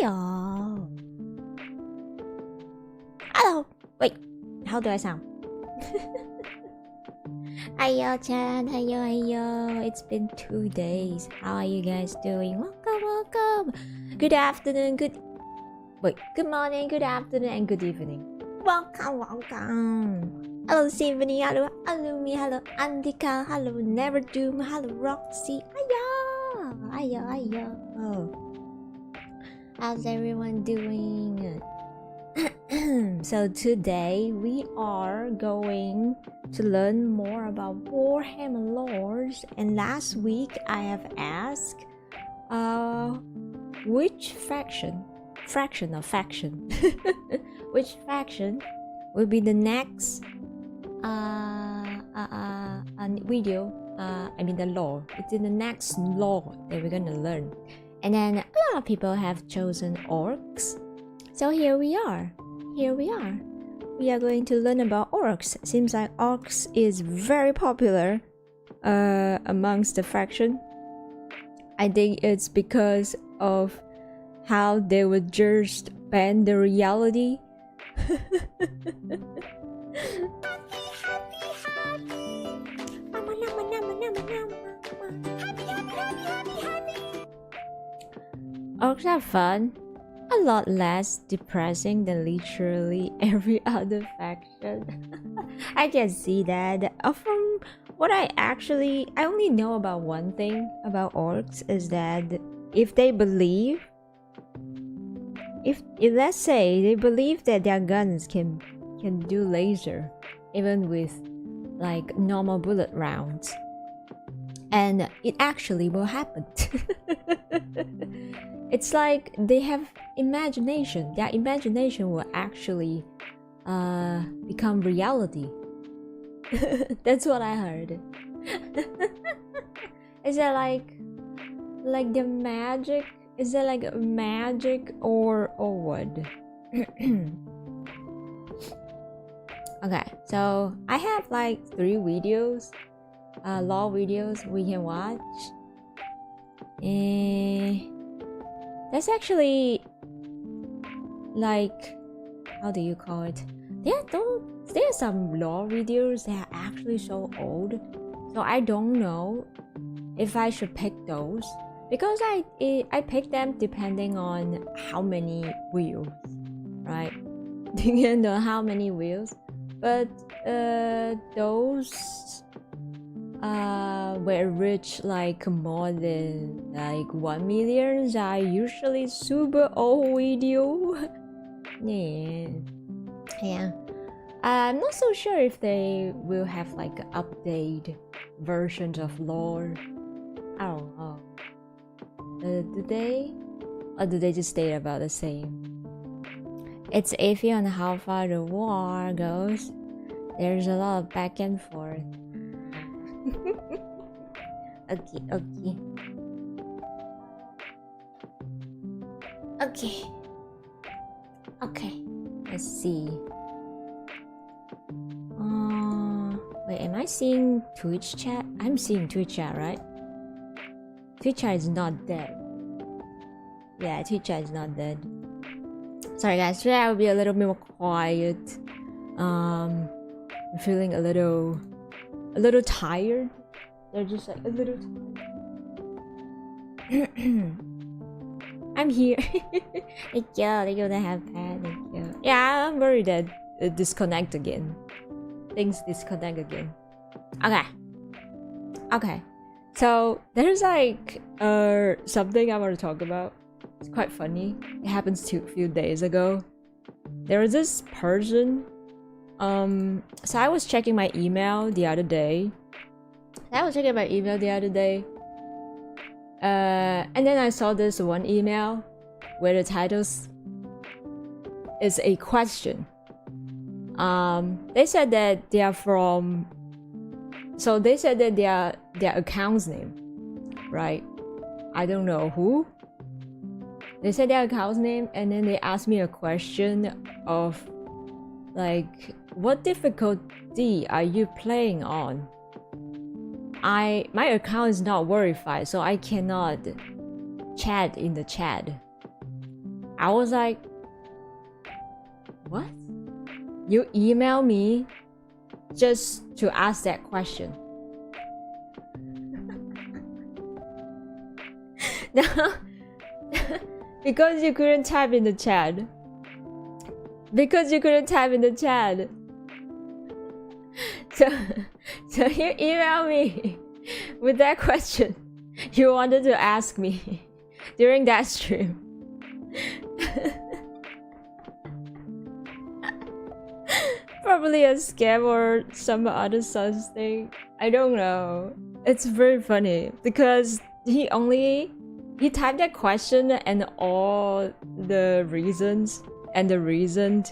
Hiya. Hello. Wait, how do I sound? Hiya, Chan. Hiya, hiya. It's been 2 days. How are you guys doing? Welcome, welcome. Good afternoon, good morning, good afternoon, and good evening. Welcome, welcome. Hello, Symphony. Hello, Alumi. Hello, Andika. Hello, Never Doom. Hello, Roxy. Hiya. Hiya, hiya. Oh. How's everyone doing? So today we are going to learn more about Warhammer lores, and last week I have asked which faction which faction will be the next video, I mean the lore. It's in the next lore that we're gonna learn. And then a lot of people have chosen orcs. So here we are. We are going to learn about orcs. Seems like orcs is very popular amongst the faction. I think it's because of how they would just bend the reality. Orcs are fun, a lot less depressing than literally every other faction. I can see that. From what I only know about one thing about orcs is that if they believe, if let's say they believe that their guns can do laser even with like normal bullet rounds, and it actually will happen. It's like they have imagination. Their imagination will actually become reality. That's what I heard. Is that like the magic? Is that like magic or what? Okay, so I have like 3 videos, lore videos we can watch. That's actually like, how do you call it? There are some lore videos that are actually so old, so I don't know if I should pick those, because I pick them depending on how many views, right? Depending on how many views, but those where reach like more than like 1 million are usually super old video. yeah I'm not so sure if they will have like update versions of lore. I don't know. Do they, or do they just stay about the same? It's iffy on how far the war goes. There's a lot of back and forth. Okay. Let's see. Wait, am I seeing Twitch chat? I'm seeing Twitch chat, right? Twitch chat is not dead. Yeah, Twitch chat is not dead. Sorry guys, today I will be a little bit more quiet. I'm feeling a little tired. They're just like a little tired. I'm here. Thank you to have pad. Thank you. Yeah, I'm worried that it disconnect again. Things disconnect again. Okay. So there's like something I want to talk about. It's quite funny. It happened a few days ago. There was this person. So I was checking my email the other day. And then I saw this one email where the title is a question. They said that they are from. So they said that their account's name, right? I don't know who. They said their account's name, and then they asked me a question of like, what difficulty are you playing on? My account is not verified, so I cannot chat in the chat. I was like, what? You email me just to ask that question? No, because you couldn't type in the chat. Because you couldn't type in the chat. So you email me with that question you wanted to ask me during that stream. Probably a scam or some other such thing. I don't know. It's very funny because he typed that question and all the reasons and the reason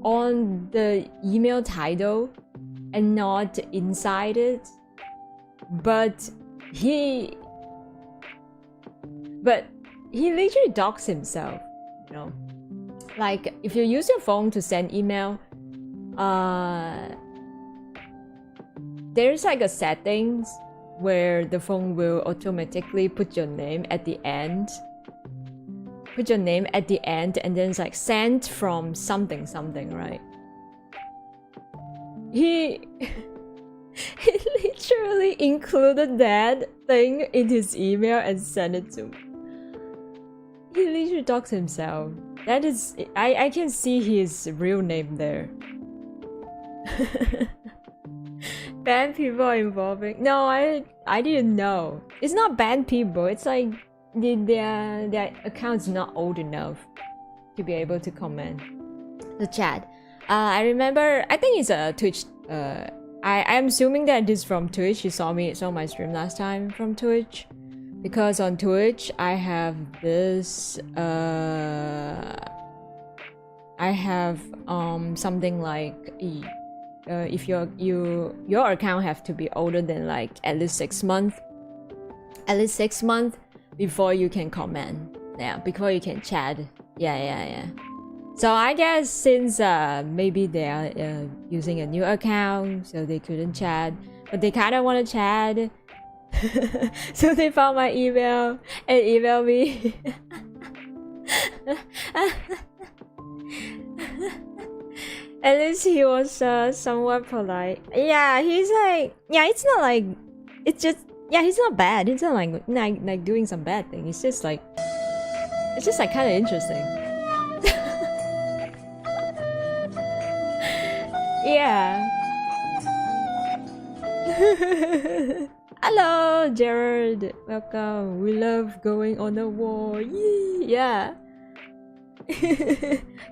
on the email title and not inside it. But he literally doxed himself, you know. Like if you use your phone to send email, there's like a settings where the phone will automatically put your name at the end. Put your name at the end and then it's like sent from something, right? He literally included that thing in his email and sent it to me. He literally doxed himself. That is, I can see his real name there. Banned people involving. No, I didn't know. It's not banned people. It's like their account's not old enough to be able to comment the chat. I remember. I think it's a Twitch. I'm assuming that this is from Twitch. You saw my stream last time from Twitch, because on Twitch I have this. I have something like if your account have to be older than like at least 6 months. At least 6 months before you can comment. Yeah, before you can chat. Yeah. So I guess since maybe they are using a new account, so they couldn't chat, but they kind of want to chat. So they found my email and emailed me. At least he was somewhat polite. Yeah, he's like, yeah, it's not like, it's just, yeah, he's not bad. It's not like doing some bad thing. It's just like kind of interesting. Yeah. Hello, Jared. Welcome. We love going on a war. Yee! Yeah.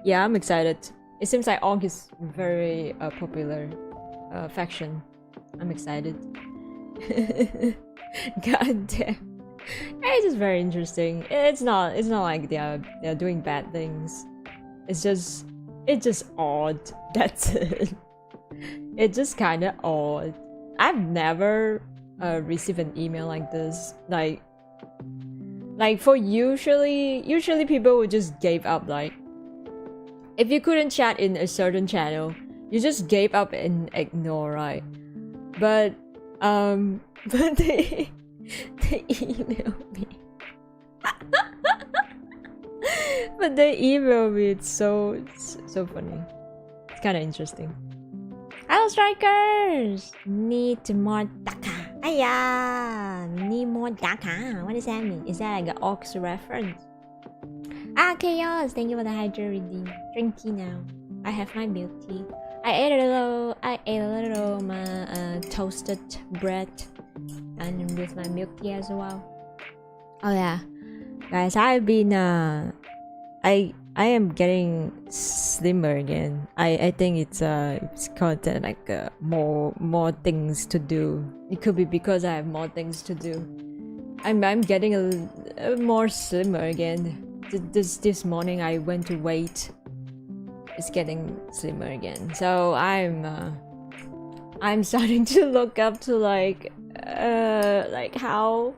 Yeah, I'm excited. It seems like Orc is very popular faction. I'm excited. God damn. It's just very interesting. It's not like they're doing bad things. It's just odd. That's it. It's just kind of odd. I've never received an email like this. Like for usually people would just give up. Like if you couldn't chat in a certain channel, you just gave up and ignore, right? But they emailed me. But they emailed me. It's so funny. It's kind of interesting. Hello, strikers! Need more daka. Aya! Need more daka. What does that mean? Is that like an Orcs reference? Ah, Chaos! Thank you for the Hydra redeem. Drink tea now. I have my milk tea. I ate a little my toasted bread and with my milk tea as well. Oh yeah, guys, I've been I am getting slimmer again. I think it's called like more things to do. It could be because I have more things to do. I'm getting a more slimmer again. This morning I went to weight. It's getting slimmer again. So I'm starting to look up to like how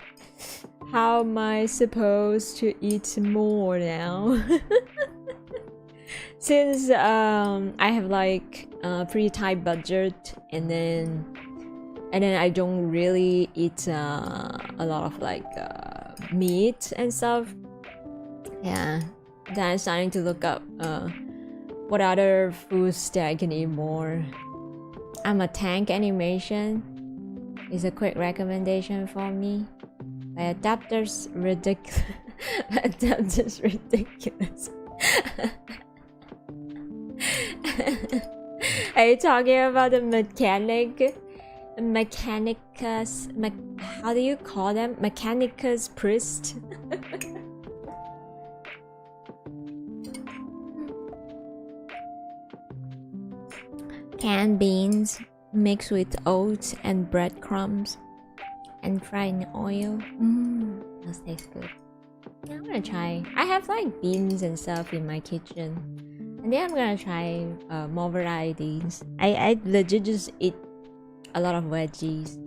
am I supposed to eat more now? Since I have like a pretty tight budget, and then I don't really eat a lot of like meat and stuff. Yeah, Then I'm starting to look up what other foods that I can eat more. I'm a tank animation is a quick recommendation for me. My adapter's ridiculous. My adapter's ridiculous. Are you talking about the mechanicus? How do you call them? Mechanicus priest? Canned beans mixed with oats and breadcrumbs and fried in oil. That tastes good. Yeah, I'm gonna try. I have like beans and stuff in my kitchen, and then I'm gonna try more varieties. I legit just eat a lot of veggies.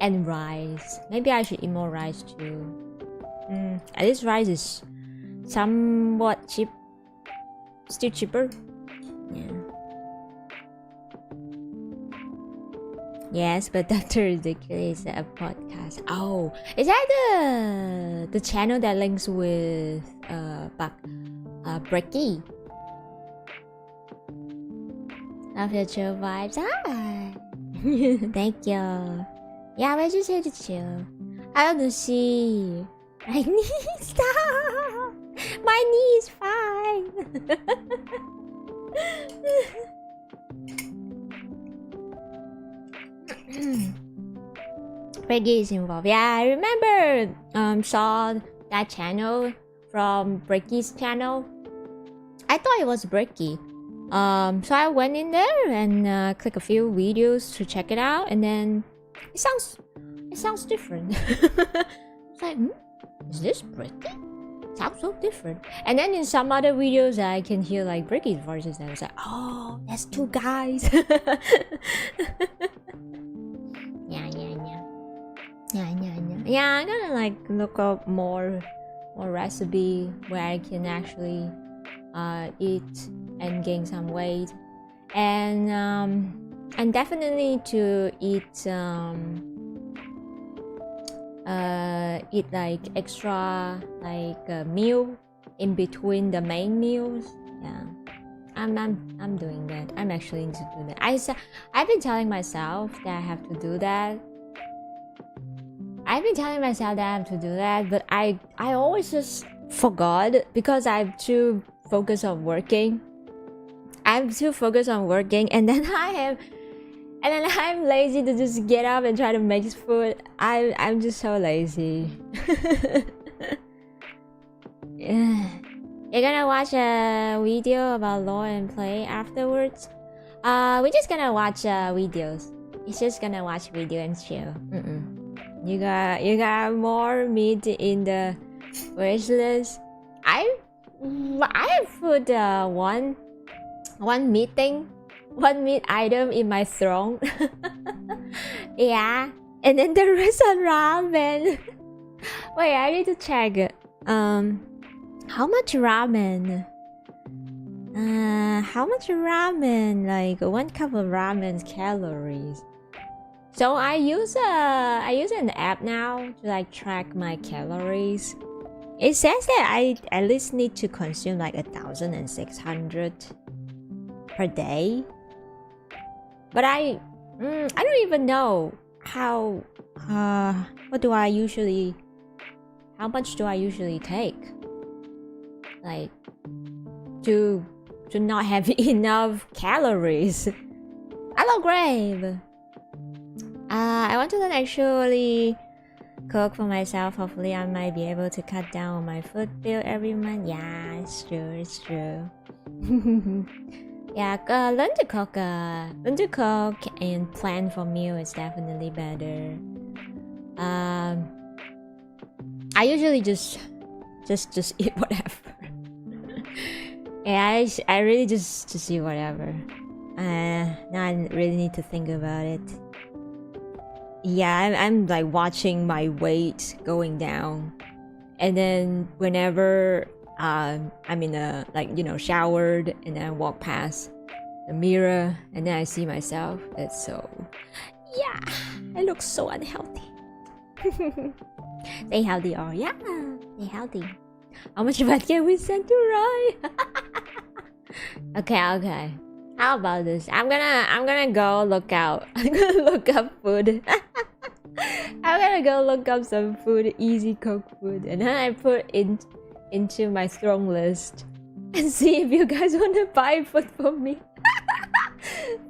And rice. Maybe I should eat more rice too. At least rice is somewhat cheap. Still cheaper. Yeah. Yes, but Dr. Ridiculous is a podcast. Oh, is that the channel that links with Brecky? Love your chill vibes. Hi. Thank you. Yeah, we're just here to chill. I want to see. My knee, stop. My knee is fine. Brecky is involved. Yeah, I remember saw that channel from Brecky's channel. I thought it was Brecky. So I went in there and clicked a few videos to check it out, and then it sounds different. It's like, is this Brecky? Sounds so different. And then in some other videos I can hear like Brecky's voices, and I was like, oh, that's two guys. Yeah, I'm gonna like look up more recipe where I can actually eat and gain some weight, and definitely to eat like extra like a meal in between the main meals. Yeah, I'm doing that. I'm actually into doing that. I've been telling myself that I have to do that. But I always just forgot because I'm too focused on working. And then I'm lazy to just get up and try to make food. I'm just so lazy. Yeah. You're gonna watch a video about lore and play afterwards? We're just gonna watch videos. It's just gonna watch video and chill. You got more meat in the wish list. I put one meat item in my throne. Yeah, and then the rest are ramen. Wait, I need to check. How much ramen? Like 1 cup of ramen's calories. So I use an app now to like track my calories. It says that I at least need to consume like 1,600 per day. But I don't even know how much do I usually take, like to not have enough calories. Hello, Grave. I want to actually cook for myself. Hopefully I might be able to cut down on my food bill every month. Yeah, it's true. Yeah, learn to cook and plan for meal is definitely better. I usually just eat whatever. Yeah, I really just eat whatever. Now I really need to think about it. Yeah, I'm like watching my weight going down, and then whenever I'm in a showered, and then I walk past the mirror, and then I see myself. It's so, yeah, I look so unhealthy. Stay healthy, or yeah, stay healthy. How much fat can we send to Rye? Okay. How about this? I'm gonna go look out. I'm gonna look up food. I'm gonna go look up some food, easy cooked food, and then I put into my strong list and see if you guys want to buy food for me.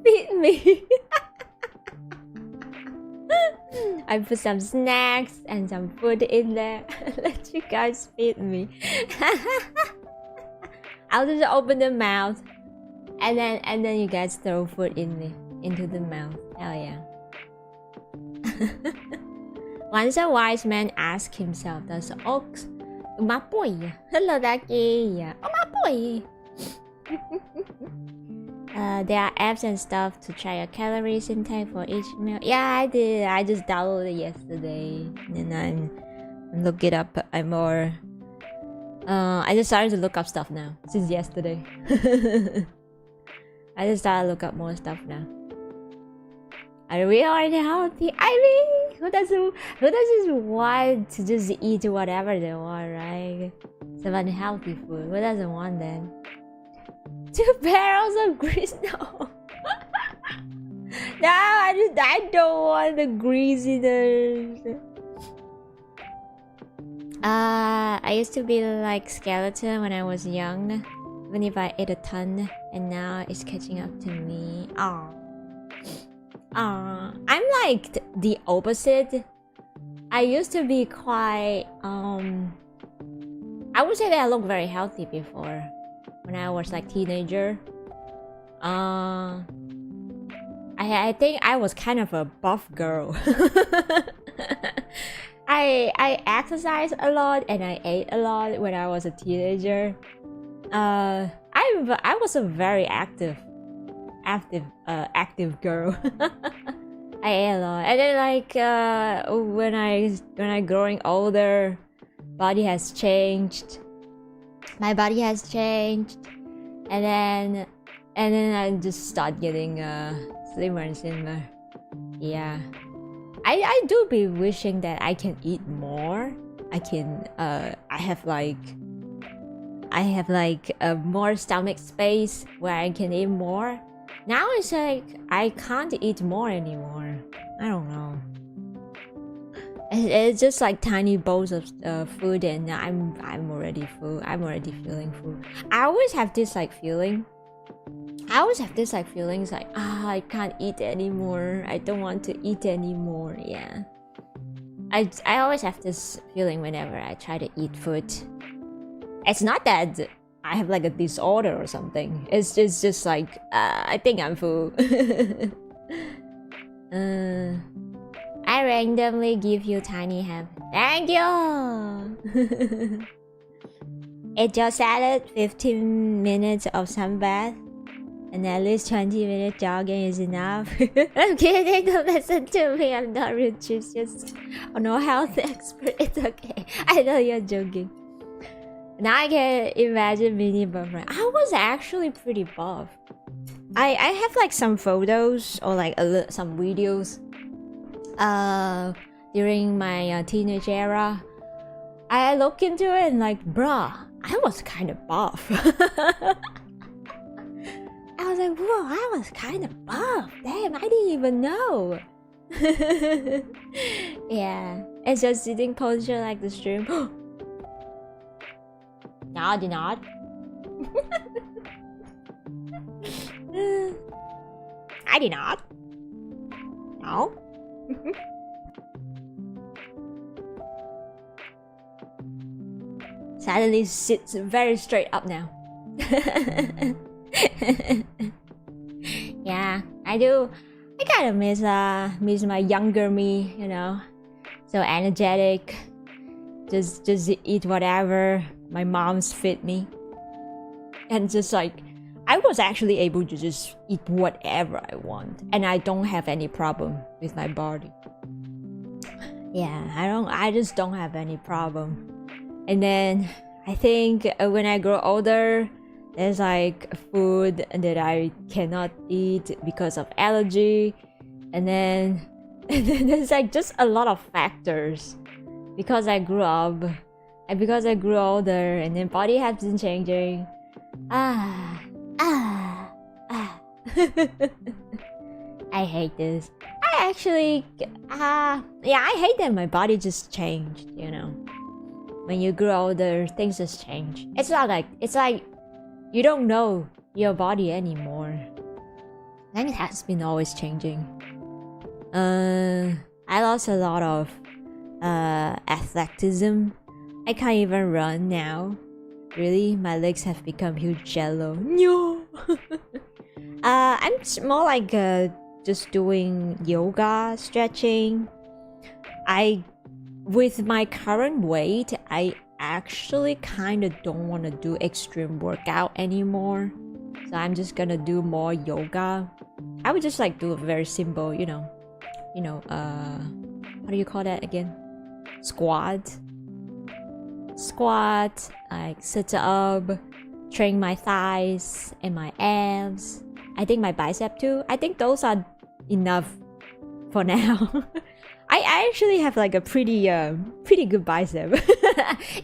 Feed me. I put some snacks and some food in there. Let you guys feed me. I'll just open the mouth, and then you guys throw food into the mouth. Hell yeah. Once a wise man asked himself, "Does orcs, my boy, hello, Ducky, oh my boy." There are apps and stuff to track your calories intake for each meal. Yeah, I did. I just downloaded it yesterday, and I'm look it up. I'm more. I just started to look up stuff now since yesterday. I just started to look up more stuff now. Are we already healthy? I mean, who doesn't want to just eat whatever they want, right? Some unhealthy food. Who doesn't want that? 2 barrels of grease? No. No, I don't want the greasiness. I used to be like skeleton when I was young, even if I ate a ton, and now it's catching up to me. I'm like the opposite. I used to be quite I would say that I looked very healthy before when I was like teenager. I think I was kind of a buff girl. I exercised a lot and I ate a lot when I was a teenager. I was a very active girl. I ate a lot, and then like when I growing older, body has changed. My body has changed, and then I just start getting slimmer and slimmer. Yeah, I do be wishing that I can eat more. I can I have like more stomach space where I can eat more. Now it's like I can't eat more anymore. I don't know. It's just like tiny bowls of food, and I'm already full. I'm already feeling full. I always have this like feeling. Feelings like I can't eat anymore. I don't want to eat anymore. Yeah. I always have this feeling whenever I try to eat food. It's not that I have like a disorder or something. It's just like I think I'm full. I randomly give you tiny ham. Thank you. Eat your salad. 15 minutes of sunbath, and at least 20 minutes jogging is enough. I'm kidding. Don't listen to me. I'm not nutritious or no health expert. It's okay. I know you're joking. Now I can imagine mini buff. I was actually pretty buff. I have like some photos or like some videos during my teenage era. I look into it and like, bruh, I was kind of buff. I was like, whoa, I was kind of buff. Damn, I didn't even know. Yeah, it's just sitting posture like the stream. No, I did not. I did not. No. Suddenly sits very straight up now. Yeah, I do. I kind of miss my younger me, you know. So energetic. Just eat whatever my mom's fed me, and just like I was actually able to just eat whatever I want, and I don't have any problem with my body. Yeah, I just don't have any problem. And then I think when I grow older, there's like food that I cannot eat because of allergy, and then there's like just a lot of factors because I grew up, and because I grew older, and then body has been changing. I hate this. I actually, yeah, I hate that my body just changed, you know. When you grow older, things just change. It's like you don't know your body anymore. And it has been always changing. I lost a lot of athleticism. I can't even run now. Really, my legs have become huge jello. No. I'm more like just doing yoga, stretching. With my current weight, I actually kind of don't want to do extreme workout anymore. So I'm just gonna do more yoga. I would just like do a very simple, you know, how do you call that again? Squat, like sit up, train my thighs and my abs. I think my bicep too. I think those are enough for now. I actually have like a pretty good bicep.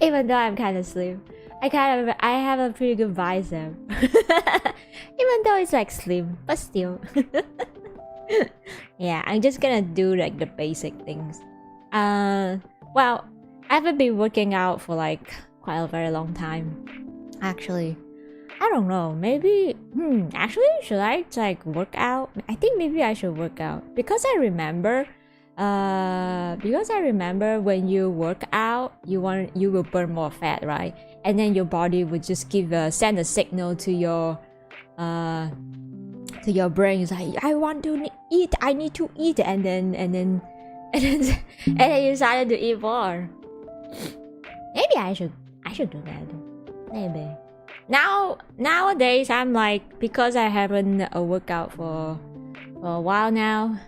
Even though I'm kind of slim, I have a pretty good bicep. Even though it's like slim, but still. Yeah, I'm just gonna do like the basic things. Well, I haven't been working out for like quite a very long time. Actually, I don't know. Maybe actually, should I like work out? I think maybe I should work out because I remember when you work out, you will burn more fat, right? And then your body would just send a signal to your brain. It's like, I want to eat, I need to eat, and then you started to eat more. Maybe I should do that. Maybe. Nowadays I'm like, because I haven't worked out for a while now,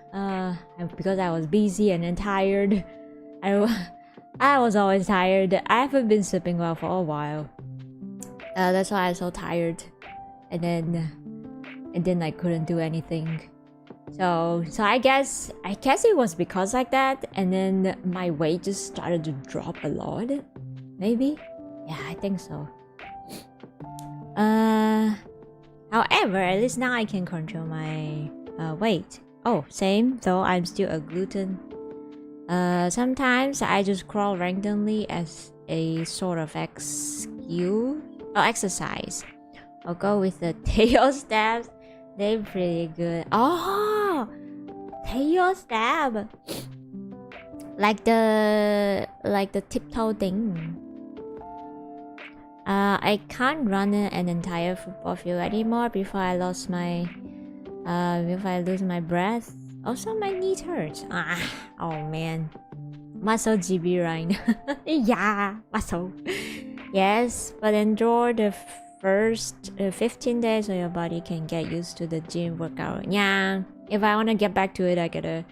because I was busy and then tired. I was always tired. I haven't been sleeping well for a while. That's why I'm so tired. And then I couldn't do anything. So I guess it was because like that, and then my weight just started to drop a lot. Maybe? Yeah, I think so. However, at least now I can control my weight. Oh, same, though I'm still a gluten. Sometimes I just crawl randomly as a sort of exercise. I'll go with the tail stabs. They're pretty good. Oh, tail stab. Like the tiptoe thing. I can't run an entire football field anymore before I lose my breath. Also, my knees hurt. Oh man. Muscle GB Rine. Yeah, muscle. Yes, but enjoy the first 15 days so your body can get used to the gym workout. Yeah, if I want to get back to it, I gotta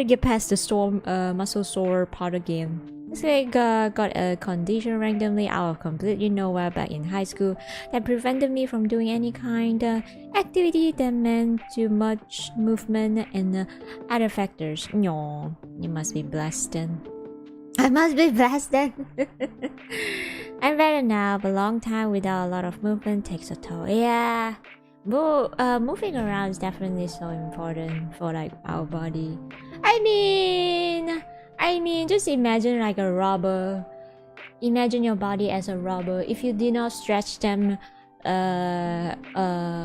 get past the muscle sore part again. It's like got a condition randomly out of completely nowhere back in high school that prevented me from doing any kind of activity that meant too much movement and other factors. No, you must be blessed then. I must be blessed then. I'm better now, but long time without a lot of movement takes a toll. Yeah, moving around is definitely so important for like our body. I mean, just imagine like a rubber. Imagine your body as a rubber. If you did not stretch them,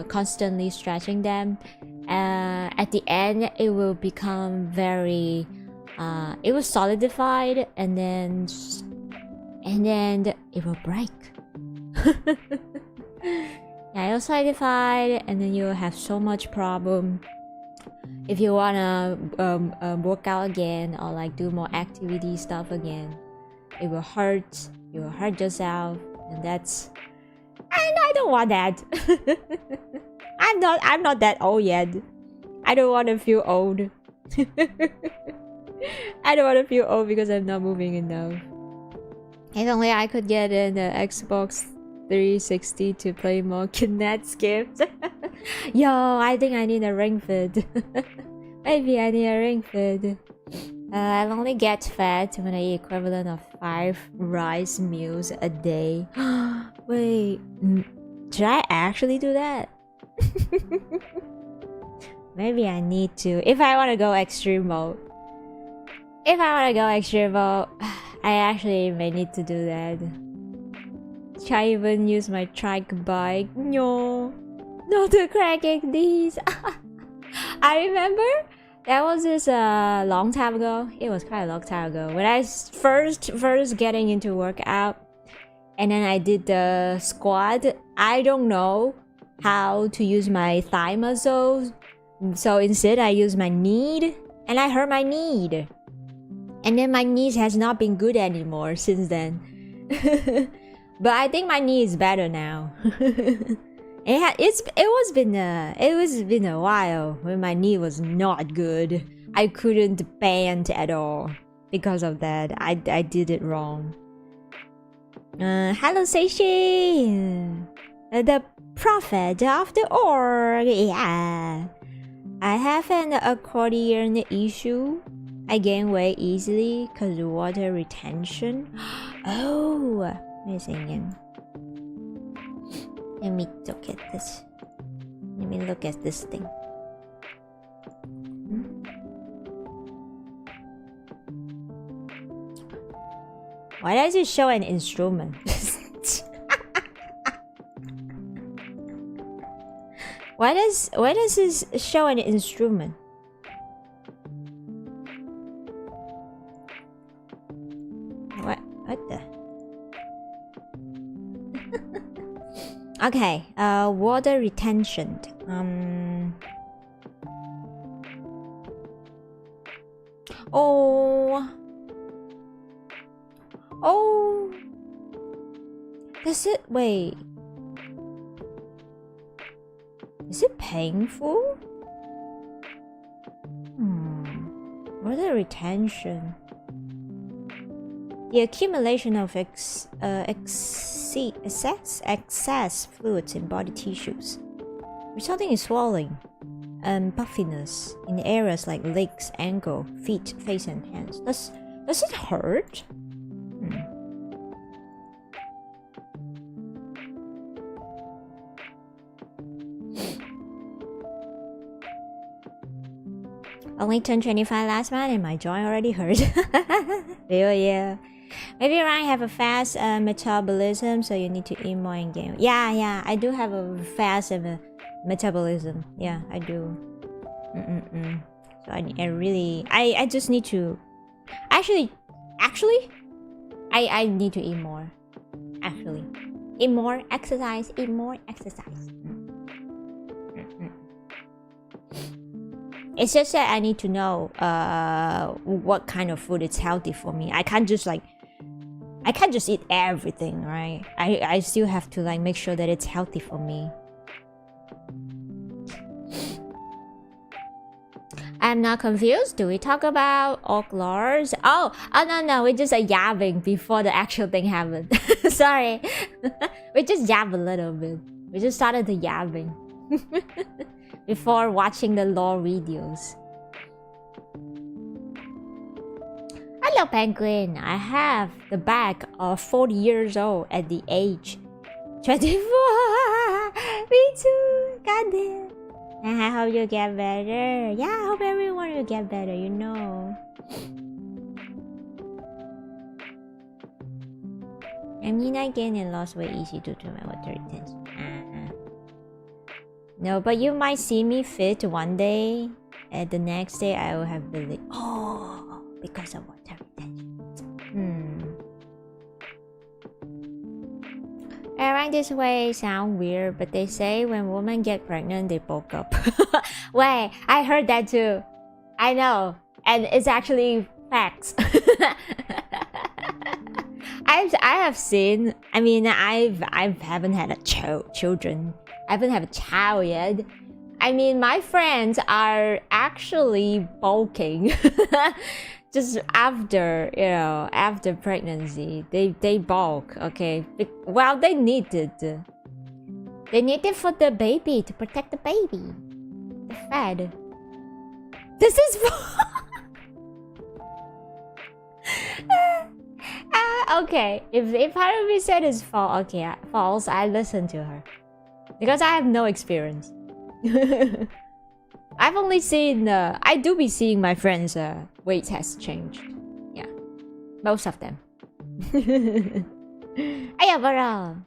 constantly stretching them, at the end it will become very, it will solidify, and then it will break. Yeah, it will solidify, and then you will have so much problem. If you wanna work out again or like do more activity stuff again, it will hurt. You will hurt yourself, and I don't want that. I'm not that old yet. I don't want to feel old. I don't want to feel old because I'm not moving enough. If only I could get an Xbox 360 to play more Kinect games. Yo, I think I need a ring fit. Maybe I need a ring fit. I only get fat when I eat equivalent of 5 rice meals a day. Wait, should I actually do that? Maybe I need to. If I want to go extreme mode. I actually may need to do that. Should I even use my trike bike? No, not the cracking these. I remember that was just a long time ago. It was quite a long time ago when I first getting into workout, and then I did the squat. I don't know how to use my thigh muscles, so instead I used my knee, and I hurt my knee, and then my knees has not been good anymore since then. But I think my knee is better now. It was been a while when my knee was not good. I couldn't bend at all because of that. I did it wrong. Hello Seishi, the prophet of the orc. Yeah, I have an accordion issue. I gain weight easily cause water retention. Oh, amazing. Let me look at this. Let me look at this thing. Why does it show an instrument? Why does this show an instrument? What the? Okay, water retention. Oh, does it, wait, is it painful? Water retention. The accumulation of excess fluids in body tissues, resulting in swelling and puffiness in areas like legs, ankle, feet, face, and hands. Does it hurt? Only turned 25 last month and my joint already hurt. Yeah. Maybe Rine have a fast metabolism, so you need to eat more and gain. Yeah, I do have a fast metabolism. Yeah, I do. So I just need to. Actually, I need to eat more. Actually, eat more, exercise. It's just that I need to know what kind of food is healthy for me. I can't just eat everything, right? I still have to like make sure that it's healthy for me. I'm not confused. Do we talk about orc lores? Oh no, we're just yabbing before the actual thing happened. Sorry. We just yab a little bit. We just started the yabbing. Before watching the lore videos. Hello Penguin, I have the back of 40 years old at the age 24. Me too, goddamn. And I hope you get better. Yeah, I hope everyone will get better, you know. I mean, I gained and lost weight easy due to my water retention. No, but you might see me fit one day, and the next day I will have really because of water retention. Around this way sound weird, but they say when women get pregnant, they bulk up. Wait, I heard that too. I know, and it's actually facts. I have seen. I mean, I haven't had a children. I haven't have a child yet. I mean, my friends are actually bulking just after, after pregnancy. They bulk, okay? Well, they need it. They need it for the baby, to protect the baby. The fed. This is Okay, if Haruhi said it's false, okay, false, I listen to her. Because I have no experience. I've only seen, I do be seeing my friends' weight has changed. Yeah, most of them. Ayabara!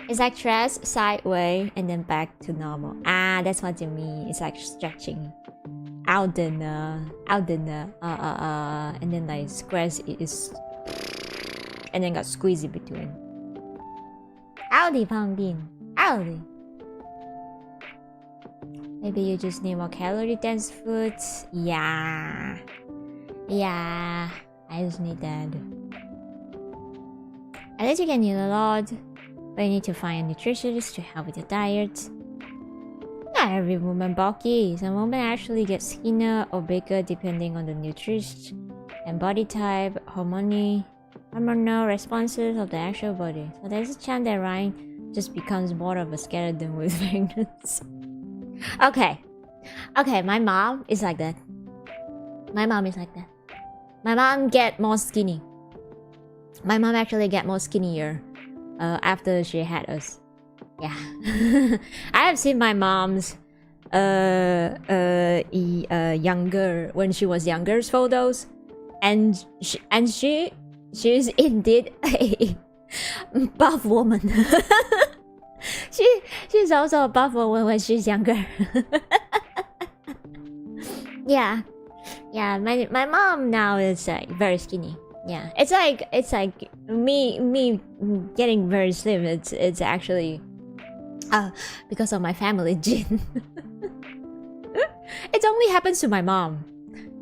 It's like stress sideways and then back to normal. Ah, that's what you mean. It's like stretching out and then like squares is, and then got squeezy between. Howdy, pumpkin. Howdy. Maybe you just need more calorie dense foods. Yeah. Yeah. I just need that. At least you can eat a lot, but you need to find a nutritionist to help with your diet. Not every woman bulky. Some women actually get skinnier or bigger depending on the nutrition and body type, hormonal responses of the actual body. So there's a chance that Rine just becomes more of a skeleton with pregnancy. Okay, my mom is like that. My mom get more skinny. My mom actually get more skinnier after she had us. Yeah. I have seen my mom's younger, when she was younger, photos, and she's indeed a buff woman. She's also a buff woman when she's younger. Yeah. My mom now is like very skinny. Yeah, it's like me getting very slim. It's actually because of my family gene. It only happens to my mom.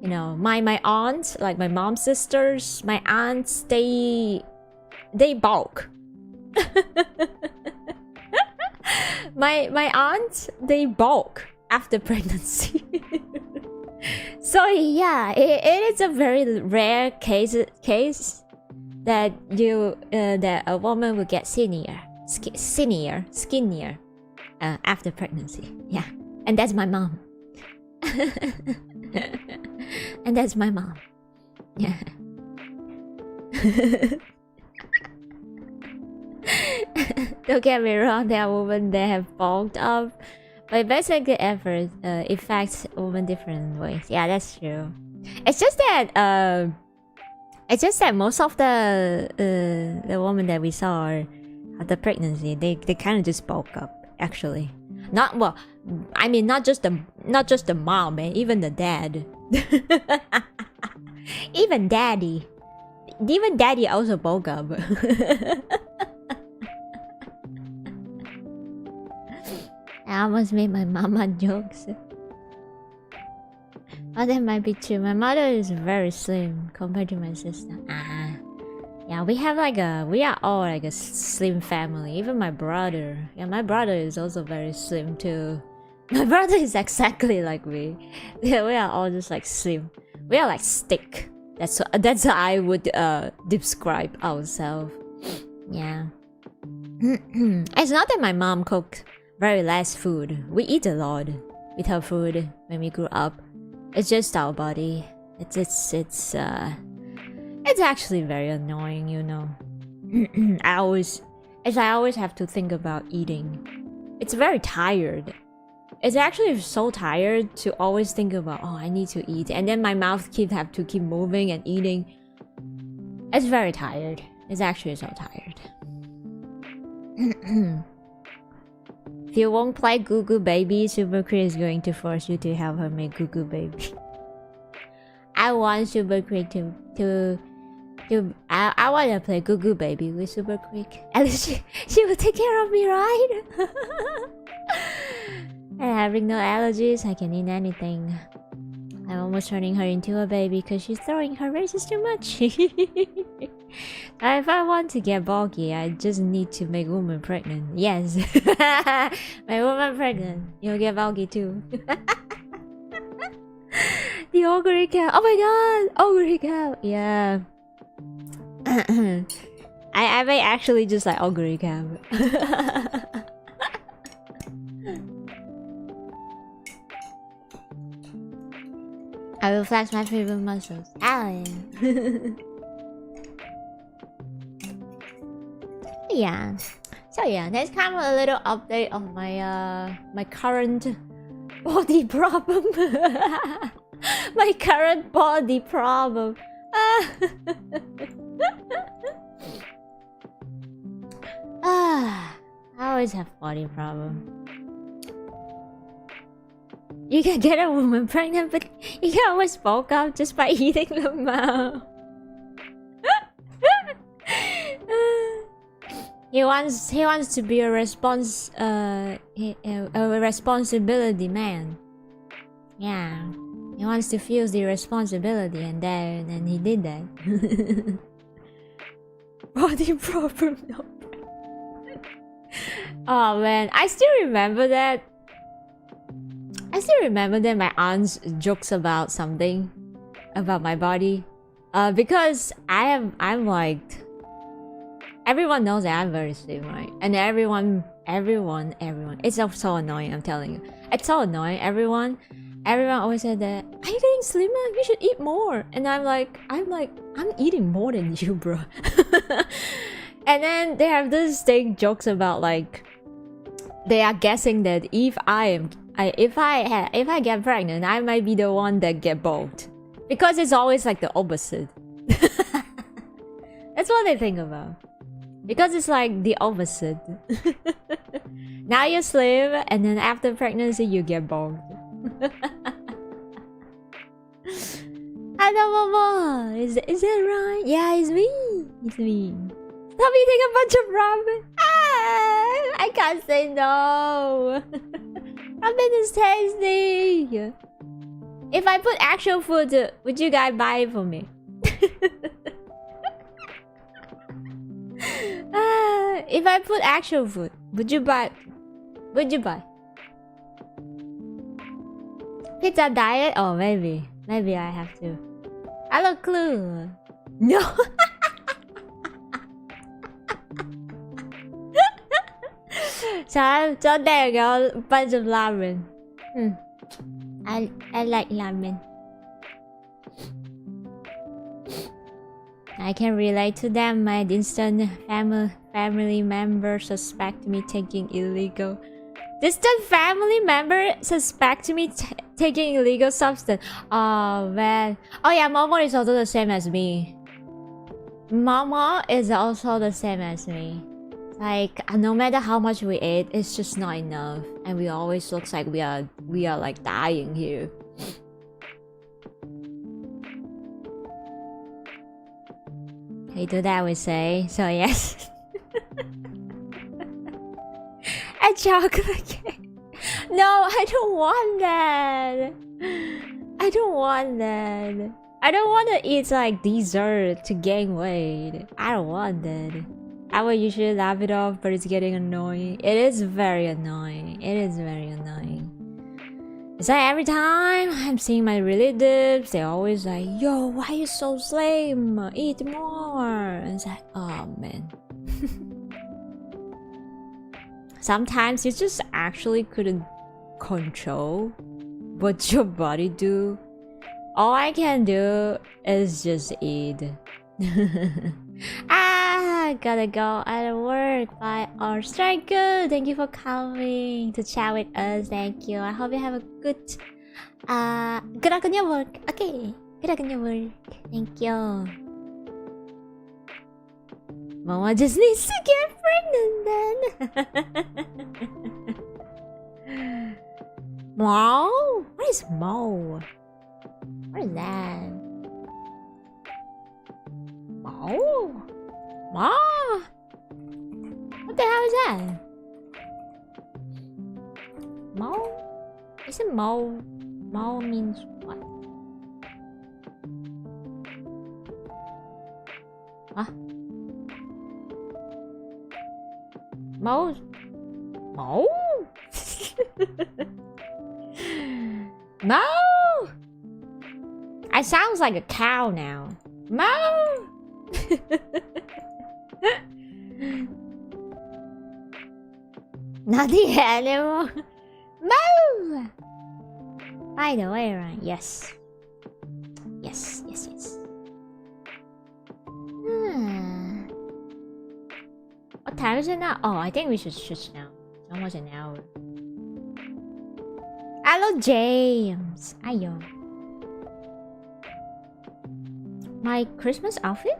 You know, my aunts, like my mom's sisters, my aunts, they bulk. my aunts, they bulk after pregnancy. So yeah, it is a very rare case that that a woman will get skinnier after pregnancy. Yeah, and that's my mom. And that's my mom. Yeah. Don't get me wrong, there are women that have bulked up. But basically, effort affects women different ways. Yeah, that's true. It's just that most of the women that we saw at the pregnancy, they kind of just bulk up. Actually, not just the mom, man. Even the dad, even daddy also bulk up. I almost made my mama jokes. But that might be true. My mother is very slim compared to my sister. Yeah, we are all like a slim family. Even my brother. Yeah, my brother is also very slim too. My brother is exactly like me. Yeah, we are all just like slim. We are like stick. That's how I would describe ourselves. Yeah. It's not that my mom cooks very less food. We eat a lot with her food when we grew up. It's just our body. It's actually very annoying, you know. I always have to think about eating. It's very tired. It's actually so tired to always think about, oh, I need to eat, and then my mouth have to keep moving and eating. It's very tired. It's actually so tired. If you won't play Goo Goo Baby, Super Crit is going to force you to help her make Goo Goo Baby. I want Super Crit I want to play Goo Goo Baby with Super Quick. At least she will take care of me, right? And having no allergies, I can eat anything. I'm almost turning her into a baby because she's throwing her races too much. If I want to get bulky, I just need to make woman pregnant. Yes. My woman pregnant. You'll get bulky too. The ogre cow. Oh my god! Ogre cow. Yeah. I may actually just like ogre cow. I will flex my favorite muscles. Ah, yeah. Yeah. So yeah, that's kind of a little update of my my current body problem. My current body problem. I always have body problem. You can get a woman pregnant, but you can always bulk up just by eating the mouth. He wants to be a responsibility man. Yeah, he wants to feel the responsibility, and then he did that. Body problem. Oh man, I still remember that. My aunt's jokes about something about my body. Because I'm like, everyone knows that I'm very slim, right? And everyone, it's so annoying, I'm telling you. It's so annoying. Everyone always said that, are you getting slimmer? You should eat more. And I'm like, I'm eating more than you, bro. And then they have this thing jokes about like, they are guessing that if I get pregnant, I might be the one that get bald. Because it's always like the opposite. That's what they think about. Because it's like the opposite. Now you're slim, and then after pregnancy you get bald. Hello, Mama. Is that right? Yeah, it's me. It's me. Stop eating a bunch of ramen. I can't say no. Ramen is tasty. If I put actual food, would you guys buy it for me? If I put actual food, would you buy? Pizza diet? Oh, maybe I have to. I look clue. No. So there you go, a bunch of ramen. I like ramen. I can relate to them. My distant family member suspect me taking illegal. Distant family member suspect me taking illegal substance. Oh man. Oh yeah, Momo is also the same as me. Momo is also the same as me. Like, no matter how much we eat, it's just not enough, and we always looks like we are like dying here. We do that, we say. So yes. A chocolate cake. No, I don't want that. I don't want that. I don't want to eat like dessert to gain weight. I don't want that. I would usually laugh it off, but it's getting annoying. It is very annoying. It is very annoying. It's like every time I'm seeing my relatives, they're always like, yo, why are you so slim? Eat more. And it's like, oh man. Sometimes you just actually couldn't control what your body do. All I can do is just eat. Gotta go at work. Bye. Orks. Very good. Thank you for coming to chat with us. Thank you. I hope you have a good luck on your work. Okay. Good luck on your work. Thank you. Mama just needs to get pregnant then. Mo? What is Mo? What is that? Mo? Mo? What the hell is that? Mo? Isn't Mo? Mo means what? Huh? Mo? Mo? Mo? I sounds like a cow now. Mo? Not the animal. Mo! By the way, Rine. Yes. Yes. What time is it now? Oh, I think we should switch now. It's almost an hour. Hello, James. Ayo. My Christmas outfit?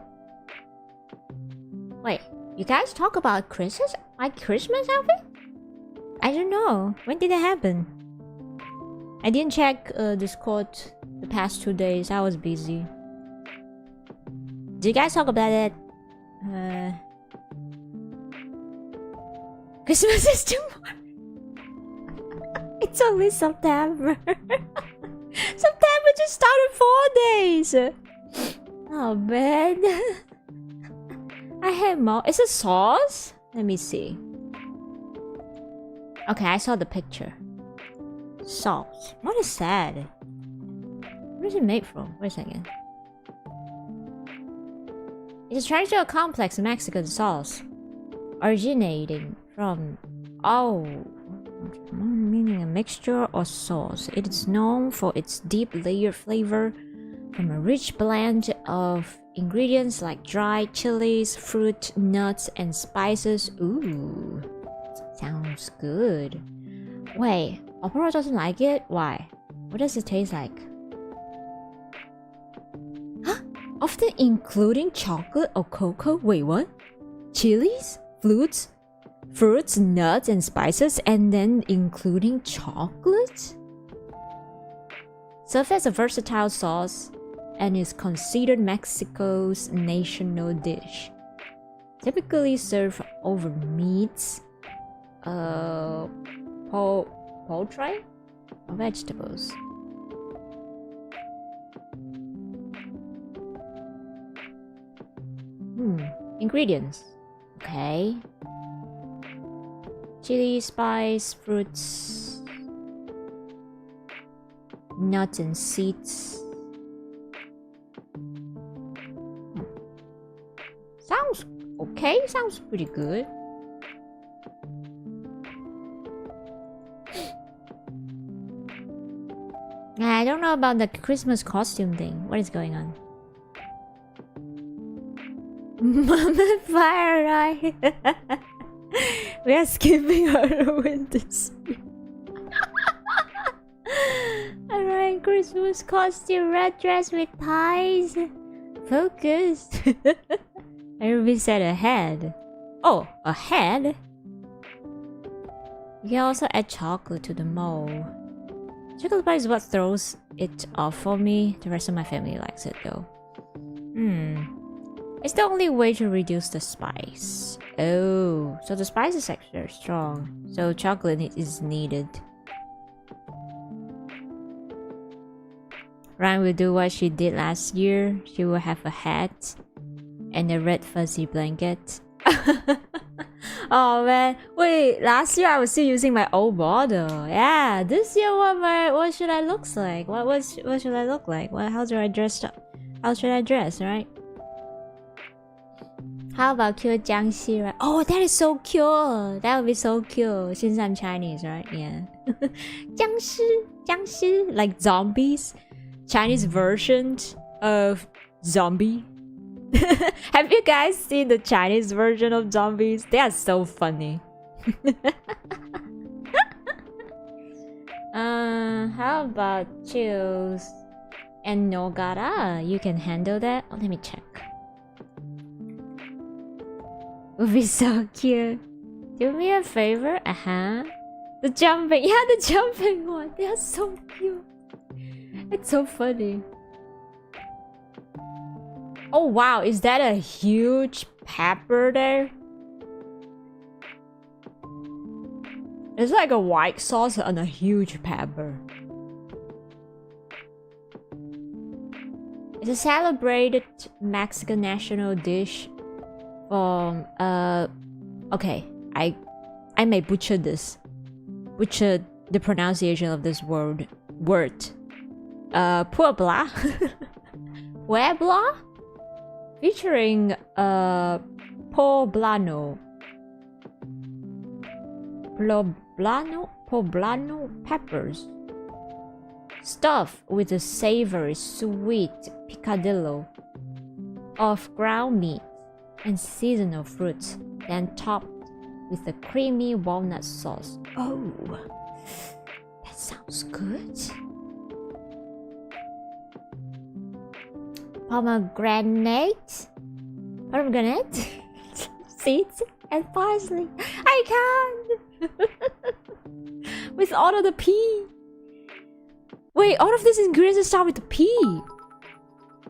Wait, you guys talk about Christmas? My Christmas outfit? I don't know. When did it happen? I didn't check Discord the past 2 days. I was busy. Did you guys talk about it? Christmas is tomorrow. It's only September. September just started 4 days. Oh man. I have more. Is it sauce? Let me see. Okay, I saw the picture. Sauce. What is that? Where is it made from? Wait a second. It's a traditional complex Mexican sauce originating from meaning a mixture or sauce. It is known for its deep layered flavor from a rich blend of ingredients like dried chilies, fruit, nuts, and spices. Ooh, sounds good. Wait, Opera doesn't like it? Why? What does it taste like? Huh? Often including chocolate or cocoa? Wait, what? Chilies? Fruits, nuts, and spices, and then including chocolate? Served as a versatile sauce and is considered Mexico's national dish. Typically served over meats, poultry, or vegetables. Ingredients. Okay. Chili, spice, fruits, nuts and seeds. Sounds okay, sounds pretty good. I don't know about the Christmas costume thing. What is going on? Mama Fire Eye. We are skipping Halloween this year. Alright, Christmas costume, red dress with ties. Focus. Everybody said a head. Oh, a head? You can also add chocolate to the mold. Chocolate pie is what throws it off for me. The rest of my family likes it though. It's the only way to reduce the spice. Oh, so the spice is extra strong. So chocolate is needed. Rine will do what she did last year. She will have a hat and a red fuzzy blanket. Oh man, wait, last year I was still using my old model. Yeah, this year what should I look like? What should I look like? How do I dress up? How should I dress, right? How about cute Jiangxi, right? Oh, that is so cute. That would be so cute since I'm Chinese, right? Yeah. Jiangxi, like zombies. Chinese version of zombie. Have you guys seen the Chinese version of zombies? They are so funny. How about chills and Nogara? You can handle that? Oh, let me check. Would be so cute. Do me a favor? The jumping, yeah, the jumping one. They are so cute. It's so funny. Oh wow, is that a huge pepper there? It's like a white sauce and a huge pepper. It's a celebrated Mexican national dish from okay, I may butcher the pronunciation of this word. Puebla. Puebla? Featuring poblano peppers, stuffed with a savory sweet picadillo of ground meat and seasonal fruits. then topped with a creamy walnut sauce. Oh, that sounds good. Pomegranate, seeds, and parsley. I can! With all of the P. Wait, all of these ingredients start with the P.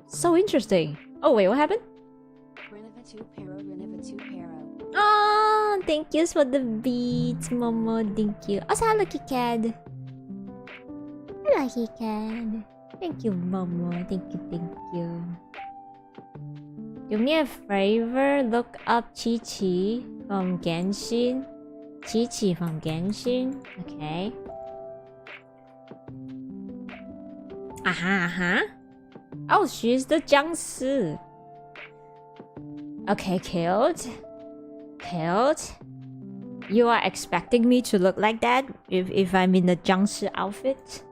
So interesting. Oh wait, what happened? Oh, thank you for the beats, Momo. Thank you. Also, hello, Kikad. Hello, Kikad. Thank you, Momo. Thank you. Do me a favor, look up Chi from Genshin. Chi from Genshin. Okay. Oh, she's the Jiangsu. Okay, killed. You are expecting me to look like that if I'm in the Jiangsu outfit?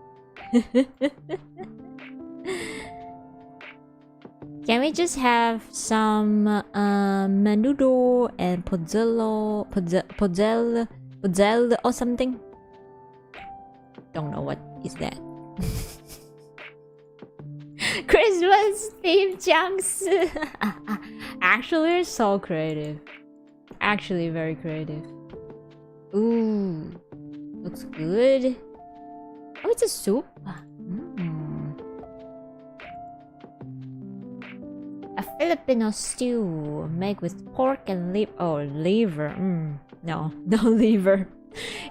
Can we just have some menudo and pozzolo or something? Don't know what is that. Christmas theme Jiangsu. Actually, it's so creative. Actually, very creative. Ooh, looks good. Oh, it's a soup. A Filipino stew made with pork and liver. No liver.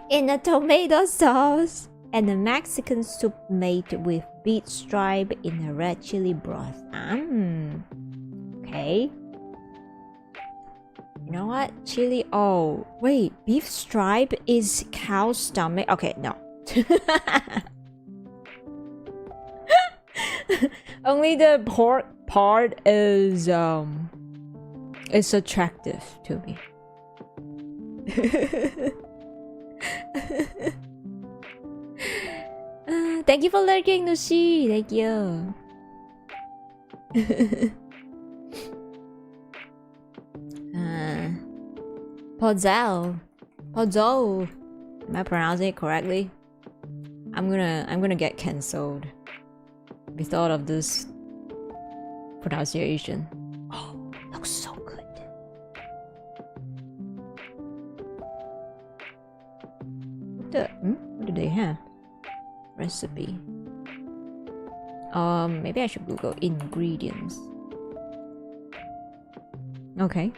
In a tomato sauce. And a Mexican soup made with beet stripe in a red chili broth. Okay. You know what? Chili. Oh, wait. Beef stripe is cow stomach. Okay, no. Only the pork part is attractive to me. Thank you for lurking, Nushi. Thank you. Podzol. Am I pronouncing it correctly? I'm gonna get cancelled with all of this pronunciation. Oh, looks so good. What do they have? Recipe. Maybe I should Google ingredients. Okay.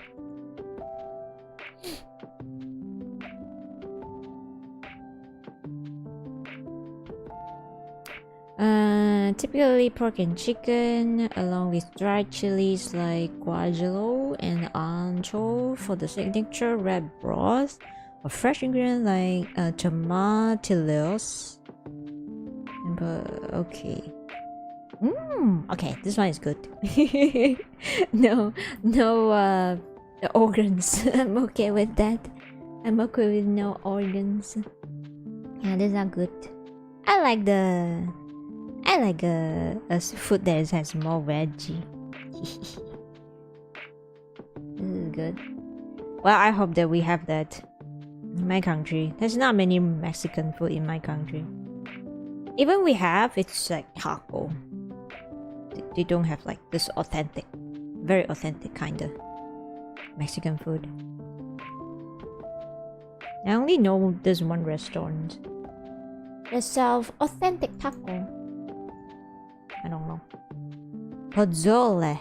Typically pork and chicken, along with dried chilies like guajillo and ancho for the signature red broth, or fresh ingredients like tomatillos. But okay. Okay, this one is good. No organs. I'm okay with that. I'm okay with no organs. Yeah, these are good. I like a food that has more veggie. This is good. Well, I hope that we have that in my country. There's not many Mexican food in my country. Even we have, it's like taco. They don't have like this authentic, very authentic kind of Mexican food. I only know this one restaurant that sells authentic taco. I don't know. Pozzole.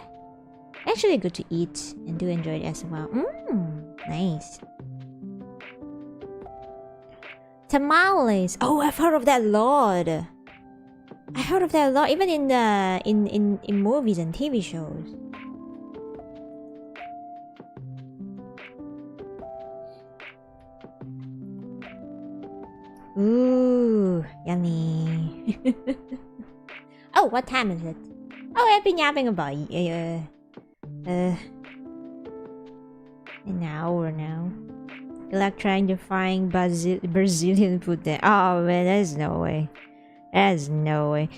Actually good to eat and do enjoy it as well. Nice. Tamales. Oh, I've heard of that a lot. I heard of that a lot, even in the in movies and TV shows. Ooh, yummy. Oh, what time is it? Oh, I've been yapping about an hour now. You're like trying to find Brazilian food there. Oh man, there's no way. There's no way.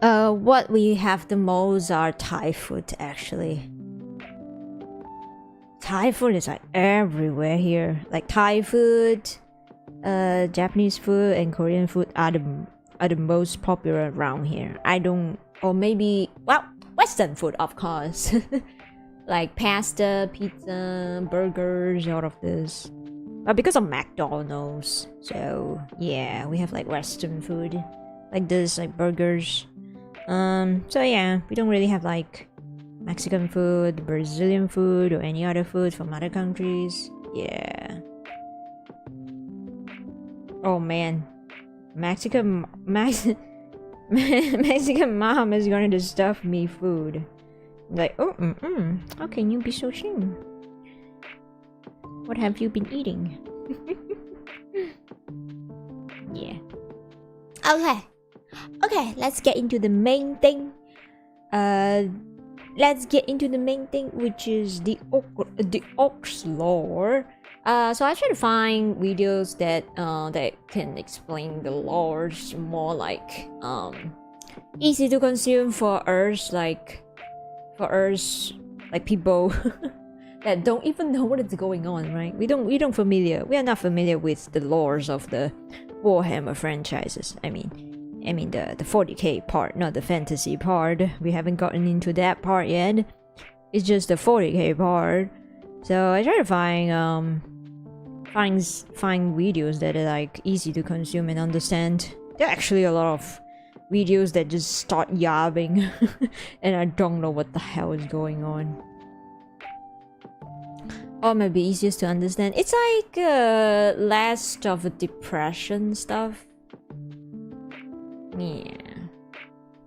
What we have the most are Thai food actually. Thai food is like everywhere here. Like Thai food, Japanese food, and Korean food are the most popular around here. I don't, or maybe, well, Western food, of course. Like pasta, pizza, burgers, all of this. But because of McDonald's, so yeah, we have like Western food, like this, like burgers. So yeah, we don't really have like Mexican food, Brazilian food, or any other food from other countries. Yeah. Oh man, Mexican mom is going to stuff me food. Like, oh, how can you be so slim? What have you been eating? Yeah. Okay, let's get into the main thing. Which is the orcs lore. So I try to find videos that can explain the lores more like easy to consume for us, like people that don't even know what is going on, right? We are not familiar with the lores of the Warhammer franchises. I mean the 40k part, not the fantasy part. We haven't gotten into that part yet. It's just the 40k part. So I try to find videos that are like easy to consume and understand. There are actually a lot of videos that just start yabbing and I don't know what the hell is going on. Or maybe easiest to understand. It's like less of a depression stuff. Yeah.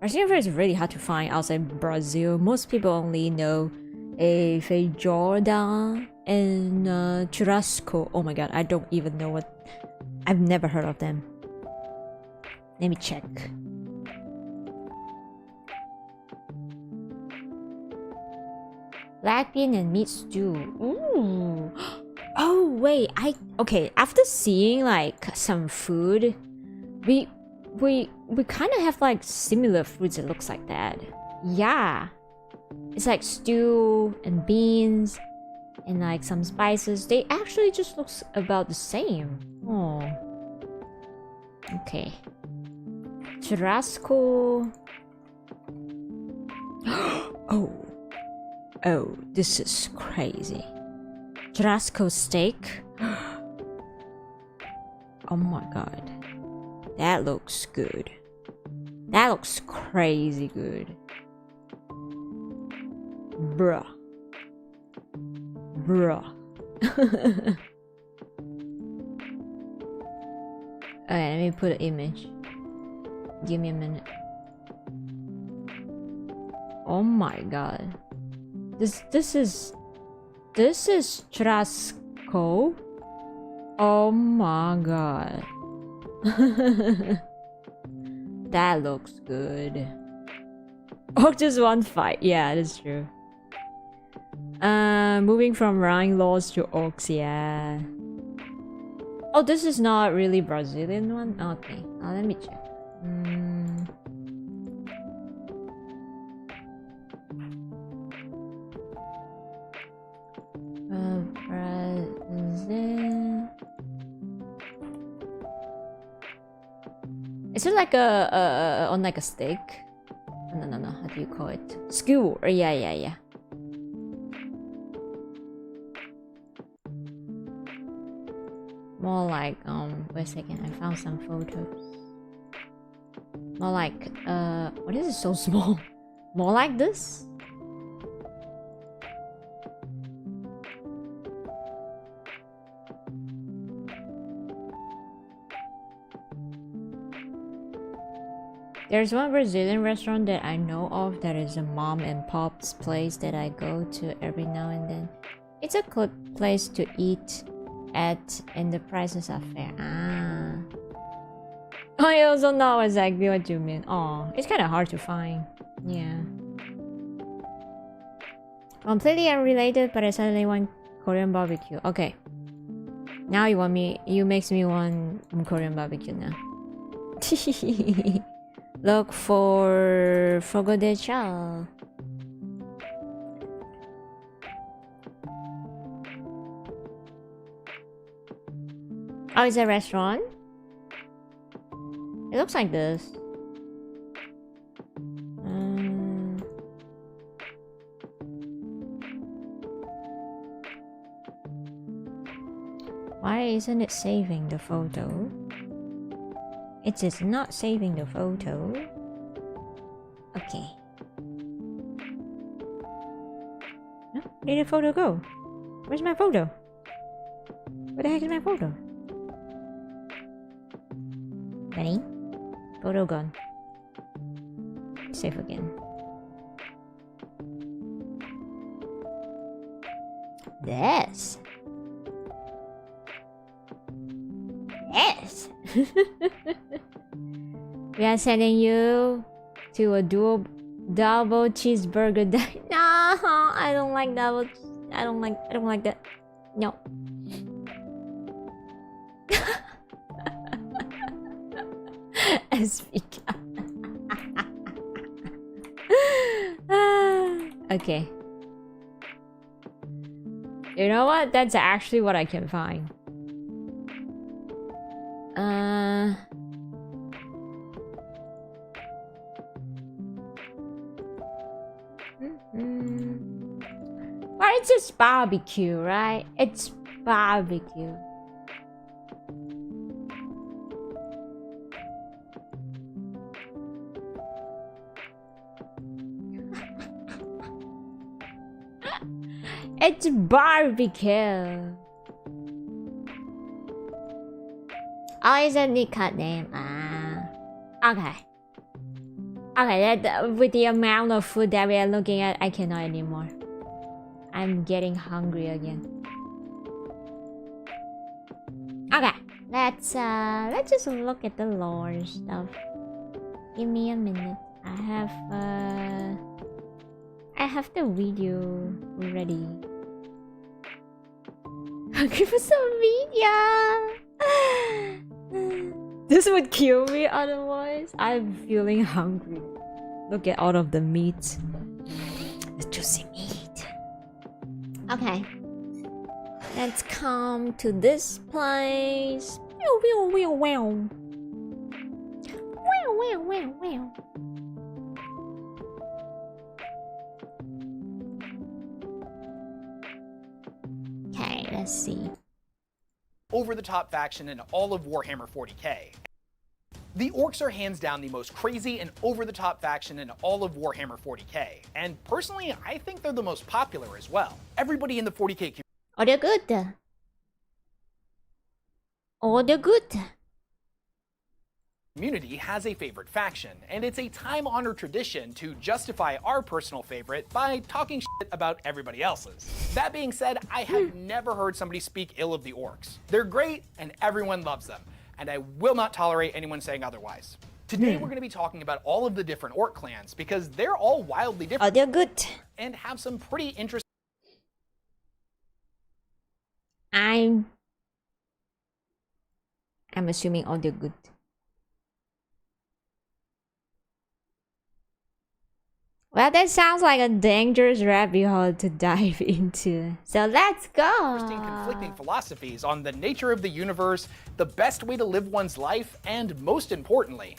Brazilian food is really hard to find outside Brazil. Most people only know a feijoada and churrasco. Oh my god, I don't even know what. I've never heard of them. Let me check. Black bean and meat stew. Ooh. Oh wait, okay. After seeing like some food, we kind of have like similar foods that looks like that. Yeah, it's like stew and beans and like some spices. They actually just looks about the same. Oh. Okay. Churrasco. Oh, this is crazy. Churrasco steak. Oh my god. That looks good. That looks crazy good. Bruh. Alright, let me put an image. Give me a minute. Oh my god. This is churrasco. Oh my god. That looks good. Oh, just one fight. Yeah, that's true. Moving from Rine laws to orcs, yeah. Oh, this is not really Brazilian one? Okay, let me check. Brazil. Is it like on like a steak? No. How do you call it? Skewer. Yeah. More like wait a second. I found some photos. More like what is it so small? More like this? There's one Brazilian restaurant that I know of that is a mom and pop's place that I go to every now and then. It's a good place to eat at and the prices are fair. I also know exactly what you mean. Oh, it's kind of hard to find. Yeah. Completely unrelated, but I suddenly want Korean barbecue. Okay. Now you makes me want Korean barbecue now. Look for Fogo de Chao. Oh, it's a restaurant? It looks like this. Why isn't it saving the photo? It is not saving the photo. Okay. No, where did the photo go? Where's my photo? Where the heck is my photo? Benny? Photo gone. Save again. This. Yes. We are sending you to a double cheeseburger. No, I don't like double. I don't like that. No. Speak. Okay. You know what? That's actually what I can find. Well, it's just barbecue, right? It's barbecue. It's barbecue. Oh, it's a neat cut name. Okay. Okay, that with the amount of food that we are looking at, I cannot anymore. I'm getting hungry again. Okay, let's just look at the lore stuff. Give me a minute. I have the video ready. Hungry for some media. This would kill me otherwise. I'm feeling hungry. Look at all of the meat. The juicy meat. Okay. Let's come to this place. Okay, let's see. Over-the-top faction in all of Warhammer 40k. The Orcs are hands down the most crazy and over-the-top faction in all of Warhammer 40k, and personally, I think they're the most popular as well. Everybody in the 40k community. Oh, they're good. Oh, they're good. Community has a favorite faction, and it's a time-honored tradition to justify our personal favorite by talking shit about everybody else's. That being said, I have never heard somebody speak ill of the Orcs. They're great, and everyone loves them, and I will not tolerate anyone saying otherwise. Today we're going to be talking about all of the different Orc clans, because they're all wildly different. Oh, they're good. And have some pretty interesting. I'm assuming all they're good. Well, that sounds like a dangerous rabbit hole to dive into. So let's go! Interesting conflicting philosophies on the nature of the universe, the best way to live one's life, and most importantly,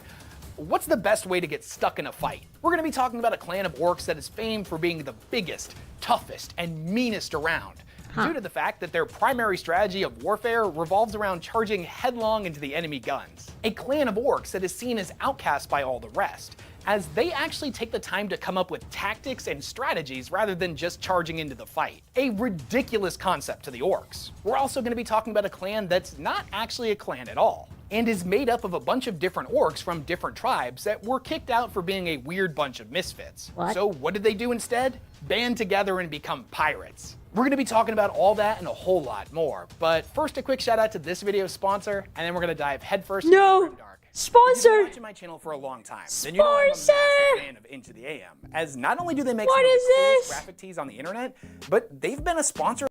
what's the best way to get stuck in a fight? We're going to be talking about a clan of orcs that is famed for being the biggest, toughest, and meanest around. Due to the fact that their primary strategy of warfare revolves around charging headlong into the enemy guns. A clan of orcs that is seen as outcast by all the rest, as they actually take the time to come up with tactics and strategies rather than just charging into the fight. A ridiculous concept to the orcs. We're also going to be talking about a clan that's not actually a clan at all, and is made up of a bunch of different orcs from different tribes that were kicked out for being a weird bunch of misfits. What? So what did they do instead? Band together and become pirates. We're going to be talking about all that and a whole lot more, but first a quick shout out to this video's sponsor, and then we're going to dive headfirst into Grimdark. Sponsor! If you've been watching my channel for a long time, then you know I'm a massive fan of Into the AM, as not only do they make some of the coolest graphic tees on the internet, but they've been a sponsor.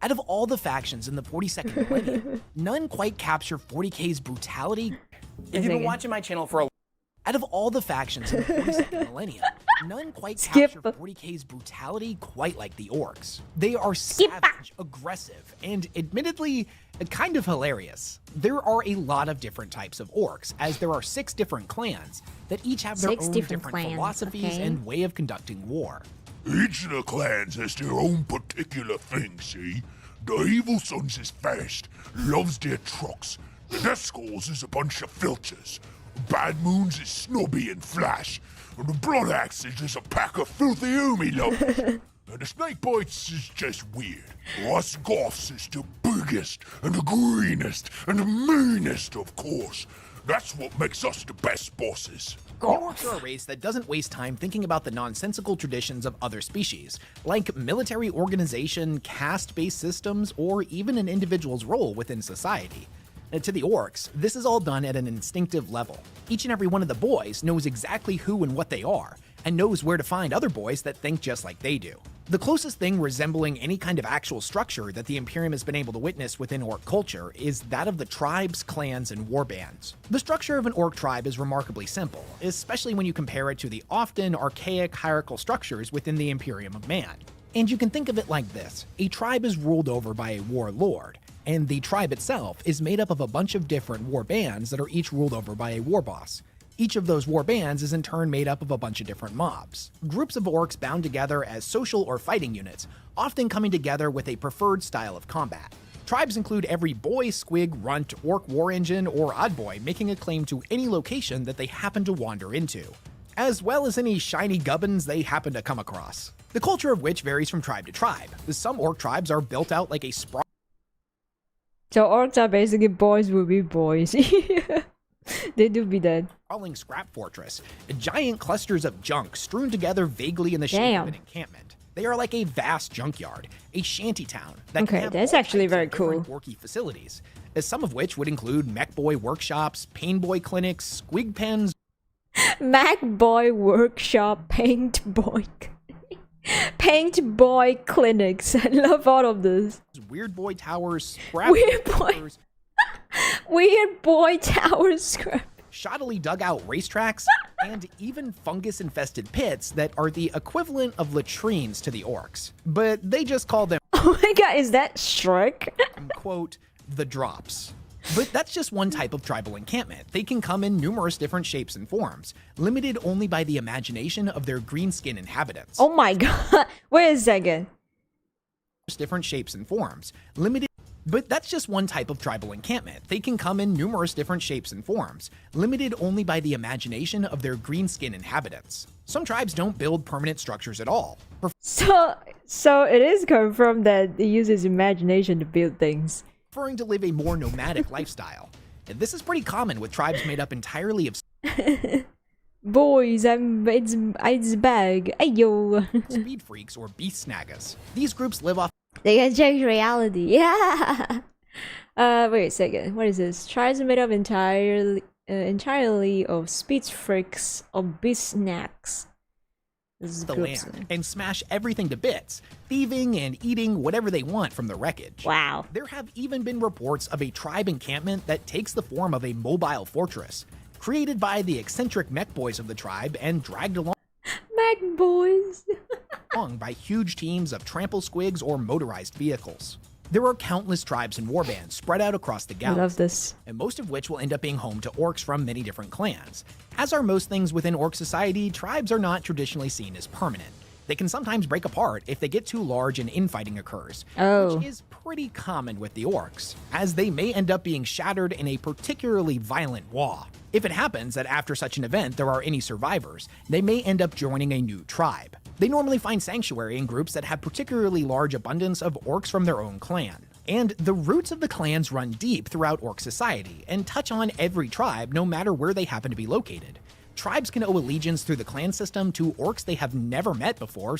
Out of all the factions in the 42nd millennium, none quite capture 40k's brutality. If you've been watching my channel for a out of all the factions in the 42nd millennium, none quite capture 40k's brutality quite like the Orcs. They are savage, aggressive, and admittedly Kind of hilarious. There are a lot of different types of orcs, as there are 6 different clans that each have their own different clans, philosophies okay. and way of conducting war. Each of the clans has their own particular thing, see? The Evil Sons is fast, loves their trucks. The Death Skulls is a bunch of filters. Bad Moons is snobby and flash. And the Blood Axes is a pack of filthy Umi lovers. And the Snake Bites is just weird. Us Goths is the biggest and the greenest and the meanest, of course. That's what makes us the best bosses. The orcs are a race that doesn't waste time thinking about the nonsensical traditions of other species, like military organization, caste-based systems, or even an individual's role within society. To the orcs, this is all done at an instinctive level. Each and every one of the boys knows exactly who and what they are, and knows where to find other boys that think just like they do. The closest thing resembling any kind of actual structure that the Imperium has been able to witness within orc culture is that of the tribes, clans, and warbands. The structure of an orc tribe is remarkably simple, especially when you compare it to the often archaic hierarchical structures within the Imperium of Man. And you can think of it like this: a tribe is ruled over by a warlord, and the tribe itself is made up of a bunch of different war bands that are each ruled over by a war boss. Each of those war bands is in turn made up of a bunch of different mobs. Groups of orcs bound together as social or fighting units, often coming together with a preferred style of combat. Tribes include every boy, squig, runt, orc war engine, or odd boy making a claim to any location that they happen to wander into, as well as any shiny gubbins they happen to come across. The culture of which varies from tribe to tribe. Some orc tribes are built out like a sprawl. So orcs are basically boys will be boys. They do be that. Sprawling scrap fortress, giant clusters of junk strewn together vaguely in the shape of an encampment. They are like a vast junkyard, a shanty town that can have that's all actually types very of different cool. Orky facilities, some of which would include mech boy workshops, pain boy clinics, squig pens, Mac Boy Workshop, Paint Boy Clinics. I love all of this. weird boy towers, scrap Weird boy. fortresses, Weird Boy Tower Scrap. shoddily dug out racetracks, and even fungus-infested pits that are the equivalent of latrines to the orcs. But they just call them, Oh my god, is that Shrek? quote, the drops. But that's just one type of tribal encampment. They can come in numerous different shapes and forms, limited only by the imagination of their green-skinned inhabitants. Oh my god. Wait a second. Different shapes and forms, limited. But that's just one type of tribal encampment. They can come in numerous different shapes and forms, limited only by the imagination of their green-skinned inhabitants. Some tribes don't build permanent structures at all, So it is confirmed that it uses imagination to build things. preferring to live a more nomadic lifestyle. And this is pretty common with tribes made up entirely of Boys, it's bag. Ayo. speed freaks or beast snaggers. These groups live off They can change reality. Yeah. Wait a second. What is this? Tribes made up entirely of speed freaks or beast snacks. This is the groups. land and smash everything to bits, thieving and eating whatever they want from the wreckage. Wow. There have even been reports of a tribe encampment that takes the form of a mobile fortress, created by the eccentric mech boys of the tribe and dragged along Mac boys. by huge teams of trample squigs or motorized vehicles. There are countless tribes and warbands spread out across the I galaxy, love this. and most of which will end up being home to orcs from many different clans. As are most things within orc society, tribes are not traditionally seen as permanent. They can sometimes break apart if they get too large and infighting occurs, Oh. which is pretty common with the orcs, as they may end up being shattered in a particularly violent war. If it happens that after such an event there are any survivors, they may end up joining a new tribe. They normally find sanctuary in groups that have particularly large abundance of orcs from their own clan. And the roots of the clans run deep throughout orc society and touch on every tribe no matter where they happen to be located. Tribes can owe allegiance through the clan system to orcs they have never met before.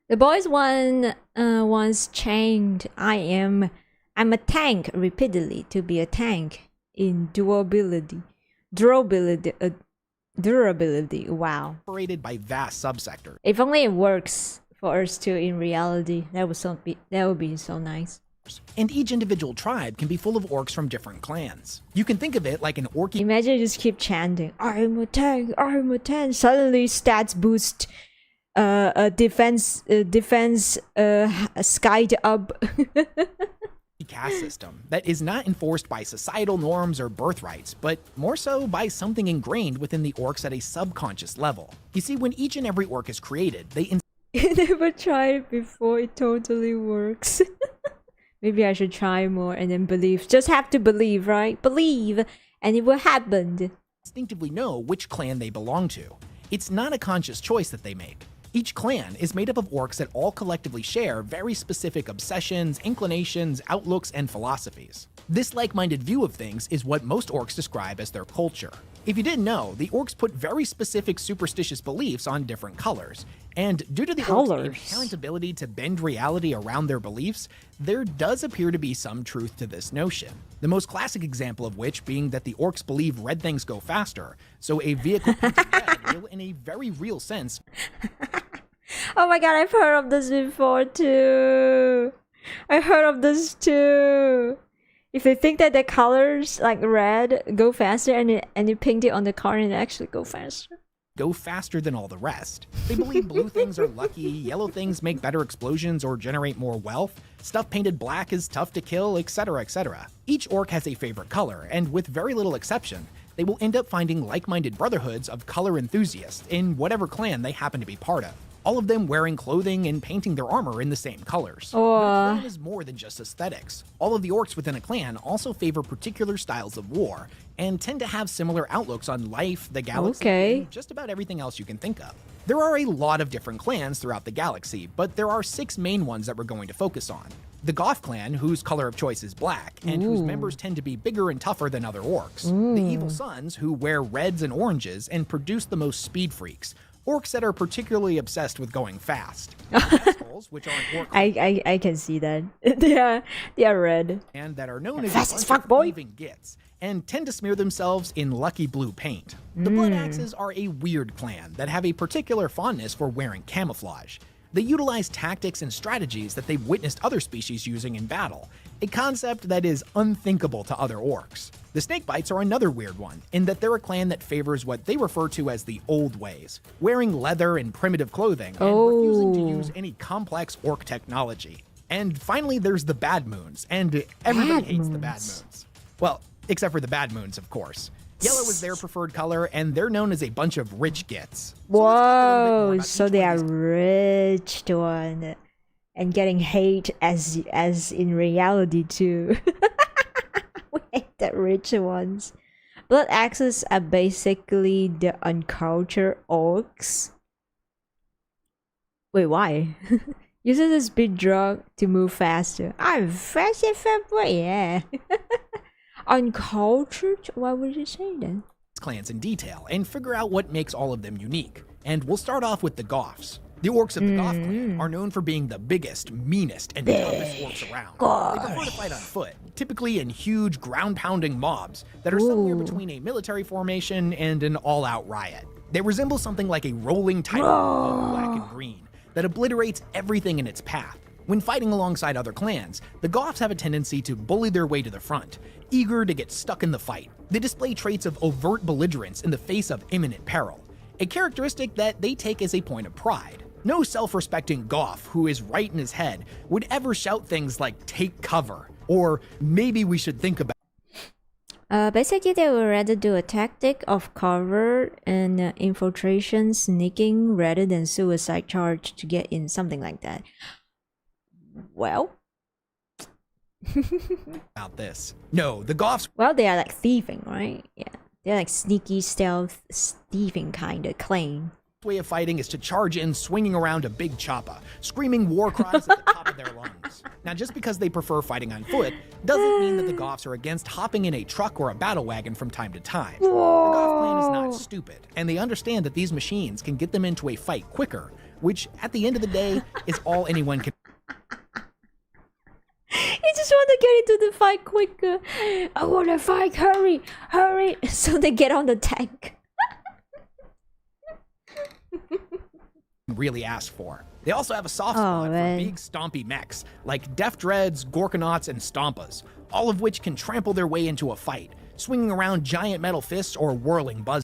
The boys once changed I'm a tank repeatedly to be a tank in durability. Wow. Separated by vast subsectors. If only it works for us too in reality. That would be so nice. And each individual tribe can be full of orcs from different clans. You can think of it like an orky Imagine you just keep chanting, I'm a tank, I'm a tank. Suddenly stats boost, defense skyd up. caste system that is not enforced by societal norms or birthrights, but more so by something ingrained within the orcs at a subconscious level. You see, when each and every orc is created, they I never tried it before. It totally works. Maybe I should try more and then believe. Just have to believe, right? Believe, and it will happen. Instinctively know which clan they belong to. It's not a conscious choice that they make. Each clan is made up of orcs that all collectively share very specific obsessions, inclinations, outlooks, and philosophies. This like-minded view of things is what most orcs describe as their culture. If you didn't know, the orcs put very specific superstitious beliefs on different colors, and due to the orcs' inherent ability to bend reality around their beliefs, there does appear to be some truth to this notion. The most classic example of which being that the orcs believe red things go faster, so a vehicle painted red will, in a very real sense... Oh my god, I've heard of this before too. I heard of this too. If they think that the colors like red go faster and you paint it on the car and it actually go faster. Go faster than all the rest. They believe blue things are lucky, yellow things make better explosions or generate more wealth, stuff painted black is tough to kill, etc., etc. Each orc has a favorite color, and with very little exception, they will end up finding like-minded brotherhoods of color enthusiasts in whatever clan they happen to be part of. All of them wearing clothing and painting their armor in the same colors. But a clan is more than just aesthetics. All of the orcs within a clan also favor particular styles of war, and tend to have similar outlooks on life, the galaxy, and just about everything else you can think of. There are a lot of different clans throughout the galaxy, but there are 6 main ones that we're going to focus on. The Goth clan, whose color of choice is black, and whose members tend to be bigger and tougher than other orcs. The Evil Sons, who wear reds and oranges and produce the most speed freaks. Orcs that are particularly obsessed with going fast. Rascals, which are an orc I can see that. they are red. And that are known as fast as fuck, boy. thieving gits, and tend to smear themselves in lucky blue paint. The Blood Axes are a weird clan that have a particular fondness for wearing camouflage. They utilize tactics and strategies that they've witnessed other species using in battle, a concept that is unthinkable to other orcs. The Snakebites are another weird one, in that they're a clan that favors what they refer to as the old ways, wearing leather and primitive clothing, and refusing to use any complex orc technology. And finally, there's the Bad Moons, and everybody hates the Bad Moons. Well, except for the Bad Moons, of course. Yellow is their preferred color, and they're known as a bunch of rich gits. Whoa, so they are rich one, and getting hate as in reality too. We hate the rich ones. Blood Axes are basically the uncultured orcs. Wait, why? Uses a speed drug to move faster. I'm fast and fast, yeah. Uncultured? Why would you say that? Clans in detail and figure out what makes all of them unique. And we'll start off with the Goths. The orcs of the Goth clan are known for being the biggest, meanest, and toughest orcs around. They prefer to fight on foot, typically in huge, ground-pounding mobs that are somewhere between a military formation and an all-out riot. They resemble something like a rolling tiger, all black and green, that obliterates everything in its path. When fighting alongside other clans, the Goths have a tendency to bully their way to the front, eager to get stuck in the fight. They display traits of overt belligerence in the face of imminent peril, a characteristic that they take as a point of pride. No self-respecting Goth who is right in his head would ever shout things like "take cover" or "maybe we should think about." Basically, they would rather do a tactic of cover and infiltration, sneaking, rather than suicide charge to get in, something like that. Well, about this. No, the Goths. Well, they are like thieving, right? Yeah, they're like sneaky, stealth, thieving kind of clan. Way of fighting is to charge in, swinging around a big choppa, screaming war cries at the top of their lungs. Now, just because they prefer fighting on foot doesn't mean that the Goths are against hopping in a truck or a battle wagon from time to time. The Goth clan is not stupid, and they understand that these machines can get them into a fight quicker, which, at the end of the day, is all anyone can. You just want to get into the fight quicker. I want to fight, hurry, hurry. So they get on the tank. Really ask for. They also have a soft spot for big stompy mechs, like Def Dreads, Gorkonauts, and Stompas, all of which can trample their way into a fight, swinging around giant metal fists or whirling buzz.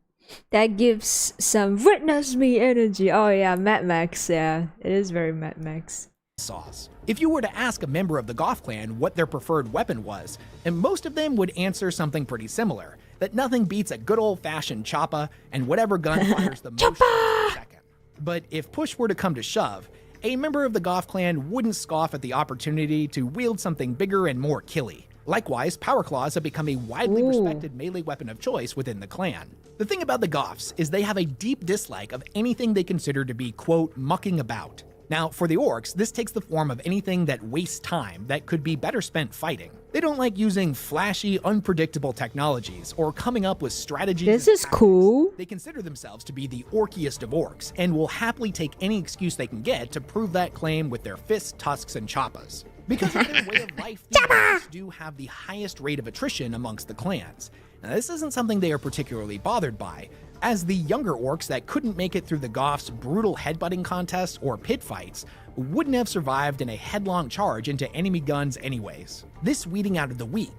That gives some witness me energy. Oh yeah, Mad Max, yeah. It is very Mad Max. saws. If you were to ask a member of the Goth clan what their preferred weapon was, and most of them would answer something pretty similar, that nothing beats a good old-fashioned choppa, and whatever gun fires the most shots per second. But if push were to come to shove, a member of the Goth clan wouldn't scoff at the opportunity to wield something bigger and more killy. Likewise, power claws have become a widely respected melee weapon of choice within the clan. The thing about the Goths is they have a deep dislike of anything they consider to be, quote, mucking about. Now, for the Orcs, this takes the form of anything that wastes time that could be better spent fighting. They don't like using flashy, unpredictable technologies or coming up with strategies. This is cool. They consider themselves to be the orkiest of orcs and will happily take any excuse they can get to prove that claim with their fists, tusks, and choppas. Because of their way of life, the orcs do have the highest rate of attrition amongst the clans. Now, this isn't something they are particularly bothered by, as the younger orcs that couldn't make it through the Goths' brutal headbutting contests or pit fights wouldn't have survived in a headlong charge into enemy guns anyways. This weeding out of the weak.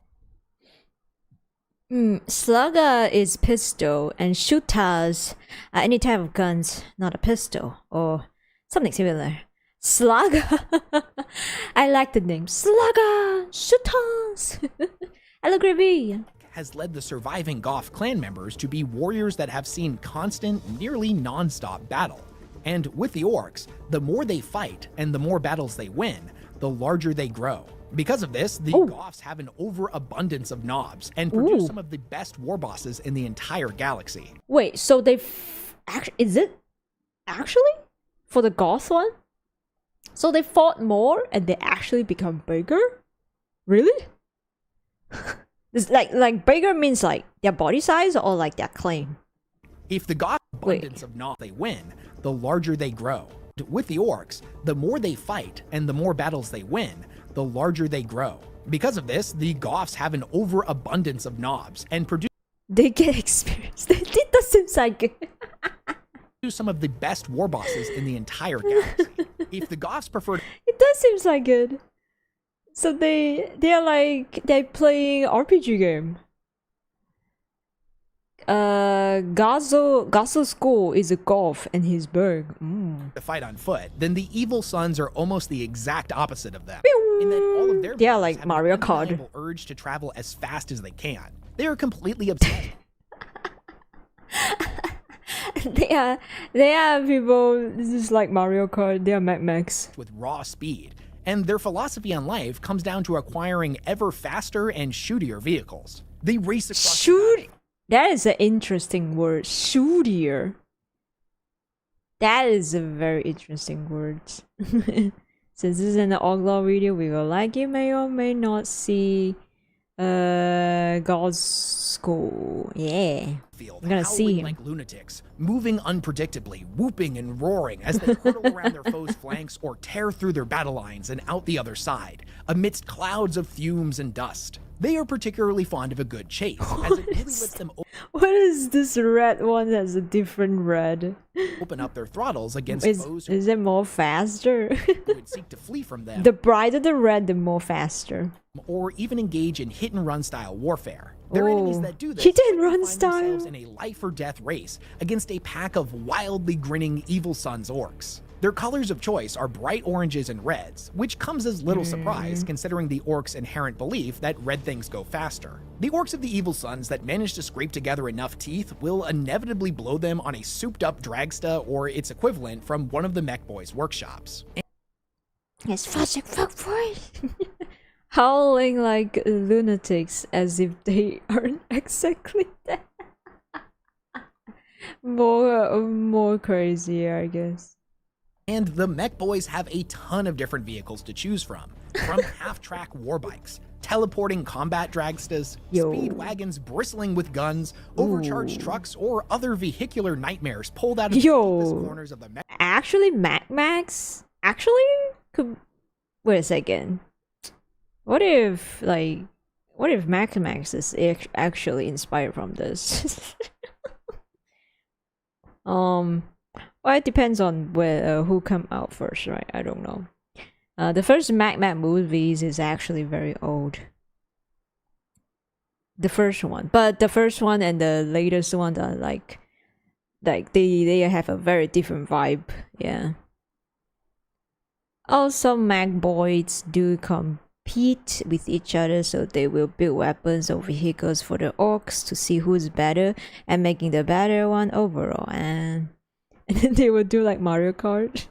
Slugger is pistol, and shooters are any type of guns, not a pistol, or something similar. Slugger! I like the name. Slugger! Shooters! Hello, Gravy! Has led the surviving Goth clan members to be warriors that have seen constant, nearly non-stop battle. And with the Orcs, the more they fight and the more battles they win, the larger they grow. Because of this, the Goths have an overabundance of knobs and produce some of the best war bosses in the entire galaxy. Wait, so is it actually for the Goth one? So they fought more and they actually become bigger? Really? It's like bigger means like their body size or like their claim? If the Goths abundance of knobs they win, the larger they grow. With the Orcs, the more they fight and the more battles they win, the larger they grow. Because of this, the Goths have an overabundance of knobs and produce They get experience. It does seem like some of the best war bosses in the entire galaxy. If the Goths preferred, it does seem like good. So they're playing RPG game. Gazo's goal is a golf and his berg. to fight on foot, then the evil sons are almost the exact opposite of them. In that all of their They are members like have Mario an Kart. undeniable urge to travel as fast as they can. They are completely obsessed They are people. This is like Mario Kart. They are Mad Max. with raw speed, and their philosophy on life comes down to acquiring ever faster and shootier vehicles. They race across the Shoot. valley. That is an interesting word. Shootier. That is a very interesting word. Since this is an Oglaw video, we will like you may or may not see God's school. Yeah. Field, I'm gonna see howling him. like lunatics, moving unpredictably, whooping and roaring as they hurtle around their foes' flanks or tear through their battle lines and out the other side, amidst clouds of fumes and dust. They are particularly fond of a good chase, as it really lets them What is this red one has a different red? open up their throttles against foes Is it more faster? who would seek to flee from them, The brighter the red, the more faster. or even engage in hit-and-run style warfare. There are enemies that do this, Hit-and-run but find themselves style. in a life-or-death race against a pack of wildly grinning evil sons orcs. Their colors of choice are bright oranges and reds, which comes as little surprise considering the orcs' inherent belief that red things go faster. The orcs of the evil sons that manage to scrape together enough teeth will inevitably blow them on a souped-up dragsta or its equivalent from one of the mech boys' workshops. It's fucking fuck boy. Howling like lunatics as if they aren't exactly that. More crazy, I guess. And the mech boys have a ton of different vehicles to choose from half-track warbikes, teleporting combat dragstas, Yo. speed wagons bristling with guns, overcharged trucks, or other vehicular nightmares pulled out of the Yo. deepest corners of the mech. Actually, Max? Actually? Wait a second. What if Max is actually inspired from this? Well, it depends on who come out first, right? I don't know. The first Mac movies is actually very old. The first one, but the first one and the latest one are like they have a very different vibe. Yeah. Also, magboids do compete with each other, so they will build weapons or vehicles for the orcs to see who's better and making the better one overall. And then they will do like Mario Kart.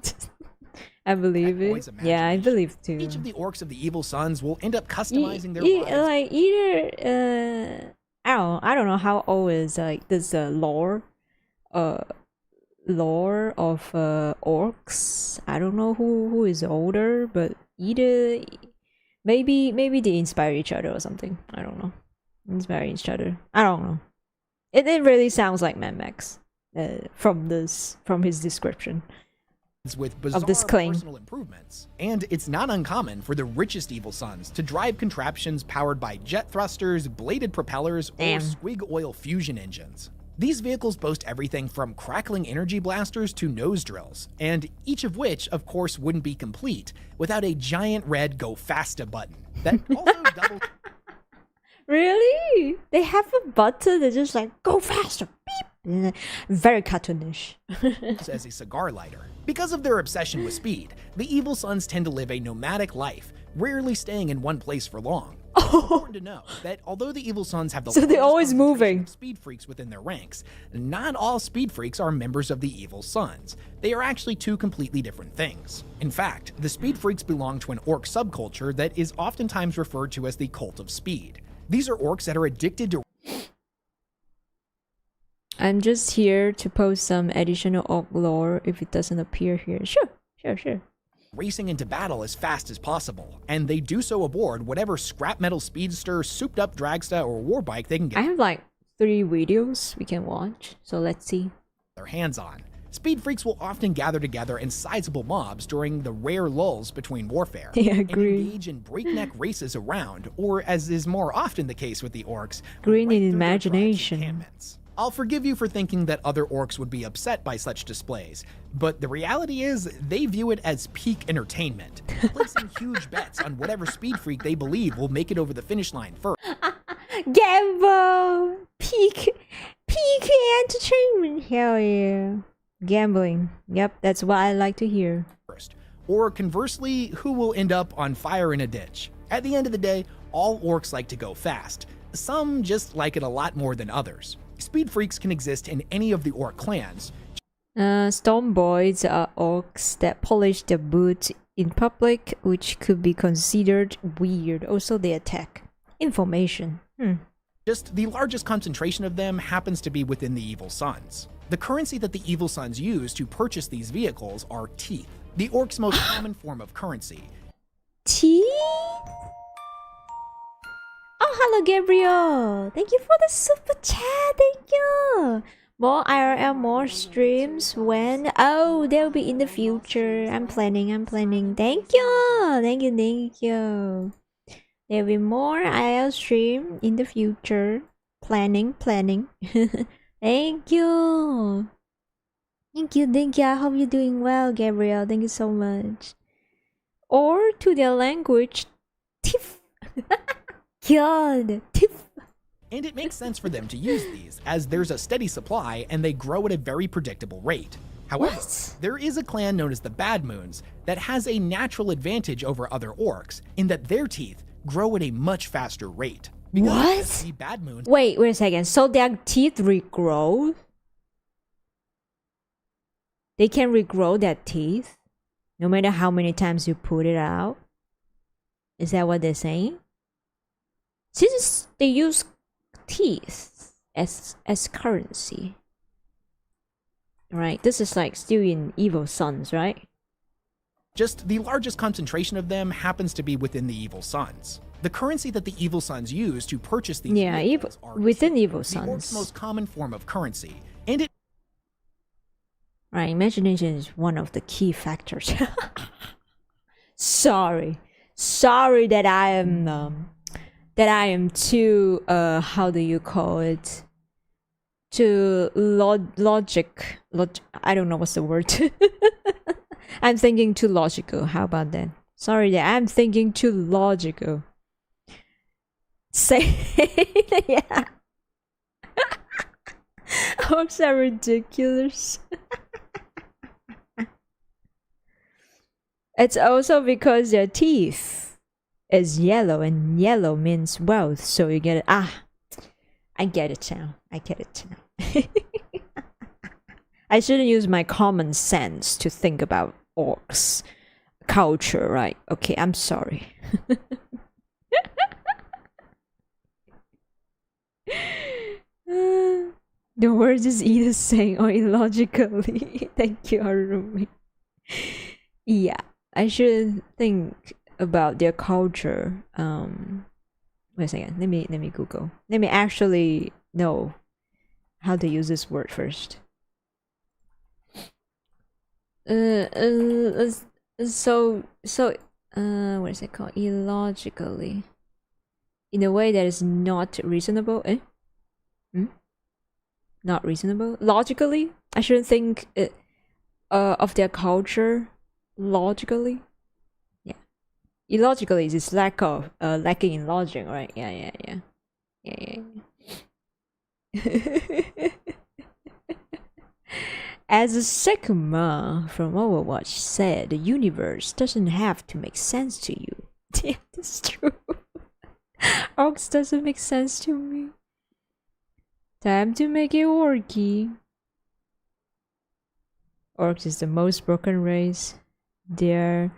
I believe it. Yeah, I believe too. Each of the orcs of the evil sons will end up customizing their lives. Like either I don't know how old is like this lore of orcs. I don't know who is older, but either maybe they inspire each other or something. I don't know. Inspire each other. I don't know. It really sounds like Mad Max from his description. With bizarre personal improvements. And it's not uncommon for the richest evil sons to drive contraptions powered by jet thrusters, bladed propellers, or squig oil fusion engines. These vehicles boast everything from crackling energy blasters to nose drills, and each of which, of course, wouldn't be complete without a giant red Go Fasta button that also doubles. Really? They have a button that just like go faster, beep. Very cartoonish. As a cigar lighter. Because of their obsession with speed, the evil sons tend to live a nomadic life, rarely staying in one place for long. It's important to know that although the evil sons have the so they're always moving speed freaks within their ranks, not all speed freaks are members of the evil sons. They are actually two completely different things. In fact, the speed freaks belong to an orc subculture that is oftentimes referred to as the cult of speed. These are orcs that are addicted to. I'm just here to post some additional orc lore if it doesn't appear here. Sure. Racing into battle as fast as possible, and they do so aboard whatever scrap metal speedster, souped up dragster, or warbike they can get. I have like 3 videos we can watch, so let's see. Their hands on. Speed freaks will often gather together in sizable mobs during the rare lulls between warfare. Yeah, and agree. engage in breakneck races around, or as is more often the case with the orcs, green right in imagination. I'll forgive you for thinking that other orcs would be upset by such displays, but the reality is they view it as peak entertainment, placing huge bets on whatever speed freak they believe will make it over the finish line first. Gamble! Peak entertainment! Hell yeah. Gambling. Yep, that's what I like to hear. Or conversely, who will end up on fire in a ditch. At the end of the day, all orcs like to go fast. Some just like it a lot more than others. Speed freaks can exist in any of the orc clans. Stormboys are orcs that polish their boots in public, which could be considered weird. Also, they attack. Information. Just the largest concentration of them happens to be within the evil sons. The currency that the evil sons use to purchase these vehicles are teeth, the orcs' most common form of currency. Teeth? Oh, hello, Gabriel. Thank you for the super chat. Thank you. More IRL, more streams when? Oh, they'll be in the future. I'm planning. Thank you. There'll be more IRL stream in the future. Planning. Thank you. I hope you're doing well, Gabriel. Thank you so much. Or to their language, tiff. God, tiff. And it makes sense for them to use these, as there's a steady supply and they grow at a very predictable rate. However, there is a clan known as the Bad Moons that has a natural advantage over other orcs in that their teeth grow at a much faster rate. Because the Bad Moons— Wait a second. So their teeth regrow? They can regrow their teeth no matter how many times you put it out? Is that what they're saying? Since they use teeth as currency. Right, this is like still in evil sons, right? Just the largest concentration of them happens to be within the evil sons. The currency that the evil sons use to purchase these vehicles are within evil sons. The orcs' most common form of currency, and it— Right, imagination is one of the key factors. Sorry that I am too how do you call it? Too logic. I don't know what's the word. I'm thinking too logical. How about that? Sorry that I'm thinking too logical. Say yeah. Orcs are ridiculous. It's also because their teeth is yellow, and yellow means wealth. So you get it. Ah, I get it now. I get it now. I shouldn't use my common sense to think about orcs culture, right? Okay, I'm sorry. The word is either saying or illogically. Thank you, Harumi. Yeah, I should think about their culture. Wait a second. Let me Google. Let me actually know how to use this word first. What is it called? Illogically, in a way that is not reasonable. Not reasonable. Logically, I shouldn't think of their culture logically. Yeah, illogically is this lack of lacking in logic, right? Yeah. As a Sigma from Overwatch said, the universe doesn't have to make sense to you. Yeah, that's true. Orcs doesn't make sense to me. Time to make it orky. Orcs is the most broken race. Their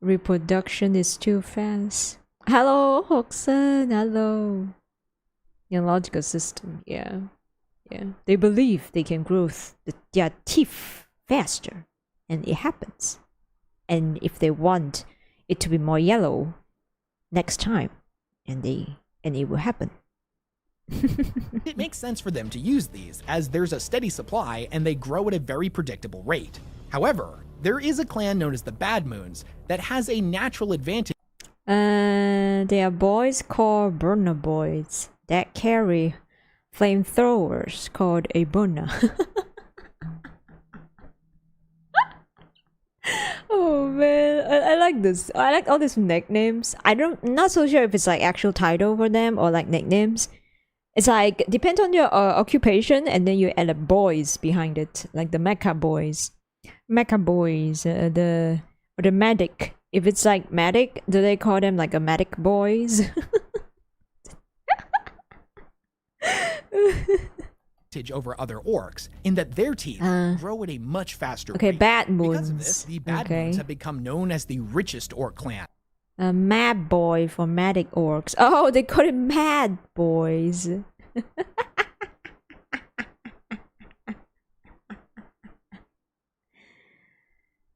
reproduction is too fast. Hello, Hoxon. Hello. Your logical system, yeah. They believe they can grow their teeth faster, and it happens. And if they want it to be more yellow next time, and it will happen. It makes sense for them to use these, as there's a steady supply and they grow at a very predictable rate. However, there is a clan known as the Bad Moons that has a natural advantage. They are boys called burner boys that carry flamethrowers called a burner. Oh man, I like this. I like all these nicknames. I'm not so sure if it's like actual title for them or like nicknames. It's like depends on your occupation, and then you add a boys behind it, like the mecha boys, the medic. If it's like medic, do they call them like a medic boys? Over other orcs in that their teeth grow at a much faster okay, rate. Bad Moons. Because of this, the Bad Moons have become known as the richest orc clan. Mad boy for medic orcs. Oh, they call it mad boys.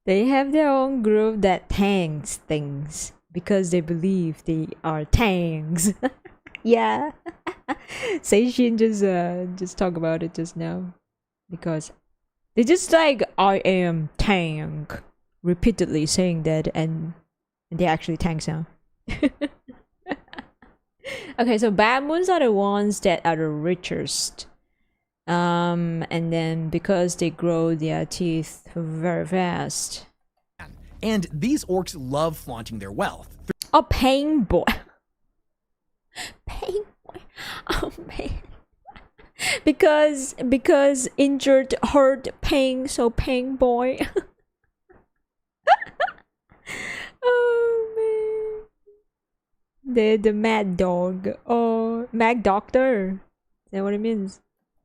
They have their own group that tanks things because they believe they are tanks. Yeah. Seishin just talk about it just now because they just like I am tank repeatedly saying that, and they actually tanks now. Okay, so Bad Moons are the ones that are the richest. And then because they grow their teeth very fast. And these orcs love flaunting their wealth. Oh, pain boy. Pain boy. Oh man. because injured, hurt, pain, so pain boy. Oh man. The mad dog. Oh, mad doctor. Is that what it means?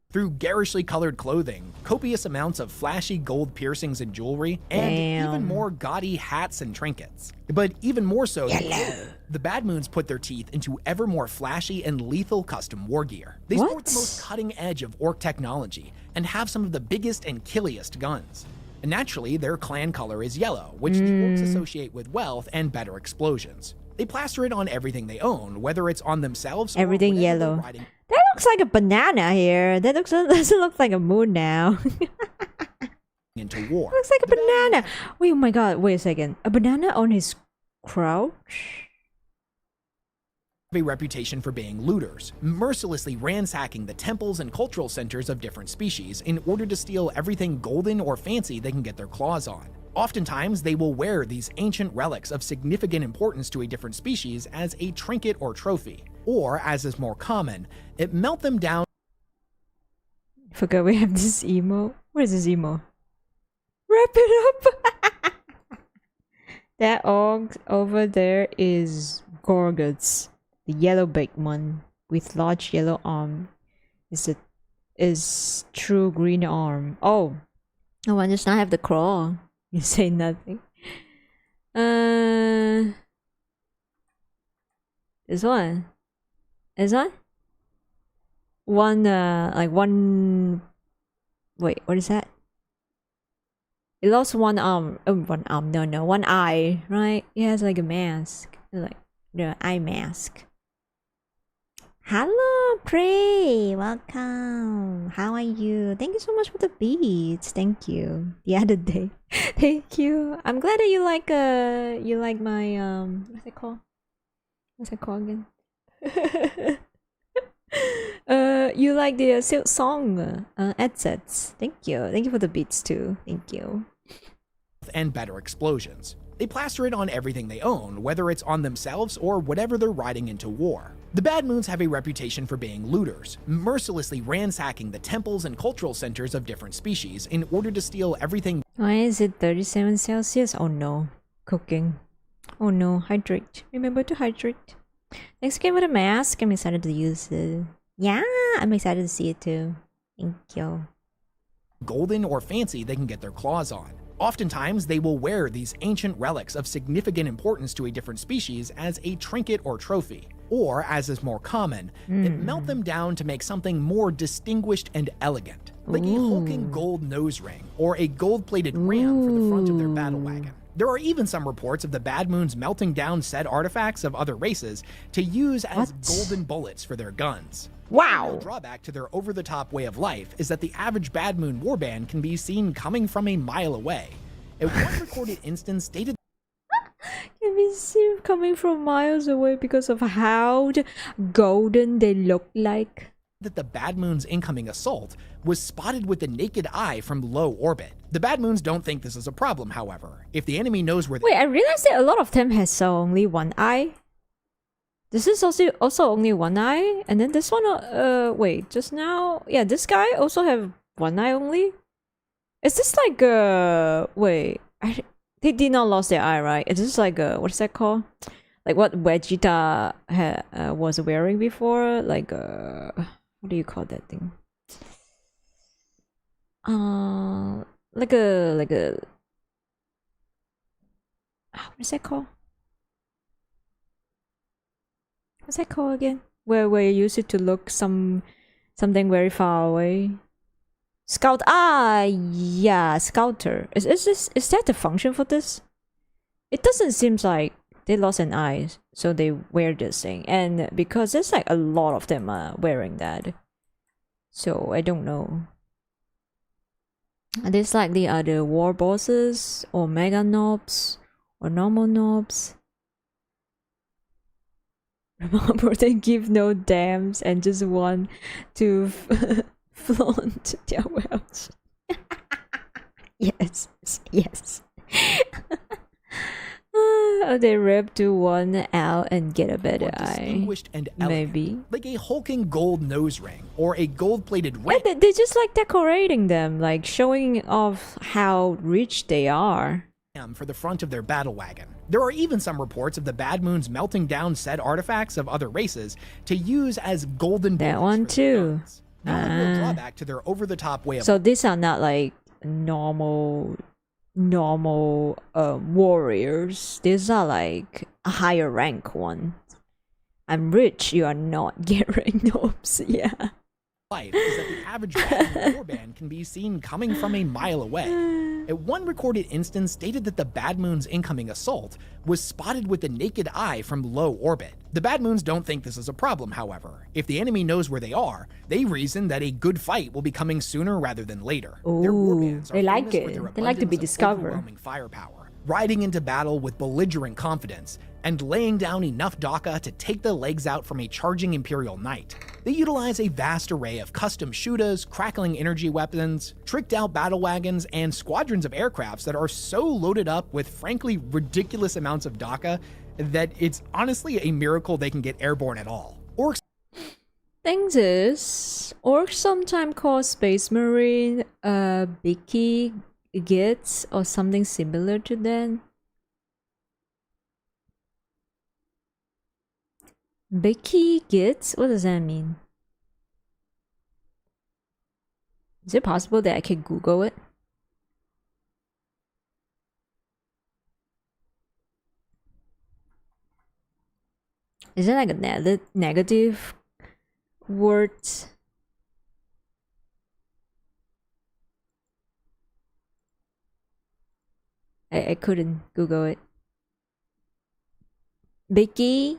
Through garishly colored clothing, copious amounts of flashy gold piercings and jewelry, and even more gaudy hats and trinkets. But even more so, the Bad Moons put their teeth into ever more flashy and lethal custom war gear. They sport the most cutting edge of orc technology and have some of the biggest and killiest guns. And naturally, their clan color is yellow, which the orcs associate with wealth and better explosions. They plaster it on everything they own, whether it's on themselves or everything yellow. That looks like a banana here. That doesn't look like a moon now. Into war. Looks like a banana. Wait, oh my god, wait a second. A banana on his crouch? A reputation for being looters, mercilessly ransacking the temples and cultural centers of different species in order to steal everything golden or fancy they can get their claws on. Oftentimes, they will wear these ancient relics of significant importance to a different species as a trinket or trophy, or, as is more common, it melt them down. Forgot we have this emo. What is this emo? Wrap it up! That orc over there is Gorguts, the yellow-baked one with large yellow arm. Is true green arm. Oh, one does not have the claw. You say nothing. This one. This one. One like one. Wait, what is that? It lost one arm. Oh, one arm. No, one eye. Right? It has like a mask, like the eye mask. Hello, Prey! Welcome! How are you? Thank you so much for the beats. Thank you. The other day. Thank you. I'm glad that you like my what's it called? What's it called again? You like the Silk Song headsets. Thank you. Thank you for the beats too. Thank you. And better explosions. They plaster it on everything they own, whether it's on themselves or whatever they're riding into war. The Bad Moons have a reputation for being looters, mercilessly ransacking the temples and cultural centers of different species in order to steal everything. Why is it 37 Celsius? Oh no. Cooking. Oh no. Hydrate. Remember to hydrate. Thanks again for the mask. I'm excited to use it. Yeah, I'm excited to see it too. Thank you. Golden or fancy they can get their claws on. Oftentimes, they will wear these ancient relics of significant importance to a different species as a trinket or trophy. Or, as is more common, they melt them down to make something more distinguished and elegant, like a hulking gold nose ring or a gold-plated ram for the front of their battle wagon. There are even some reports of the Bad Moons melting down said artifacts of other races to use as golden bullets for their guns. Wow! The drawback to their over-the-top way of life is that the average Bad Moon warband can be seen coming from a mile away. A one recorded instance stated Can be seen coming from miles away because of how golden they look like. that the Bad Moon's incoming assault was spotted with the naked eye from low orbit. The Bad Moons don't think this is a problem, however. If the enemy knows where they— Wait, I realized that a lot of them has only one eye. This is also only one eye, and then this one. Wait, just now, yeah, this guy also have one eye only. Is this like wait, they did not lost their eye, right? Is this like what is that called? Like what Vegeta was wearing before? Like what do you call that thing? Like a what is that called? What's that called again? Where you use it to look something very far away. Scout. Ah, yeah, scouter. Is that the function for this? It doesn't seem like they lost an eye, so they wear this thing, and because there's like a lot of them wearing that, so I don't know. Are these like the other war bosses or mega knobs or normal knobs? Remember, they give no damns and just want to flaunt their wealth. Yes. They rip to one out and get a better eye. Distinguished and elegant, maybe. like a hulking gold nose ring or a gold-plated ring. Yeah, they just like decorating them, like showing off how rich they are. For the front of their battle wagon. There are even some reports of the Bad Moons melting down said artifacts of other races to use as golden bullets. That one for their too. guns. The only real drawback to their over-the-top way of— So these are not like normal warriors. These are like a higher rank one. I'm rich, you are not. Getting knobs, yeah. life is that the average Bad Moon warband can be seen coming from a mile away. One recorded instance stated that the Bad Moon's incoming assault was spotted with the naked eye from low orbit. The Bad Moons don't think this is a problem, however. If the enemy knows where they are, they reason that a good fight will be coming sooner rather than later. Their warbands are they like famous for it. their They like to be abundance of discovered. overwhelming firepower, riding into battle with belligerent confidence, and laying down enough Daka to take the legs out from a charging Imperial Knight. They utilize a vast array of custom shootas, crackling energy weapons, tricked out battle wagons, and squadrons of aircrafts that are so loaded up with frankly ridiculous amounts of Daka that it's honestly a miracle they can get airborne at all. Orks— Things is, orcs sometimes call Space Marine Bicky Gits or something similar to that. Bicky Gits? What does that mean? Is it possible that I could Google it? Is it like a negative word? I couldn't Google it. Bicky?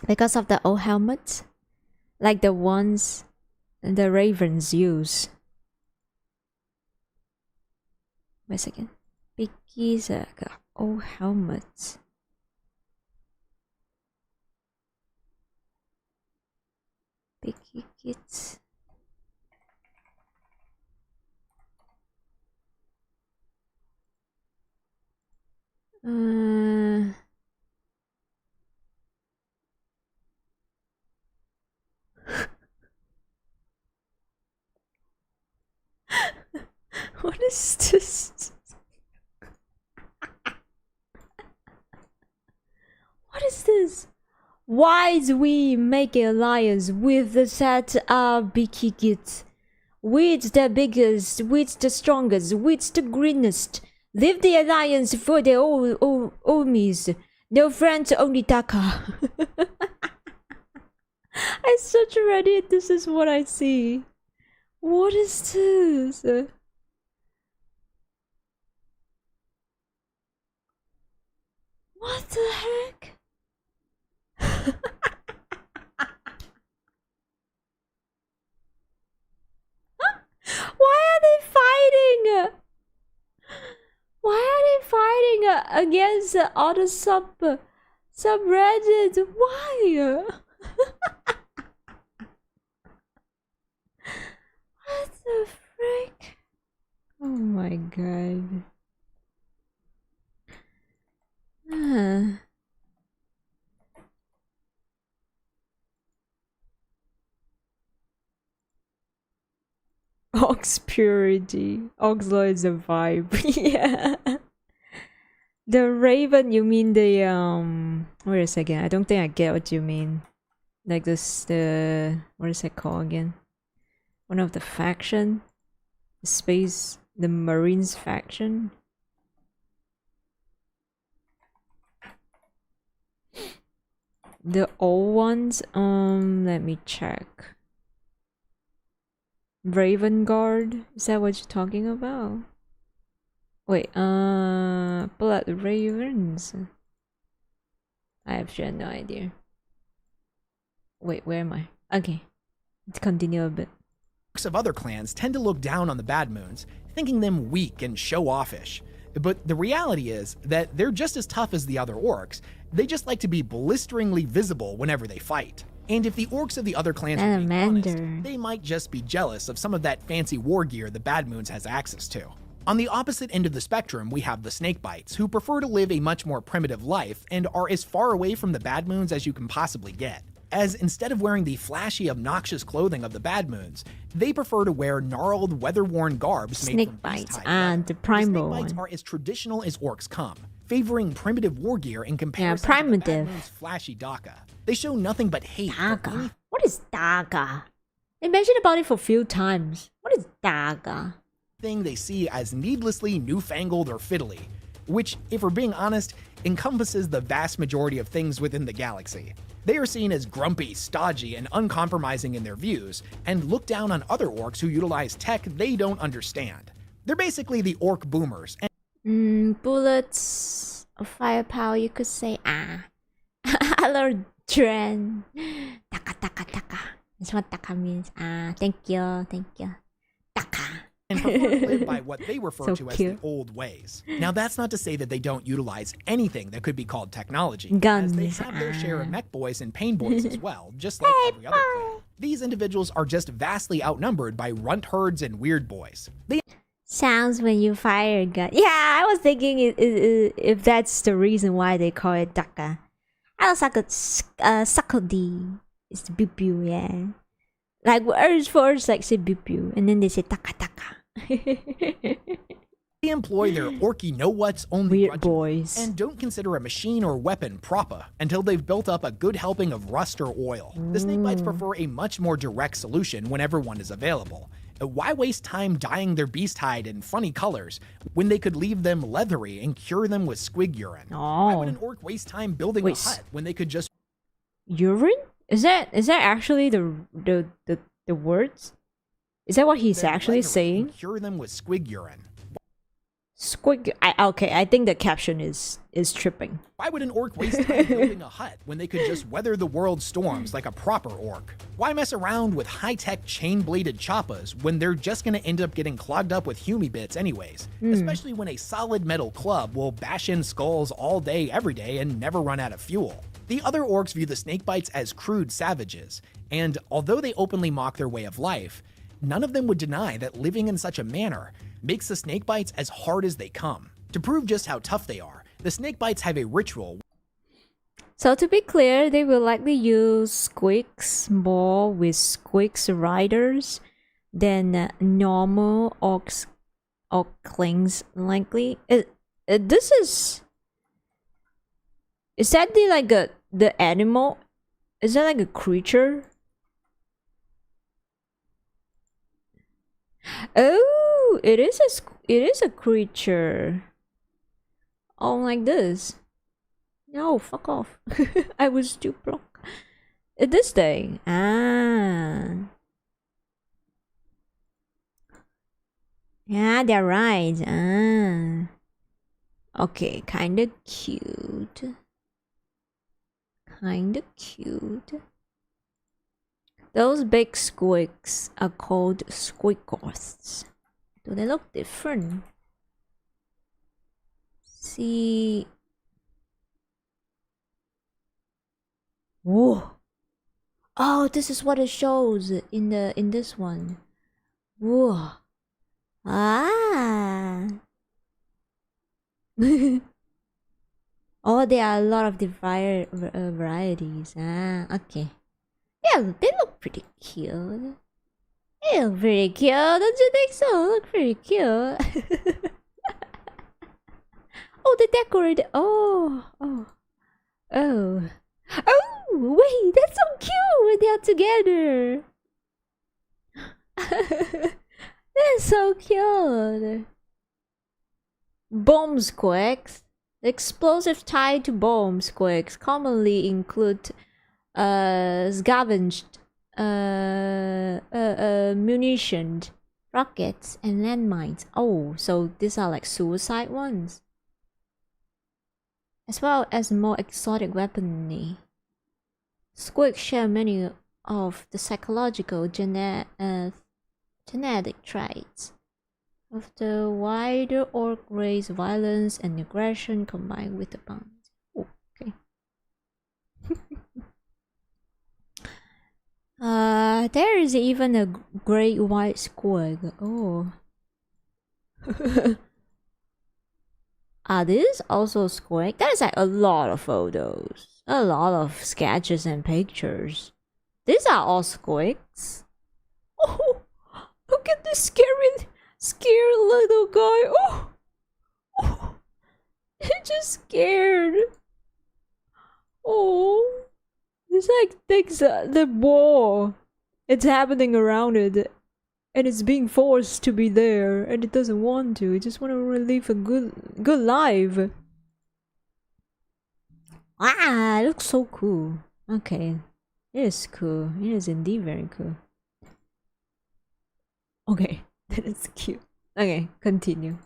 Because of the old helmets? Like the ones the ravens use. Wait a second. Bicky's like old helmets. Bicky Kids. What is this? What is this? Why's we make an alliance with the set of Bicky Kids? Which the biggest, which the strongest, which the greenest? Leave the alliance for the Omis. No friends, only Taka. I search Reddit, this is what I see. What is this? What the heck? Why are they fighting? Why are they fighting against other subreddits? Why? What the frick? Oh my god. Ox purity. Ox law is a vibe. Yeah. The raven, you mean the wait a second, I don't think I get what you mean. Like this, what is it called again? One of the faction? The Marines faction? The old ones? Let me check. Raven Guard? Is that what you're talking about? Wait, Blood Ravens. I have no idea. Wait, where am I? Okay, let's continue a bit. Orcs of other clans tend to look down on the Bad Moons, thinking them weak and show-offish. But the reality is that they're just as tough as the other orcs. They just like to be blisteringly visible whenever they fight. And if the orcs of the other clans are being honest, they might just be jealous of some of that fancy war gear the Bad Moons has access to. On the opposite end of the spectrum, we have the Snakebites, who prefer to live a much more primitive life and are as far away from the Bad Moons as you can possibly get. As instead of wearing the flashy, obnoxious clothing of the Bad Moons, they prefer to wear gnarled, weather-worn garbs made from Snakebites and the primal one. Snakebites are as traditional as orcs come, favoring primitive war gear in comparison to the Bad Moons' flashy Daka. They show nothing but hate. Daga? What is Daga? They mentioned about it for a few times. What is Daga? Thing they see as needlessly newfangled or fiddly, which, if we're being honest, encompasses the vast majority of things within the galaxy. They are seen as grumpy, stodgy, and uncompromising in their views, and look down on other orcs who utilize tech they don't understand. They're basically the orc boomers. Bullets of firepower, you could say. Hello, Dren. Taka, taka, taka. That's what taka means. Thank you. Taka. And prefer to live by what they refer to as the old ways. Now, that's not to say that they don't utilize anything that could be called technology. Guns. As they have their share of mech boys and pain boys as well, just like every other clan. These individuals are just vastly outnumbered by runt herds and weird boys. Sounds when you fire a gun. Yeah, I was thinking if that's the reason why they call it Daka. I was like suckle D. It's the pew pew, yeah. Like first like say pew pew, and then they say taka taka. They employ their orky know-whats only Weird grudgingly boys. and don't consider a machine or weapon proper until they've built up a good helping of rust or oil. The snakebites prefer a much more direct solution whenever one is available. Why waste time dyeing their beast hide in funny colors when they could leave them leathery and cure them with squig urine? Why would an orc waste time building a hut when they could just Urine? Is that actually the words? Is that what he's actually saying? cure them with squig urine? Squig. Okay, I think the caption is tripping. Why would an orc waste time building a hut when they could just weather the world's storms like a proper orc? Why mess around with high-tech chain-bladed choppas when they're just gonna end up getting clogged up with Humy bits anyways? Especially when a solid metal club will bash in skulls all day every day and never run out of fuel. The other orcs view the snakebites as crude savages, and although they openly mock their way of life, none of them would deny that living in such a manner makes the snakebites as hard as they come. To prove just how tough they are, the snakebites have a ritual. So to be clear, they will likely use squigs more with squigs riders than normal orcs or klings likely. This is that the animal? Is that like a creature? Oh, it is a creature. Oh, like this. No, fuck off. I was too broke. This thing. Ah. Yeah, they're right. Ah. Okay, kinda cute. Kinda cute. Those big squigs are called squiggoths. Do they look different? See. Whoa. Oh, this is what it shows in this one. Whoa. Ah. Oh, there are a lot of varieties. Ah, okay. Yeah, they look pretty cute. They look pretty cute, don't you think so? Look pretty cute. Oh, they decorated. Oh, wait, that's so cute when they're together. That's so cute. Bomb squigs. The explosive tied to bomb squigs commonly include scavenged munitions, rockets, and landmines. Oh, so these are like suicide ones, as well as more exotic weaponry. Squigs share many of the psychological genetic traits of the wider orc race: violence and aggression combined with the bonds. Oh, okay. There is even a great white squig. Oh. Are these also squig? That is like a lot of photos. A lot of sketches and pictures. These are all squigs. Oh, look at this scared little guy. Oh, it's just scared. Oh, it's like thinks the war. It's happening around it, and it's being forced to be there, and it doesn't want to. It just want to live a good life. Ah, it looks so cool. Okay, it is cool. It is indeed very cool. Okay, that is cute. Okay, continue.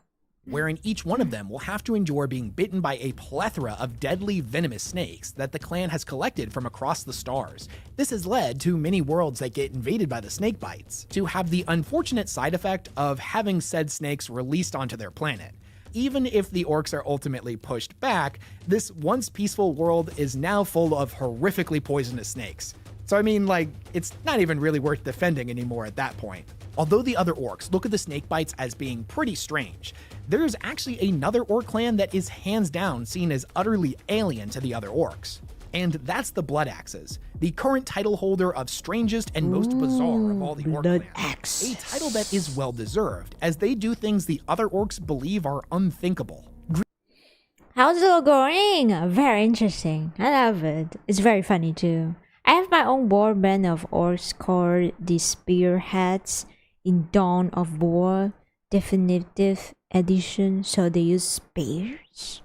Wherein each one of them will have to endure being bitten by a plethora of deadly venomous snakes that the clan has collected from across the stars. This has led to many worlds that get invaded by the snake bites to have the unfortunate side effect of having said snakes released onto their planet. Even if the orcs are ultimately pushed back, this once peaceful world is now full of horrifically poisonous snakes. So I mean, like, it's not even really worth defending anymore at that point. Although the other orcs look at the snake bites as being pretty strange, there's actually another orc clan that is hands down seen as utterly alien to the other orcs. And that's the Blood Axes, the current title holder of strangest and most bizarre of all the orc Blood clans. Axe. A title that is well deserved, as they do things the other orcs believe are unthinkable. How's it all going? Very interesting. I love it. It's very funny too. I have my own warband of orcs called the Spearheads in Dawn of War Definitive Edition, so they use spears.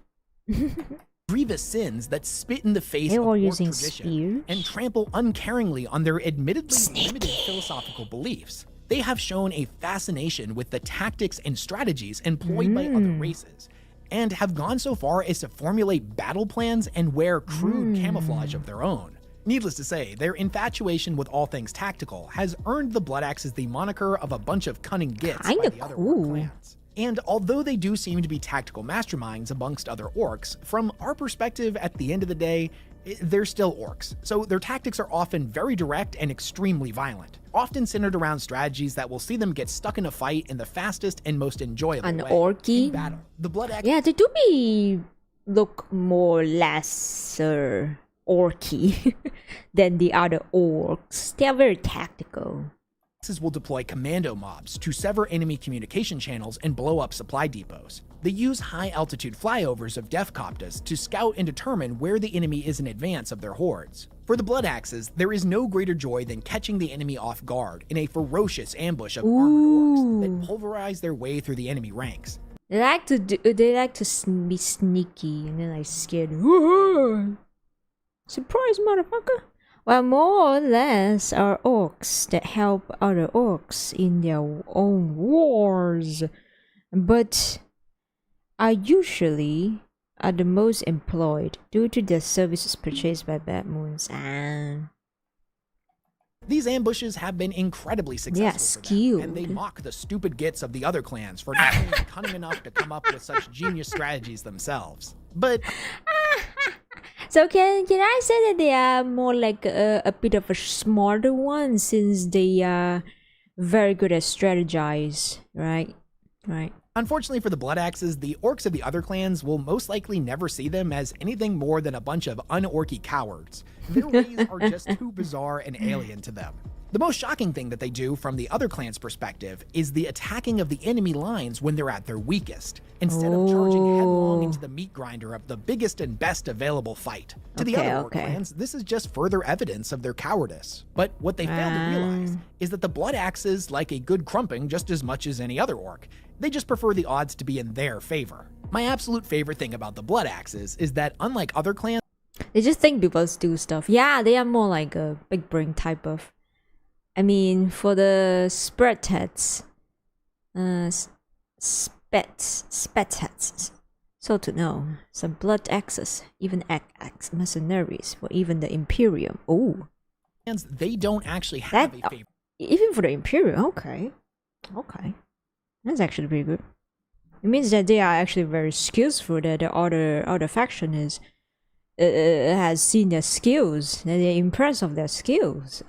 Grievous sins that spit in the face They of were orc using tradition spears? and trample uncaringly on their admittedly Sneaky. limited philosophical beliefs. They have shown a fascination with the tactics and strategies employed by other races, and have gone so far as to formulate battle plans and wear crude camouflage of their own. Needless to say, their infatuation with all things tactical has earned the Blood Axes the moniker of a bunch of cunning gits by Kinda the other orc cool. clans. And although they do seem to be tactical masterminds amongst other orcs, from our perspective at the end of the day, they're still orcs, so their tactics are often very direct and extremely violent, often centered around strategies that will see them get stuck in a fight in the fastest and most enjoyable An way. orky? In battle. The Blood Axes Yeah, they do look more lesser orky than the other orcs. They are very tactical. will deploy commando mobs to sever enemy communication channels and blow up supply depots. They use high-altitude flyovers of death copters to scout and determine where the enemy is in advance of their hordes. For the Blood Axes, there is no greater joy than catching the enemy off guard in a ferocious ambush of armored orcs that pulverize their way through the enemy ranks. They like to be sneaky and then like scared. Woohoo! Surprise, motherfucker! Well, more or less are orcs that help other orcs in their own wars, but are usually the most employed due to their services purchased by Bad Moons. These ambushes have been incredibly successful for them, and they mock the stupid gits of the other clans for not being cunning enough to come up with such genius strategies themselves. But so can I say that they are more like a bit of a smarter one, since they are very good at strategize, right? Right. unfortunately for the Blood Axes, the orcs of the other clans will most likely never see them as anything more than a bunch of unorky cowards. Their ways are just too bizarre and alien to them. The most shocking thing that they do from the other clan's perspective is the attacking of the enemy lines when they're at their weakest, instead of charging headlong into the meat grinder of the biggest and best available fight. To the other orc clans, this is just further evidence of their cowardice. But what they fail to realize is that the Blood Axes like a good crumping just as much as any other orc. They just prefer the odds to be in their favor. My absolute favorite thing about the Blood Axes is that unlike other clans, they just think people do stuff. Yeah, they are more like a big brain type of. I mean, for the spread heads, spet heads. So to know, some Blood Axes, even axe mercenaries, or even the Imperium. Oh, they don't actually have a favorite. Even for the Imperium, okay, that's actually pretty good. It means that they are actually very skillful. That the other faction is has seen their skills. That they're impressed of their skills.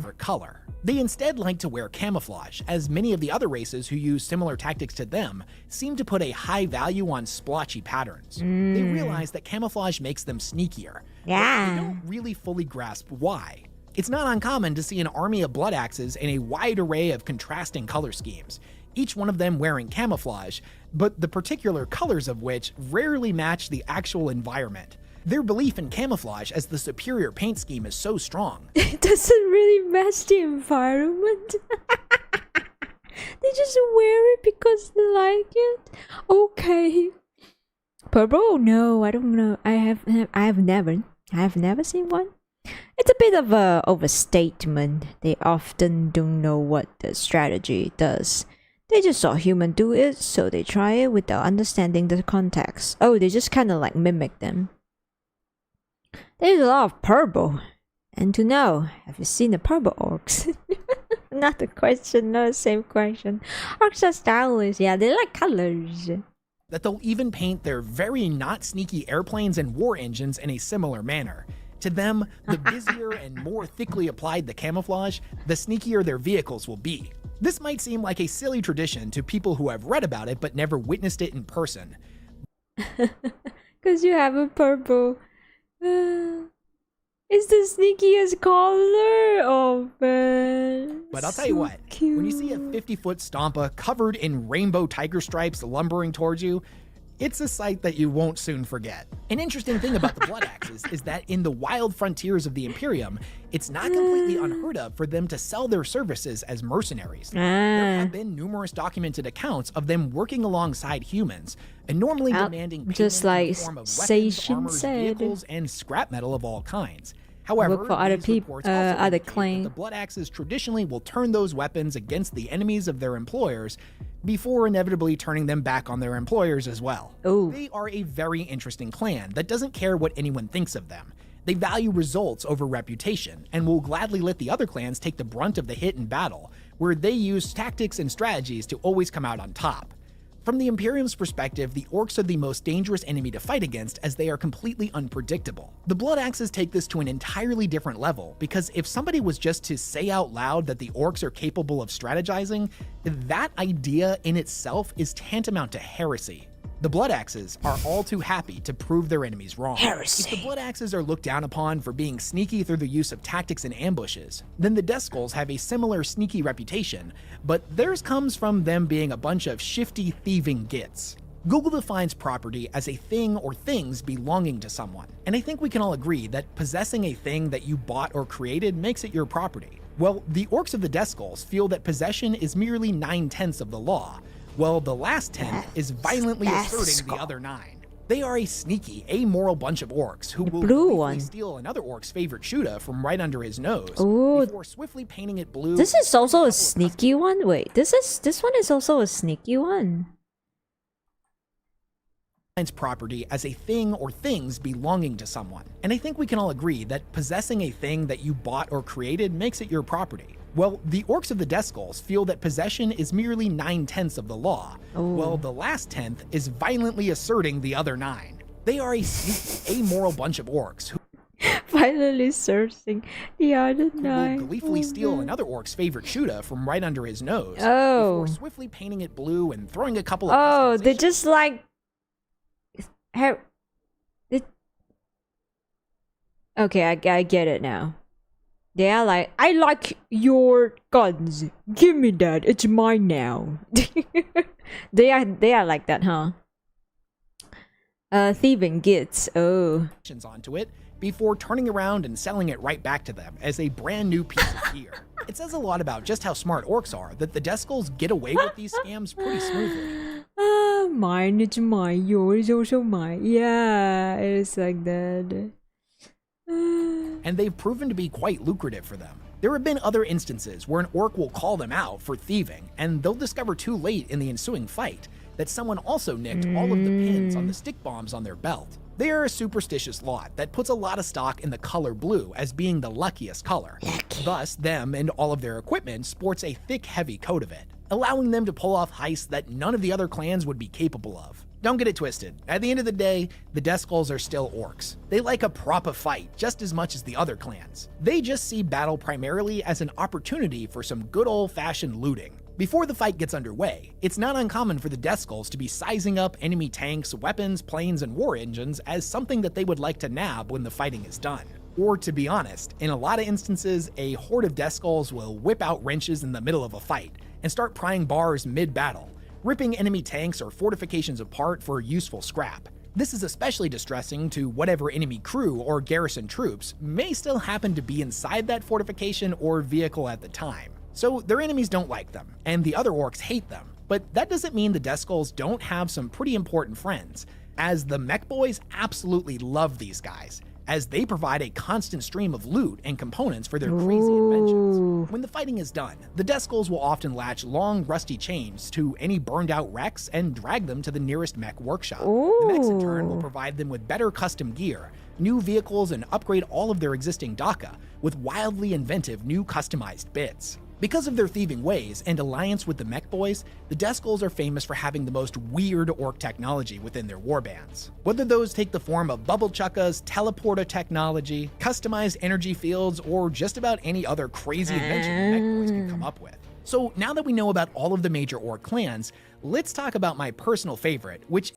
For color. They instead like to wear camouflage, as many of the other races who use similar tactics to them seem to put a high value on splotchy patterns. They realize that camouflage makes them sneakier, but they don't really fully grasp why. It's not uncommon to see an army of Blood Axes in a wide array of contrasting color schemes, each one of them wearing camouflage, but the particular colors of which rarely match the actual environment. Their belief in camouflage as the superior paint scheme is so strong. It doesn't really match the environment. They just wear it because they like it. Okay. Purple? Oh, no, I don't know. I have never seen one. It's a bit of a overstatement. They often don't know what the strategy does. They just saw human do it, so they try it without understanding the context. Oh, they just kind of like mimic them. There's a lot of purple. And to know, have you seen the purple orcs? Not the question, not the same question. Orcs are stylish. Yeah, they like colors. That they'll even paint their very not sneaky airplanes and war engines in a similar manner. To them, the busier and more thickly applied the camouflage, the sneakier their vehicles will be. This might seem like a silly tradition to people who have read about it but never witnessed it in person. Because you have a purple. It's the sneakiest color. Oh man. But I'll tell you what, when you see a 50-foot Stompa covered in rainbow tiger stripes lumbering towards you, it's a sight that you won't soon forget. An interesting thing about the Blood Axes is that in the wild frontiers of the Imperium, it's not completely unheard of for them to sell their services as mercenaries. There have been numerous documented accounts of them working alongside humans and normally demanding payment just like in the form of weapons, Station armors, said. vehicles, and scrap metal of all kinds. However, Work for other these people, reports also other indicate that clans. the Blood Axes traditionally will turn those weapons against the enemies of their employers before inevitably turning them back on their employers as well. Oh. They are a very interesting clan that doesn't care what anyone thinks of them. They value results over reputation and will gladly let the other clans take the brunt of the hit in battle, where they use tactics and strategies to always come out on top. From the Imperium's perspective, the Orcs are the most dangerous enemy to fight against as they are completely unpredictable. The Blood Axes take this to an entirely different level, because if somebody was just to say out loud that the Orcs are capable of strategizing, that idea in itself is tantamount to heresy. The Blood Axes are all too happy to prove their enemies wrong. Heresy. If the Blood Axes are looked down upon for being sneaky through the use of tactics and ambushes, then the Death Skulls have a similar sneaky reputation, but theirs comes from them being a bunch of shifty, thieving gits. Google defines property as a thing or things belonging to someone, and I think we can all agree that possessing a thing that you bought or created makes it your property. Well, the Orcs of the Death Skulls feel that possession is merely 9/10 of the law, while the last 10 is violently asserting the other 9. They are a sneaky, amoral bunch of orcs who will blue gleefully one. steal another orc's favorite shooter from right under his nose Ooh. before swiftly painting it blue. This is also a sneaky one. Wait, this one is also a sneaky one. Property as a thing or things belonging to someone. And I think we can all agree that possessing a thing that you bought or created makes it your property. Well, the Orcs of the Death Skulls feel that possession is merely 9/10 of the law, while the last 10th is violently asserting the other 9. They are a sneaky, amoral bunch of orcs who Finally searching the other will 9. gleefully steal another orc's favorite shooter from right under his nose Oh. before swiftly painting it blue and throwing a couple of Oh, they customizations. just like have it. Okay, I get it now. They are like, I like your guns. Give me that. It's mine now. They are like that, huh? Thieving gits. Oh. Onto it before turning around and selling it right back to them as a brand new piece of gear. It says a lot about just how smart orcs are that the Death Skulls get away with these scams pretty smoothly. Mine, it's mine. Yours is also mine. Yeah, it's like that. And they've proven to be quite lucrative for them. There have been other instances where an orc will call them out for thieving, and they'll discover too late in the ensuing fight that someone also nicked all of the pins on the stick bombs on their belt. They are a superstitious lot that puts a lot of stock in the color blue as being the luckiest color. Thus, them and all of their equipment sports a thick, heavy coat of it, allowing them to pull off heists that none of the other clans would be capable of. Don't get it twisted. At the end of the day, the Death Skulls are still orcs. They like a proper fight just as much as the other clans. They just see battle primarily as an opportunity for some good old-fashioned looting. Before the fight gets underway, it's not uncommon for the Death Skulls to be sizing up enemy tanks, weapons, planes, and war engines as something that they would like to nab when the fighting is done. Or to be honest, in a lot of instances, a horde of Death Skulls will whip out wrenches in the middle of a fight and start prying bars mid-battle, ripping enemy tanks or fortifications apart for useful scrap. This is especially distressing to whatever enemy crew or garrison troops may still happen to be inside that fortification or vehicle at the time. So their enemies don't like them, and the other orcs hate them. But that doesn't mean the Death Skulls don't have some pretty important friends, as the Mech Boys absolutely love these guys, as they provide a constant stream of loot and components for their crazy inventions. When the fighting is done, the Death Skulls will often latch long, rusty chains to any burned out wrecks and drag them to the nearest mech workshop. The mechs in turn will provide them with better custom gear, new vehicles, and upgrade all of their existing Daka with wildly inventive new customized bits. Because of their thieving ways and alliance with the Mech Boys, the Death Skulls are famous for having the most weird orc technology within their warbands. Whether those take the form of bubble chuckas, teleporter technology, customized energy fields, or just about any other crazy invention the Mech Boys can come up with. So now that we know about all of the major orc clans, let's talk about my personal favorite, which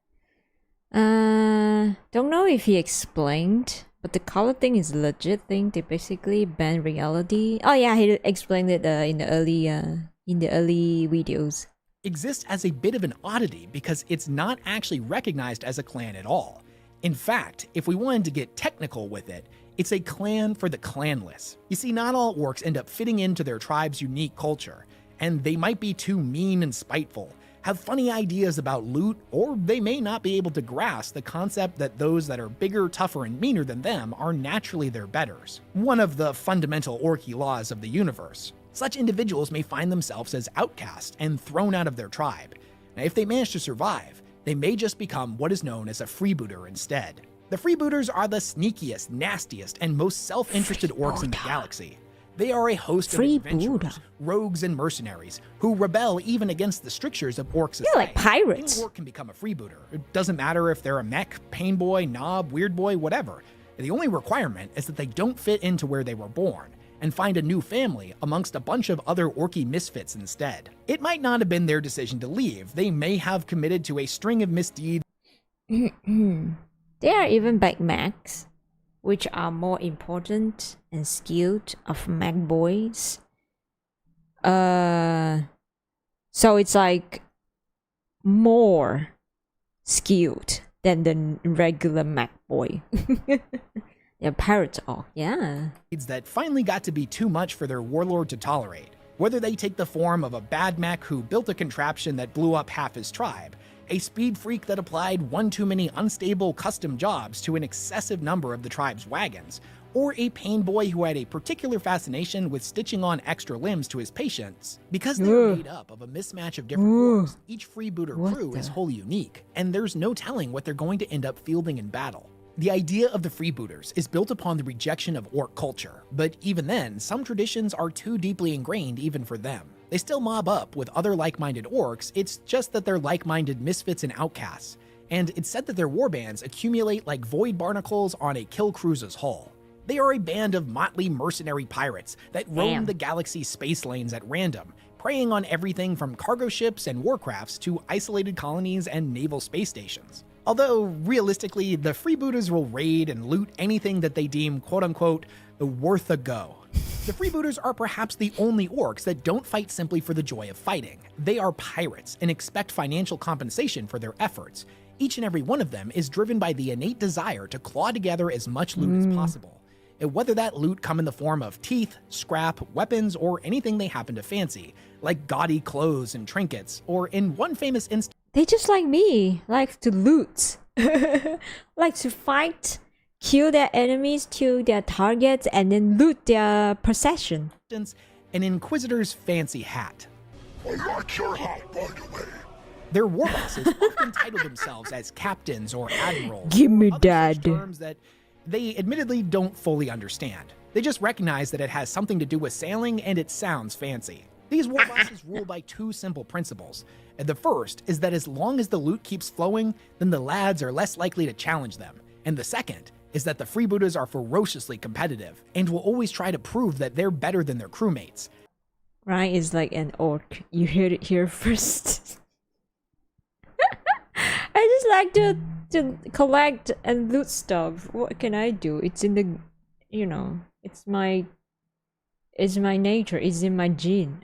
Don't know if he explained But the color thing is a legit thing. They basically ban reality. Oh yeah, he explained it in the early videos. Exists as a bit of an oddity because it's not actually recognized as a clan at all. In fact, if we wanted to get technical with it, it's a clan for the clanless. You see, not all orcs end up fitting into their tribe's unique culture, and they might be too mean and spiteful, have funny ideas about loot, or they may not be able to grasp the concept that those that are bigger, tougher, and meaner than them are naturally their betters. One of the fundamental orky laws of the universe. Such individuals may find themselves as outcasts and thrown out of their tribe. Now, if they manage to survive, they may just become what is known as a freebooter instead. The freebooters are the sneakiest, nastiest, and most self-interested orcs in the galaxy. They are a host of adventurers, rogues, and mercenaries who rebel even against the strictures of orc society. They're like pirates. Any orc can become a freebooter. It doesn't matter if they're a mech, pain boy, knob, weird boy, whatever. The only requirement is that they don't fit into where they were born, and find a new family amongst a bunch of other orky misfits instead. It might not have been their decision to leave. They may have committed to a string of misdeeds. There are even back mechs, which are more important and skilled of mech boys. So it's like more skilled than the regular mech boy. They're pirates all, yeah. That finally got to be too much for their warlord to tolerate. Whether they take the form of a bad mech who built a contraption that blew up half his tribe, a speed freak that applied one too many unstable custom jobs to an excessive number of the tribe's wagons, or a pain boy who had a particular fascination with stitching on extra limbs to his patients. Because they're made up of a mismatch of different orcs, each freebooter crew is wholly unique, and there's no telling what they're going to end up fielding in battle. The idea of the freebooters is built upon the rejection of orc culture, but even then, some traditions are too deeply ingrained even for them. They still mob up with other like-minded orcs, it's just that they're like-minded misfits and outcasts, and it's said that their warbands accumulate like void barnacles on a kill cruiser's hull. They are a band of motley mercenary pirates that roam the galaxy's space lanes at random, preying on everything from cargo ships and warcrafts to isolated colonies and naval space stations. Although, realistically, the freebooters will raid and loot anything that they deem quote-unquote worth a go. The freebooters are perhaps the only orcs that don't fight simply for the joy of fighting. They are pirates and expect financial compensation for their efforts. Each and every one of them is driven by the innate desire to claw together as much loot as possible. And whether that loot come in the form of teeth, scrap, weapons, or anything they happen to fancy, like gaudy clothes and trinkets, or in one famous instance, they just like me, like to loot, like to fight, kill their enemies, kill their targets, and then loot their possession. An inquisitor's fancy hat. I like your hat, by the way. Their war bosses often title themselves as captains or admirals. Give me or that. Terms that they admittedly don't fully understand. They just recognize that it has something to do with sailing and it sounds fancy. These war bosses rule by two simple principles. The first is that as long as the loot keeps flowing, then the lads are less likely to challenge them. And the second is that the freebooters are ferociously competitive and will always try to prove that they're better than their crewmates. Rine is like an orc. You heard it here first. I just like to collect and loot stuff. What can I do? It's in the, you know, it's my nature. It's in my gene.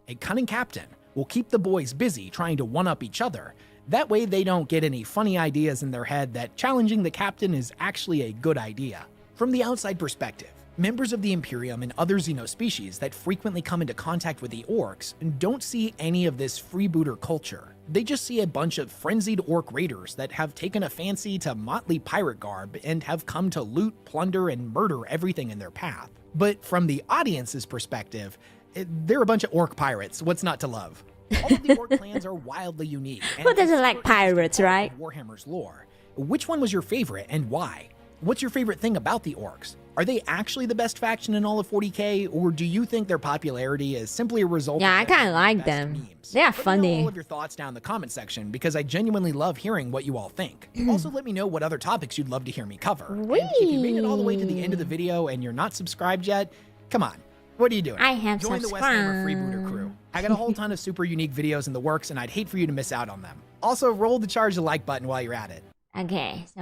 A cunning captain will keep the boys busy trying to one-up each other. That way they don't get any funny ideas in their head that challenging the captain is actually a good idea. From the outside perspective, members of the Imperium and other xenospecies that frequently come into contact with the orcs don't see any of this freebooter culture. They just see a bunch of frenzied orc raiders that have taken a fancy to motley pirate garb and have come to loot, plunder, and murder everything in their path. But from the audience's perspective, they're a bunch of orc pirates. What's not to love? All of the orc clans are wildly unique. Who doesn't like pirates, right? Warhammer's lore. Which one was your favorite and why? What's your favorite thing about the orcs? Are they actually the best faction in all of 40k, or do you think their popularity is simply a result Yeah, of I kind of like them. memes? They are Let me know funny. all of your thoughts down in the comment section because I genuinely love hearing what you all think. Also, let me know what other topics you'd love to hear me cover. And if you made it all the way to the end of the video and you're not subscribed yet, come on. What are you doing? I have Join the Westhammer Freebooter crew. I got a whole ton of super unique videos in the works and I'd hate for you to miss out on them. Also, roll the charge the like button while you're at it. Okay, so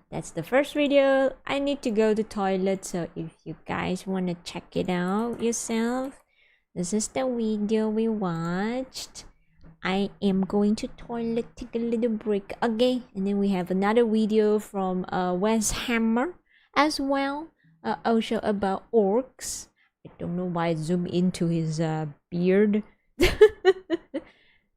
that's the first video. I need to go to toilet, so if you guys want to check it out yourself, this is the video we watched. I am going to toilet, take a little break, okay? And then we have another video from Warhammer as well, also about orcs. I don't know why I zoom into his beard.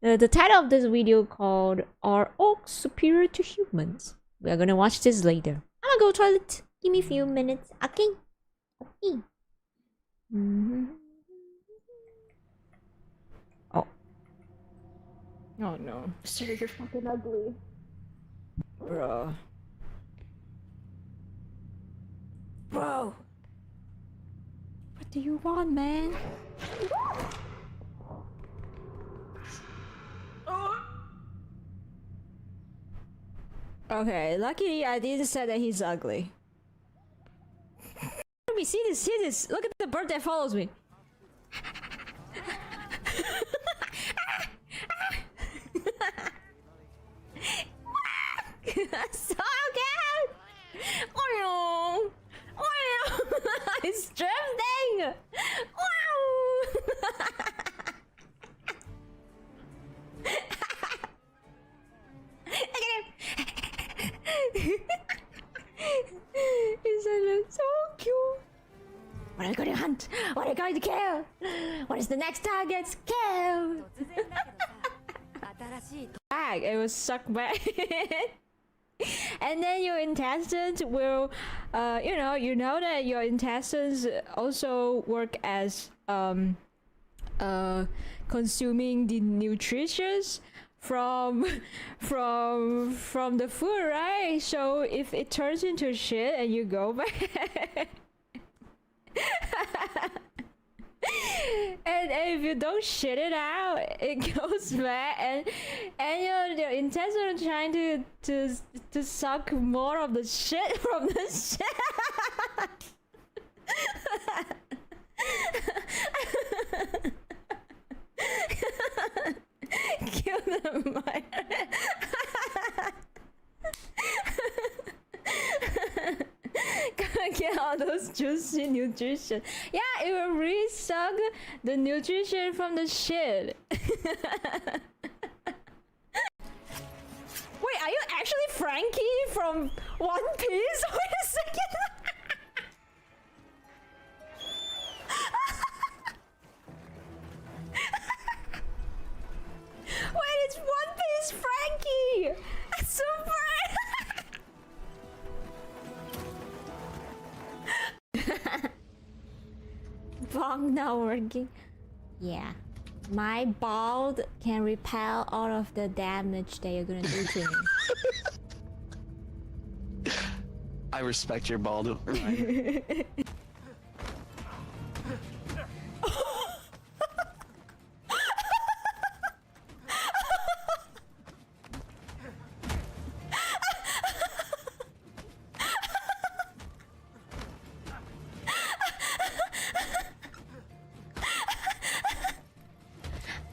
The title of this video called "Are Orcs Superior to Humans?" We are gonna watch this later. I'm gonna go toilet. Give me a few minutes, okay? Okay. Oh. Oh no. Sir, you're fucking ugly. Bro. Bro. What do you want, man? Okay, luckily I didn't say that he's ugly. Let me see this. Look at the bird that follows me. So cute! Oh, it's drifting! Wow! It's so cute. What are you going to hunt? What are you going to kill? What is the next target? Kill! Back. It was sucked back. And then your intestines will, you know that your intestines also work as consuming the nutritions from the food, right? So if it turns into shit and you go back and if you don't shit it out, it goes back, and your intestines are trying to suck more of the shit from the shit. Kill them. Gotta get all those juicy nutrition. Yeah, it will really suck the nutrition from the shit. Wait, are you actually Frankie from One Piece? Wait a second. Wait, it's One Piece Frankie! Super! Bong not working. Yeah. My bald can repel all of the damage that you're gonna do to me. I respect your bald. Rine.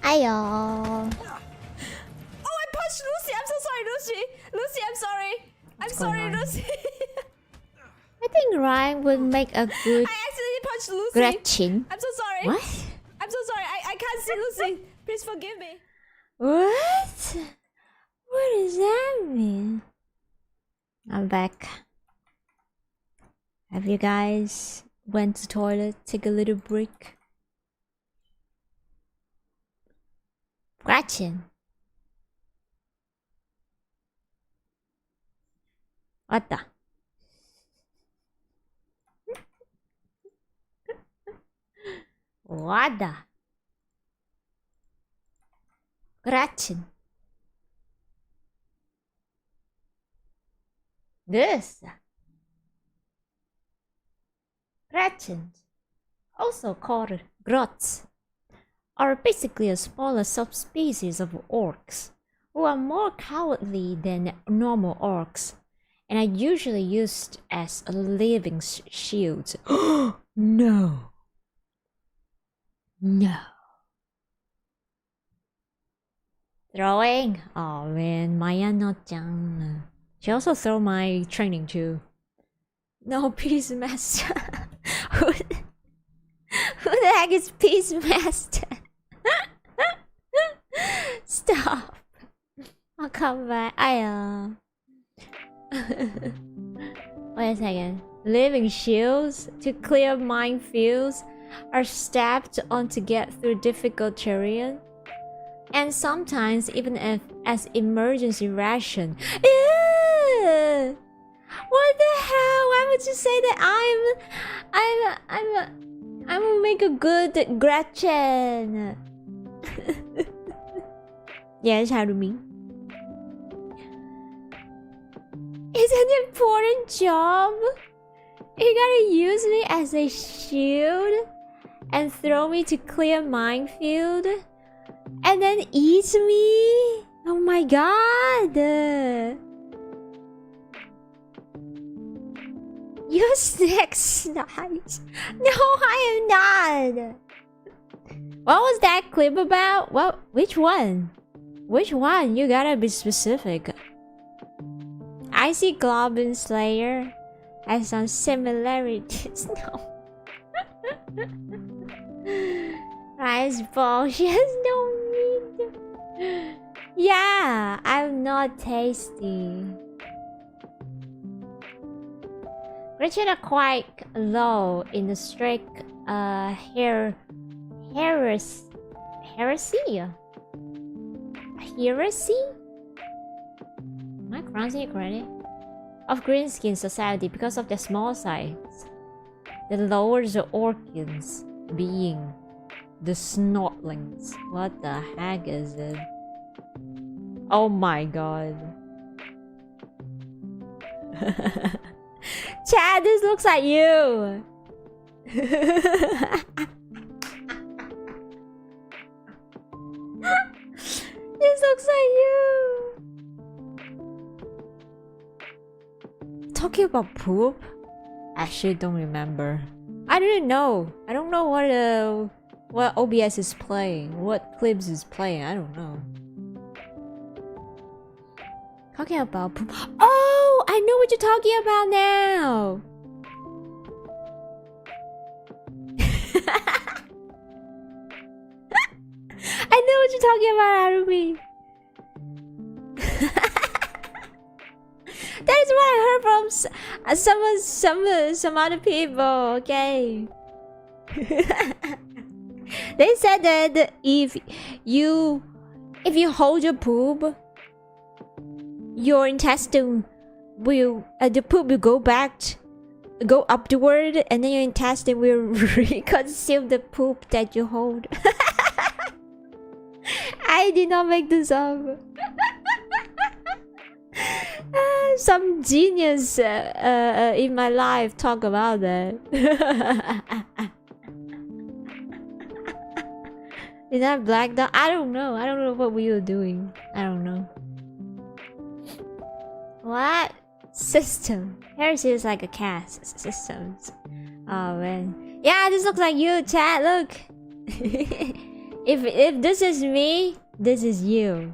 Ayo. Oh, I punched Lucy. I'm so sorry, Lucy. Lucy, I'm sorry. I'm sorry, Lucy. I think Ryan would make a good I accidentally punched Lucy. Gretchen. I'm so sorry. What? I'm so sorry. I can't see Lucy. Please forgive me. What? What does that mean? I'm back. Have you guys went to toilet, take a little break? Gretchen. What the? What the? Gretchen. This. Gretchen, also called grots, are basically a smaller subspecies of orcs who are more cowardly than normal orcs and are usually used as a living shield. No. No. Throwing? Oh man, Maya not done. She also throw my training too. No, Peace Master. Who the heck is Peace Master? Stop. I'll come back. Wait a second. Living shields to clear minefields are stabbed on to get through difficult terrain, and sometimes even as emergency ration. Ew! What the hell? Why would you say that I will make a good Gretchen? Yes, how do me? It's an important job. You gotta use me as a shield and throw me to clear minefield and then eat me? Oh my god! You snack snipes. No, I am not. What was that clip about? Well, which one? Which one? You gotta be specific. I see Goblin Slayer has some similarities. No. Rice ball. She has no meat. Yeah, I'm not tasty. Gretchen are quite low in the strict heresy? Am I pronouncing it correctly? Of Greenskin society because of their small size. The lower the orcans being the snotlings. What the heck is it? Oh my god. Chad, this looks like you. This looks like you. Talking about poop? I actually don't remember. I didn't know. I don't know what OBS is playing. What clips is playing. I don't know. Talking about poop. Oh, I know what you're talking about now. I know what you're talking about, Arumi. That is what I heard from some other people. Okay. They said that if you hold your poop, your intestine will the poop will go upward, and then your intestine will reconsume the poop that you hold. I did not make this up. Some genius in my life talk about that. Is that black dog? I don't know. I don't know what we were doing. I don't know. What? System. Heresy is like a cast. Systems. Oh man. Yeah, this looks like you, chat. Look. If this is me, this is you.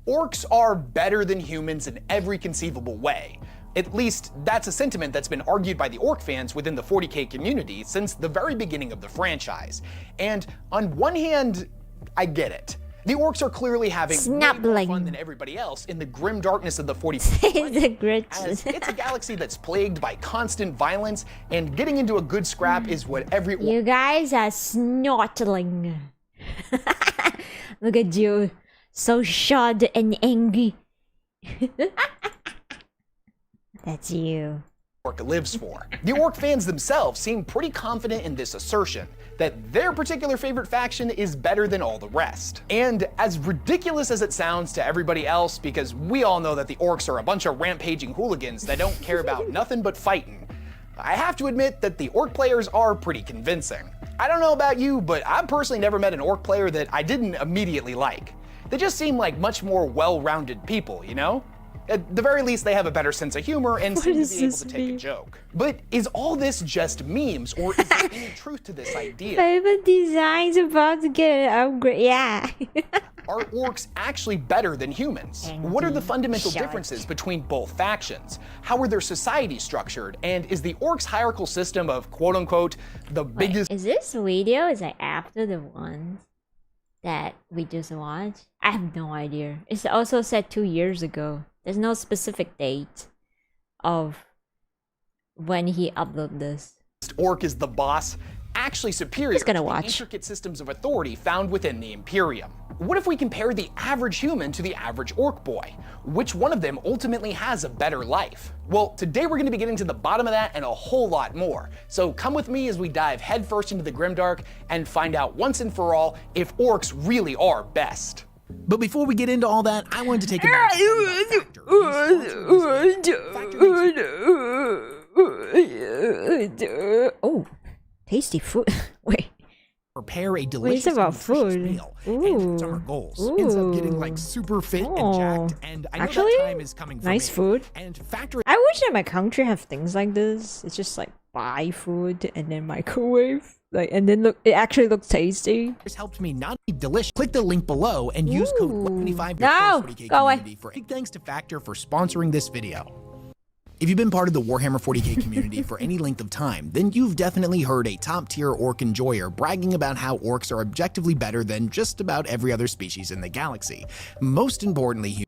Orcs are better than humans in every conceivable way. At least, that's a sentiment that's been argued by the orc fans within the 40k community since the very beginning of the franchise. And on one hand, I get it. The orcs are clearly having way more fun than everybody else in the grim darkness of the 40k. As it's a galaxy that's plagued by constant violence, and getting into a good scrap is what every orc— You guys are snortling. Look at you. So shod and angry. That's you. Orc lives for. The orc fans themselves seem pretty confident in this assertion, that their particular favorite faction is better than all the rest. And as ridiculous as it sounds to everybody else, because we all know that the orcs are a bunch of rampaging hooligans that don't care about nothing but fighting, I have to admit that the orc players are pretty convincing. I don't know about you, but I've personally never met an orc player that I didn't immediately like. They just seem like much more well-rounded people, you know? At the very least, they have a better sense of humor and seem to does be able this to take mean? a joke. But is all this just memes, or is there any truth to this idea? Favorite design's about to get an upgrade. Yeah. Are orcs actually better than humans? What are the fundamental differences between both factions? How are their societies structured? And is the orcs' hierarchical system of quote-unquote the biggest Is this video is like after the ones that we just watched? I have no idea. It's also said 2 years ago. There's no specific date of when he uploaded this. orc is the boss actually superior He's gonna to watch. the intricate systems of authority found within the Imperium? What if we compare the average human to the average orc boy? Which one of them ultimately has a better life? Well, today we're going to be getting to the bottom of that and a whole lot more. So come with me as we dive headfirst into the Grimdark and find out once and for all if orcs really are best. But before we get into all that, I wanted to take a minute to tell you about Factor. Oh, tasty food. Wait. Prepare a Wait, delicious it's about and nutritious food. meal and hit some of our goals. Ends up getting like super fit and jacked, and I know Actually, that time is coming for nice me. food. And Factor I wish that my country have things like this. It's just like buy food and then microwave. Like, and then look, it actually looks tasty. has helped me not be delicious. Click the link below and use code Ooh. 25 No, 40k go away. community for big thanks to Factor for sponsoring this video. If you've been part of the Warhammer 40k community for any length of time, then you've definitely heard a top-tier orc enjoyer bragging about how orcs are objectively better than just about every other species in the galaxy. Most importantly,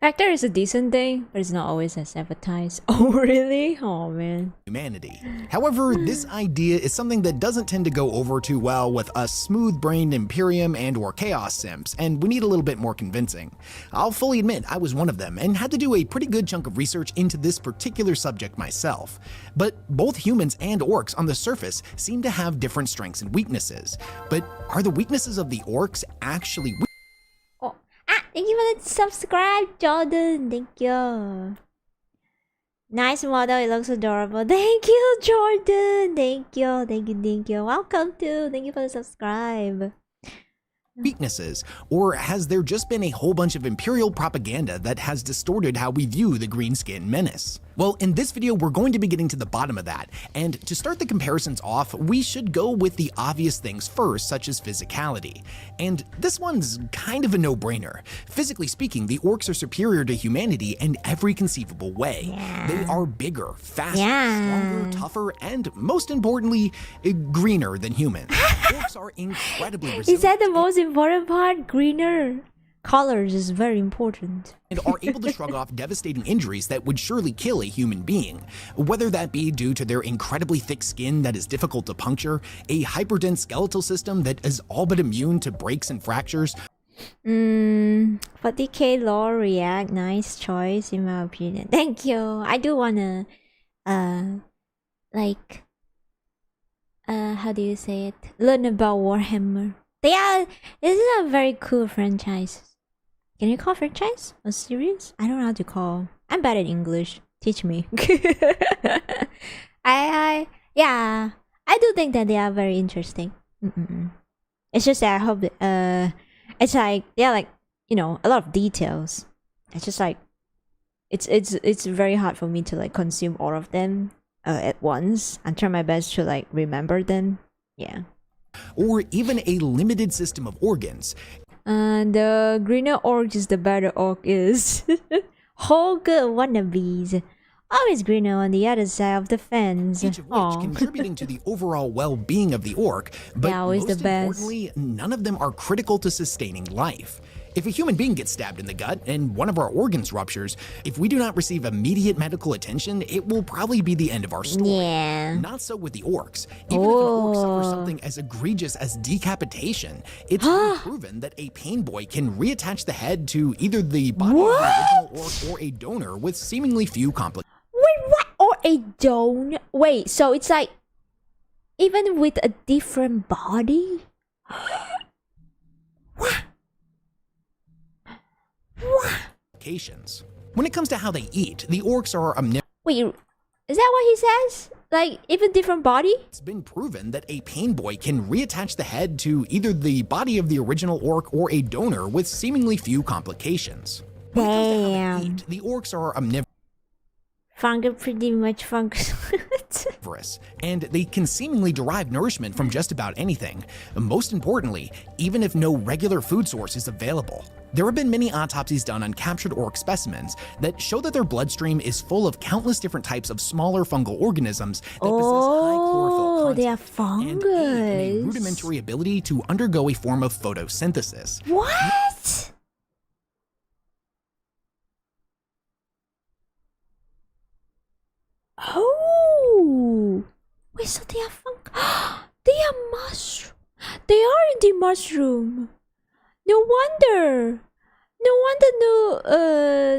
Factor is a decent thing, but it's not always as advertised. Oh, really? Oh, man. humanity. However, this idea is something that doesn't tend to go over too well with us smooth-brained Imperium and or Chaos simps, and we need a little bit more convincing. I'll fully admit I was one of them and had to do a pretty good chunk of research into this particular subject myself. But both humans and orcs on the surface seem to have different strengths and weaknesses. But are the weaknesses of the orcs actually weak? Oh, thank you for the subscribe, Jordan. Thank you. Nice model. It looks adorable. Thank you, Jordan. Thank you. Thank you. Thank you. Welcome to. Thank you for the subscribe. Weaknesses? Or has there just been a whole bunch of Imperial propaganda that has distorted how we view the green skin menace? Well, in this video, we're going to be getting to the bottom of that, and to start the comparisons off, we should go with the obvious things first, such as physicality. And this one's kind of a no-brainer. Physically speaking, the orcs are superior to humanity in every conceivable way. Yeah. They are bigger, faster, Yeah. stronger, tougher, and most importantly, greener than humans. Orcs are incredibly resilient. Is that the most important part? Greener colors is very important. And are able to shrug off devastating injuries that would surely kill a human being, whether that be due to their incredibly thick skin that is difficult to puncture, a hyperdense skeletal system that is all but immune to breaks and fractures. 40k lore react, nice choice in my opinion. Thank you. I do wanna, how do you say it? Learn about Warhammer. This is a very cool franchise. Can you call franchise or series? I don't know how to call. I'm bad at English. Teach me. I do think that they are very interesting. It's just that I hope it's like they are like, you know, a lot of details. It's just like it's very hard for me to like consume all of them at once. I try my best to like remember them. Yeah. Or even a limited system of organs. The greener orc is the better orc is. Whole good wannabes. Always greener on the other side of the fence. Each of which contributing to the overall well-being of the orc, but Yeah, always most the best. importantly, none of them are critical to sustaining life. If a human being gets stabbed in the gut and one of our organs ruptures, if we do not receive immediate medical attention, it will probably be the end of our story. Yeah. Not so with the orcs. Even if an orc suffers something as egregious as decapitation, it's been proven that a pain boy can reattach the head to either the body of the original orc or a donor with seemingly few complications. Wait, what? Or a donor? Wait, so it's like even with a different body? When it comes to how they eat, the orcs are omnivorous. Wait, is that what he says? Like even different body? It's been proven that a pain boy can reattach the head to either the body of the original orc or a donor with seemingly few complications. When it comes to how they Damn. eat, the orcs are omnivorous. Fungus pretty much fungus. And they can seemingly derive nourishment from just about anything. Most importantly, even if no regular food source is available. There have been many autopsies done on captured orc specimens that show that their bloodstream is full of countless different types of smaller fungal organisms that possess high chlorophyll Oh, they are content and aid in a fungus. rudimentary ability to undergo a form of photosynthesis. What? Oh, wait, so they are they are mushroom. They are indeed mushroom. No wonder. No wonder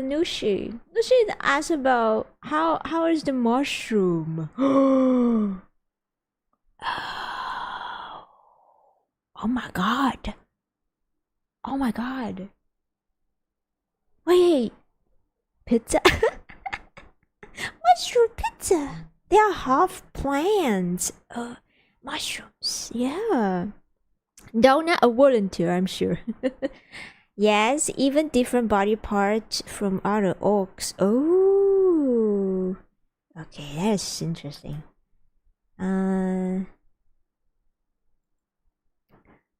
Nushi asked about how is the mushroom. Oh my god. Oh my god. Wait. Pizza? Mushroom pizza. They are half plants. Mushrooms. Yeah. Donut a volunteer, I'm sure. Yes, even different body parts from other orcs. Oh. Okay, that's interesting.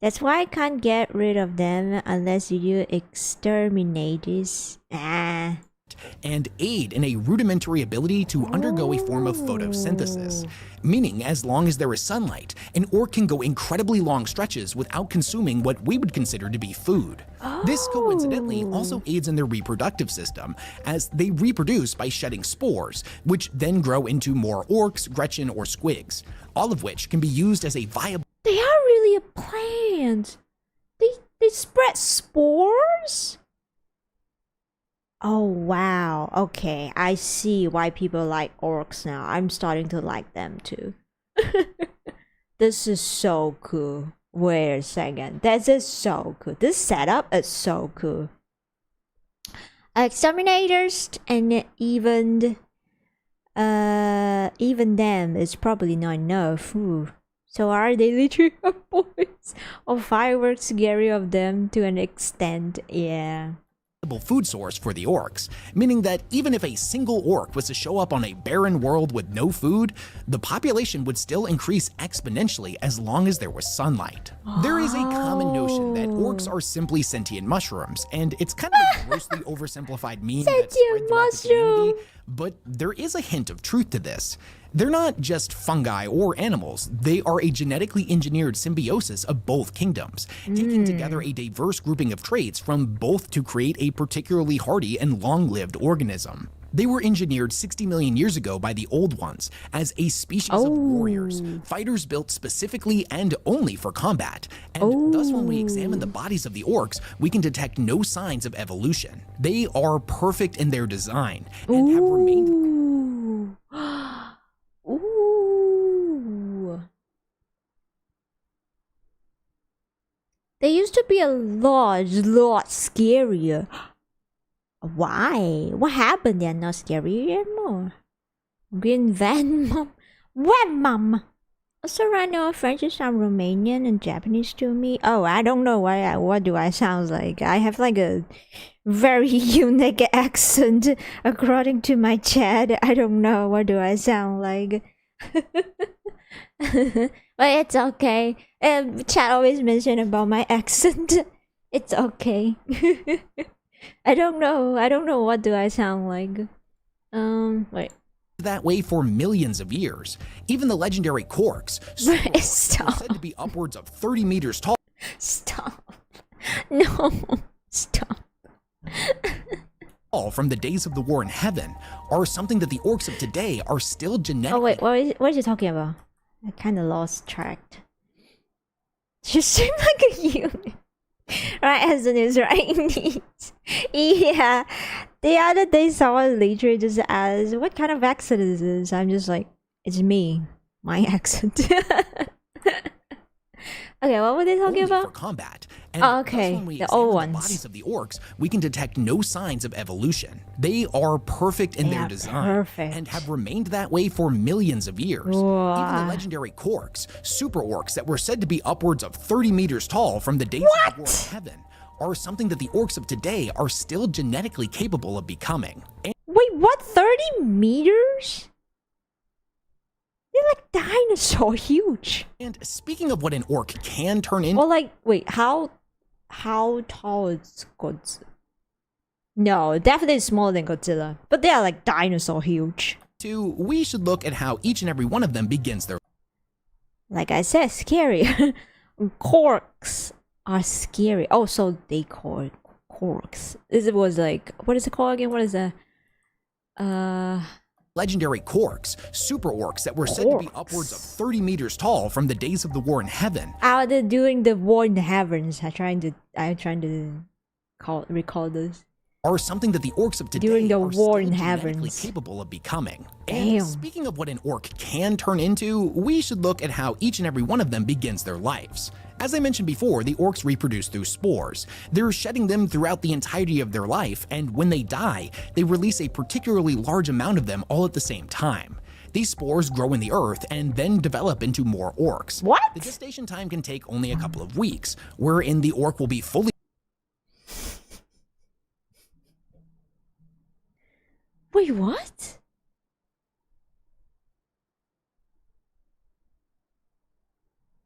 That's why I can't get rid of them unless you do exterminators. And aid in a rudimentary ability to undergo a form of photosynthesis, meaning as long as there is sunlight, an orc can go incredibly long stretches without consuming what we would consider to be food. This coincidentally also aids in their reproductive system, as they reproduce by shedding spores, which then grow into more orcs, Gretchen, or squigs, all of which can be used as a viable. They are really a plant. They spread spores? Oh wow. Okay, I see why people like orcs now. I'm starting to like them too. This is so cool. Wait a second. This is so cool. This setup is so cool. Exterminators and even them is probably not enough. Ooh. So are they literally boys or fireworks scary of them to an extent? Yeah. Food source for the orcs, meaning that even if a single orc was to show up on a barren world with no food, the population would still increase exponentially as long as there was sunlight. There is a common notion that orcs are simply sentient mushrooms, and it's kind of a grossly oversimplified meme that spread throughout the community, but there is a hint of truth to this. They're not just fungi or animals, they are a genetically engineered symbiosis of both kingdoms, taking together a diverse grouping of traits from both to create a particularly hardy and long-lived organism. They were engineered 60 million years ago by the Old Ones as a species of warriors, fighters built specifically and only for combat. And thus when we examine the bodies of the orcs, we can detect no signs of evolution. They are perfect in their design and have remained... Ooh. They used to be a lot scarier. Why? What happened? They're not scary anymore. Green Van Mom. What mom? Also, right now, French sound Romanian and Japanese to me. Oh, I don't know why. What do I sound like? I have like a very unique accent according to my chat. I don't know. What do I sound like? But it's okay. Chat always mention about my accent. It's okay. I don't know. What do I sound like? Wait. That way for millions of years. Even the legendary Orks, Stop. said to be upwards of 30 meters tall. Stop. No. Stop. From the days of the war in heaven, are something that the orcs of today are still genetically... Oh wait, what are you talking about? I kind of lost track. You seem like a unit. Right, as the news, right? Yeah. The other day someone literally just asked, what kind of accent is this? I'm just like, it's me. My accent. Okay, what were they talking about? For combat. And okay, when we the old examine ones. The bodies of the orcs, we can detect no signs of evolution. They are perfect in their design and have remained that way for millions of years. Wow. Even the legendary Orks, super orcs that were said to be upwards of 30 meters tall from the days of the war in heaven, are something that the orcs of today are still genetically capable of becoming. Wait, what? 30 meters? They're like dinosaur huge. And speaking of what an orc can turn into, Or like, wait, how tall is Godzilla? No, definitely smaller than Godzilla. But they are like dinosaur huge. we should look at how each and every one of them begins their Like I said, scary. Orcs are scary. Oh, so they call it orcs. This was like, what is it called again? What is that? legendary corks, super orcs that were said to be upwards of 30 meters tall from the days of the War in Heaven. Out there doing the war in the heavens. I'm trying to recall this. Are something that the orcs of today During the are War in still genetically Heavens. capable of becoming. Damn. And speaking of what an orc can turn into, we should look at how each and every one of them begins their lives. As I mentioned before, the orcs reproduce through spores. They're shedding them throughout the entirety of their life, and when they die, they release a particularly large amount of them all at the same time. These spores grow in the earth and then develop into more orcs. What? The gestation time can take only a couple of weeks, wherein the orc will be fully Wait, what?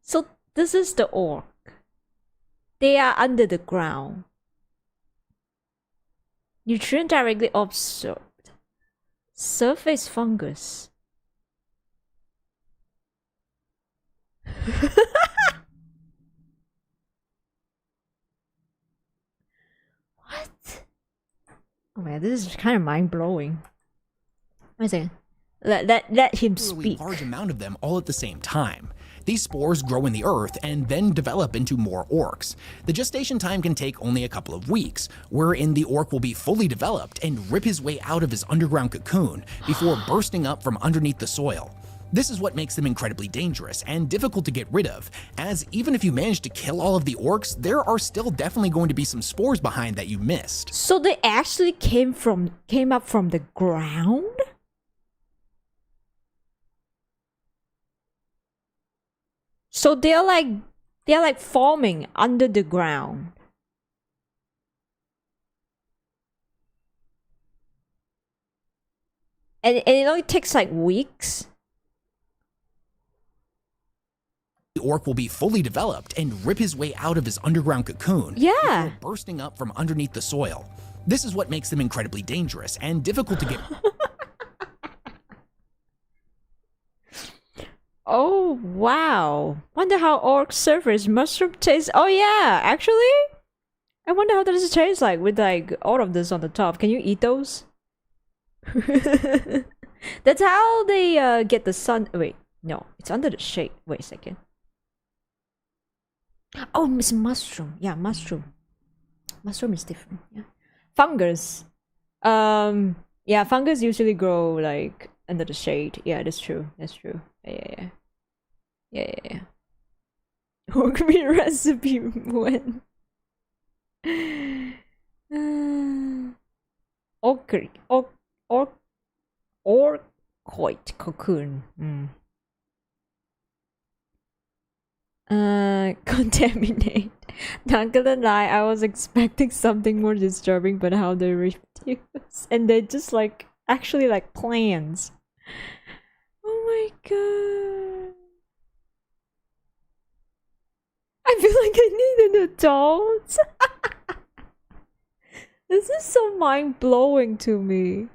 So this is the orc. They are under the ground. Nutrient directly absorbed. Surface fungus. What? Oh man, this is kind of mind-blowing. Wait a second. Let him speak. large amount of them all at the same time. These spores grow in the earth and then develop into more orcs. The gestation time can take only a couple of weeks, wherein the orc will be fully developed and rip his way out of his underground cocoon before bursting up from underneath the soil. This is what makes them incredibly dangerous and difficult to get rid of, as even if you manage to kill all of the orcs, there are still definitely going to be some spores behind that you missed. So they actually came up from the ground? So they're like forming under the ground. And it only takes like weeks. The orc will be fully developed and rip his way out of his underground cocoon Yeah. before bursting up from underneath the soil. This is what makes them incredibly dangerous and difficult to get. Oh wow. Wonder how orc surface mushroom tastes. Oh yeah, actually? I wonder how does it taste like with like all of this on the top. Can you eat those? That's how they get the sun. Wait, no, it's under the shade. Wait a second. Oh, it's mushroom. Yeah, mushroom. Mushroom is different. Yeah, fungus. Yeah, fungus usually grow like under the shade. Yeah, that's true. That's true. Yeah. Orc meat recipe when. Orcoid cocoon. Contaminate. Not gonna lie, I was expecting something more disturbing, but how they reproduce, and they just like actually like plants. Oh my god! I feel like I need an adult. This is so mind-blowing to me.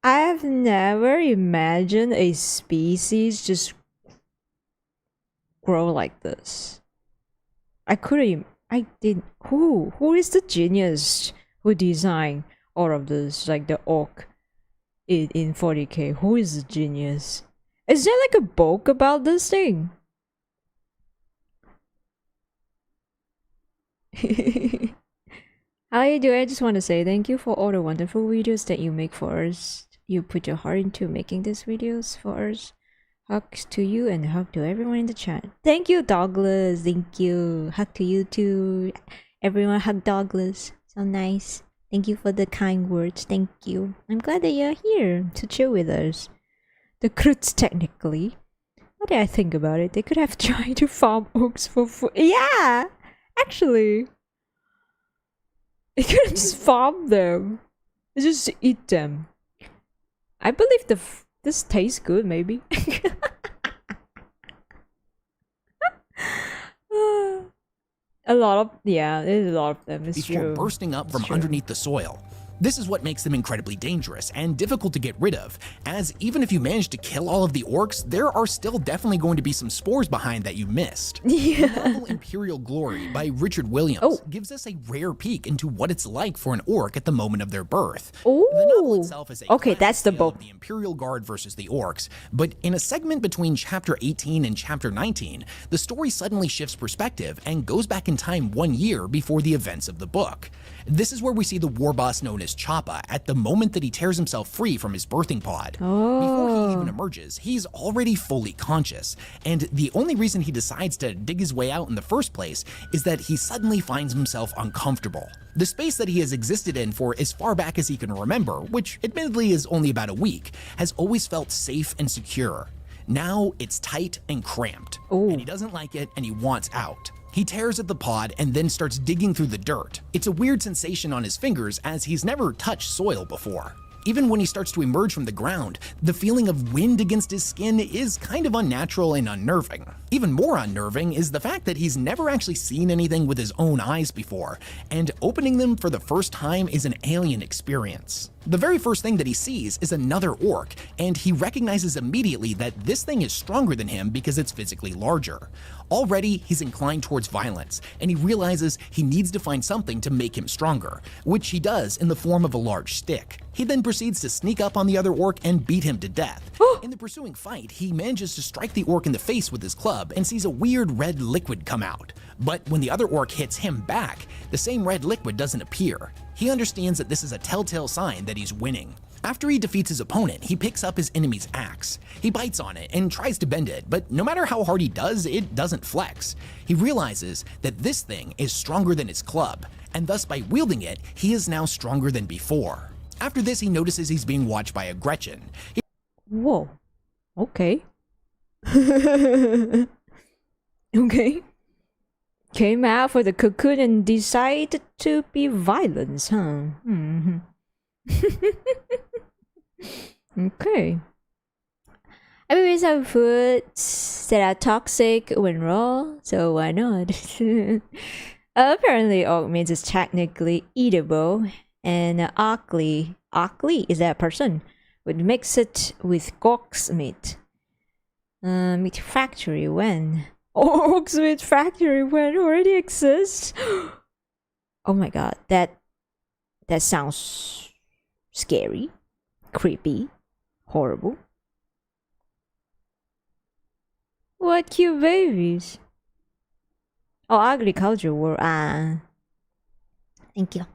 I have never imagined a species just grow like this. I couldn't. I didn't. Who is the genius who designed all of this? Like the orc in 40k. Who is the genius? Is there like a book about this thing? How you doing? I just want to say thank you for all the wonderful videos that you make for us. You put your heart into making these videos for us. Hugs to you and hug to everyone in the chat. Thank you, Douglas. Thank you. Hug to you too. Everyone hug Douglas. So nice. Thank you for the kind words. Thank you. I'm glad that you're here to chill with us. The Kroots, technically. What did I think about it? They could have tried to farm orcs for food. Yeah! Actually. You can just farm them. You just eat them. I believe this tastes good, maybe. A lot of, yeah, there's a lot of them. It's before true. bursting up from underneath the soil. This is what makes them incredibly dangerous and difficult to get rid of, as even if you manage to kill all of the orcs, there are still definitely going to be some spores behind that you missed. Yeah. The novel Imperial Glory by Richard Williams gives us a rare peek into what it's like for an orc at the moment of their birth. Oh, the novel itself is a okay, that's the tale book. of the Imperial Guard versus the orcs, but in a segment between chapter 18 and chapter 19, the story suddenly shifts perspective and goes back in time 1 year before the events of the book. This is where we see the war boss known as Choppa at the moment that he tears himself free from his birthing pod. Before he even emerges, he's already fully conscious, and the only reason he decides to dig his way out in the first place is that he suddenly finds himself uncomfortable. The space that he has existed in for as far back as he can remember, which admittedly is only about a week, has always felt safe and secure. Now it's tight and cramped, and he doesn't like it and he wants out. He tears at the pod and then starts digging through the dirt. It's a weird sensation on his fingers as he's never touched soil before. Even when he starts to emerge from the ground, the feeling of wind against his skin is kind of unnatural and unnerving. Even more unnerving is the fact that he's never actually seen anything with his own eyes before, and opening them for the first time is an alien experience. The very first thing that he sees is another orc, and he recognizes immediately that this thing is stronger than him because it's physically larger. Already, he's inclined towards violence, and he realizes he needs to find something to make him stronger, which he does in the form of a large stick. He then proceeds to sneak up on the other orc and beat him to death. In the pursuing fight, he manages to strike the orc in the face with his club and sees a weird red liquid come out. But when the other orc hits him back, the same red liquid doesn't appear. He understands that this is a telltale sign that he's winning. After he defeats his opponent, he picks up his enemy's axe. He bites on it and tries to bend it, but no matter how hard he does, it doesn't flex. He realizes that this thing is stronger than his club, and thus by wielding it, he is now stronger than before. After this, he notices he's being watched by a Gretchen. Whoa. Okay. Okay. Came out for the cocoon and decided to be violent, huh? Okay. Everybody's have foods that are toxic when raw, so why not? Apparently, orc meat is technically eatable, and ugly is that person would mix it with orcs meat. Meat factory when orcs meat factory when already exists. Oh my god, that sounds scary, creepy, horrible. What cute babies! Oh, agriculture war. Thank you.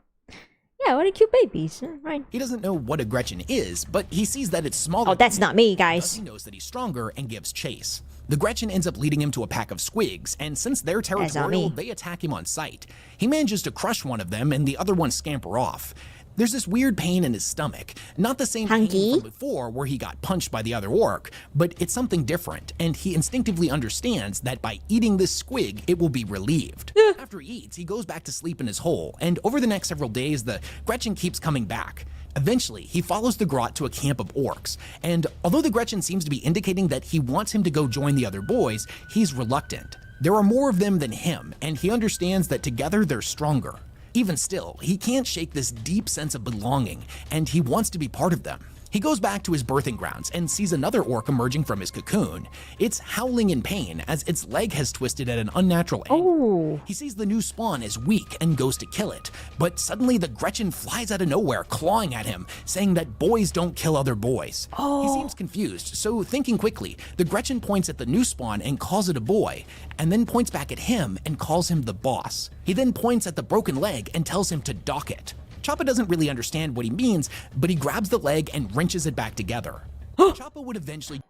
Yeah, what a cute babies, right? He doesn't know what a Gretchen is, but he sees that it's smaller. Oh, that's than not him. me, Thus, guys. he knows that he's stronger and gives chase. The Gretchen ends up leading him to a pack of squigs, and since they're territorial, they attack him on sight. He manages to crush one of them, and the other ones scamper off. There's this weird pain in his stomach. Not the same pain from before where he got punched by the other orc, but it's something different, and he instinctively understands that by eating this squig, it will be relieved. After he eats, he goes back to sleep in his hole, and over the next several days, the Gretchen keeps coming back. Eventually, he follows the grot to a camp of orcs, and although the Gretchen seems to be indicating that he wants him to go join the other boys, he's reluctant. There are more of them than him, and he understands that together they're stronger. Even still, he can't shake this deep sense of belonging, and he wants to be part of them. He goes back to his birthing grounds and sees another orc emerging from his cocoon. It's howling in pain as its leg has twisted at an unnatural angle. He sees the new spawn as weak and goes to kill it, but suddenly the Gretchen flies out of nowhere, clawing at him, saying that boys don't kill other boys. He seems confused, so thinking quickly, the Gretchen points at the new spawn and calls it a boy, and then points back at him and calls him the boss. He then points at the broken leg and tells him to dock it. Choppa doesn't really understand what he means, but he grabs the leg and wrenches it back together. Choppa would eventually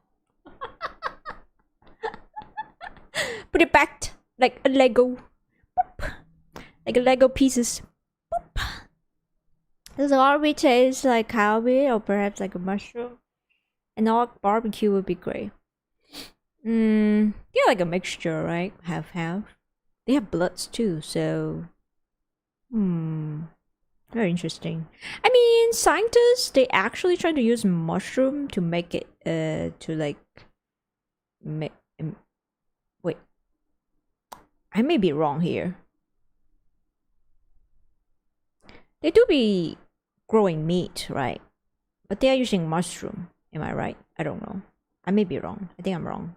put it back like a Lego. Boop. Like a Lego pieces. Boop. Does arby taste like cowbee or perhaps like a mushroom? An orc barbecue would be great. Yeah, like a mixture, right? Half. They have bloods too, so Very interesting. I mean, scientists, they actually try to use mushroom to make it, to like, wait. I may be wrong here. They do be growing meat, right? But they are using mushroom. Am I right? I don't know. I may be wrong. I think I'm wrong.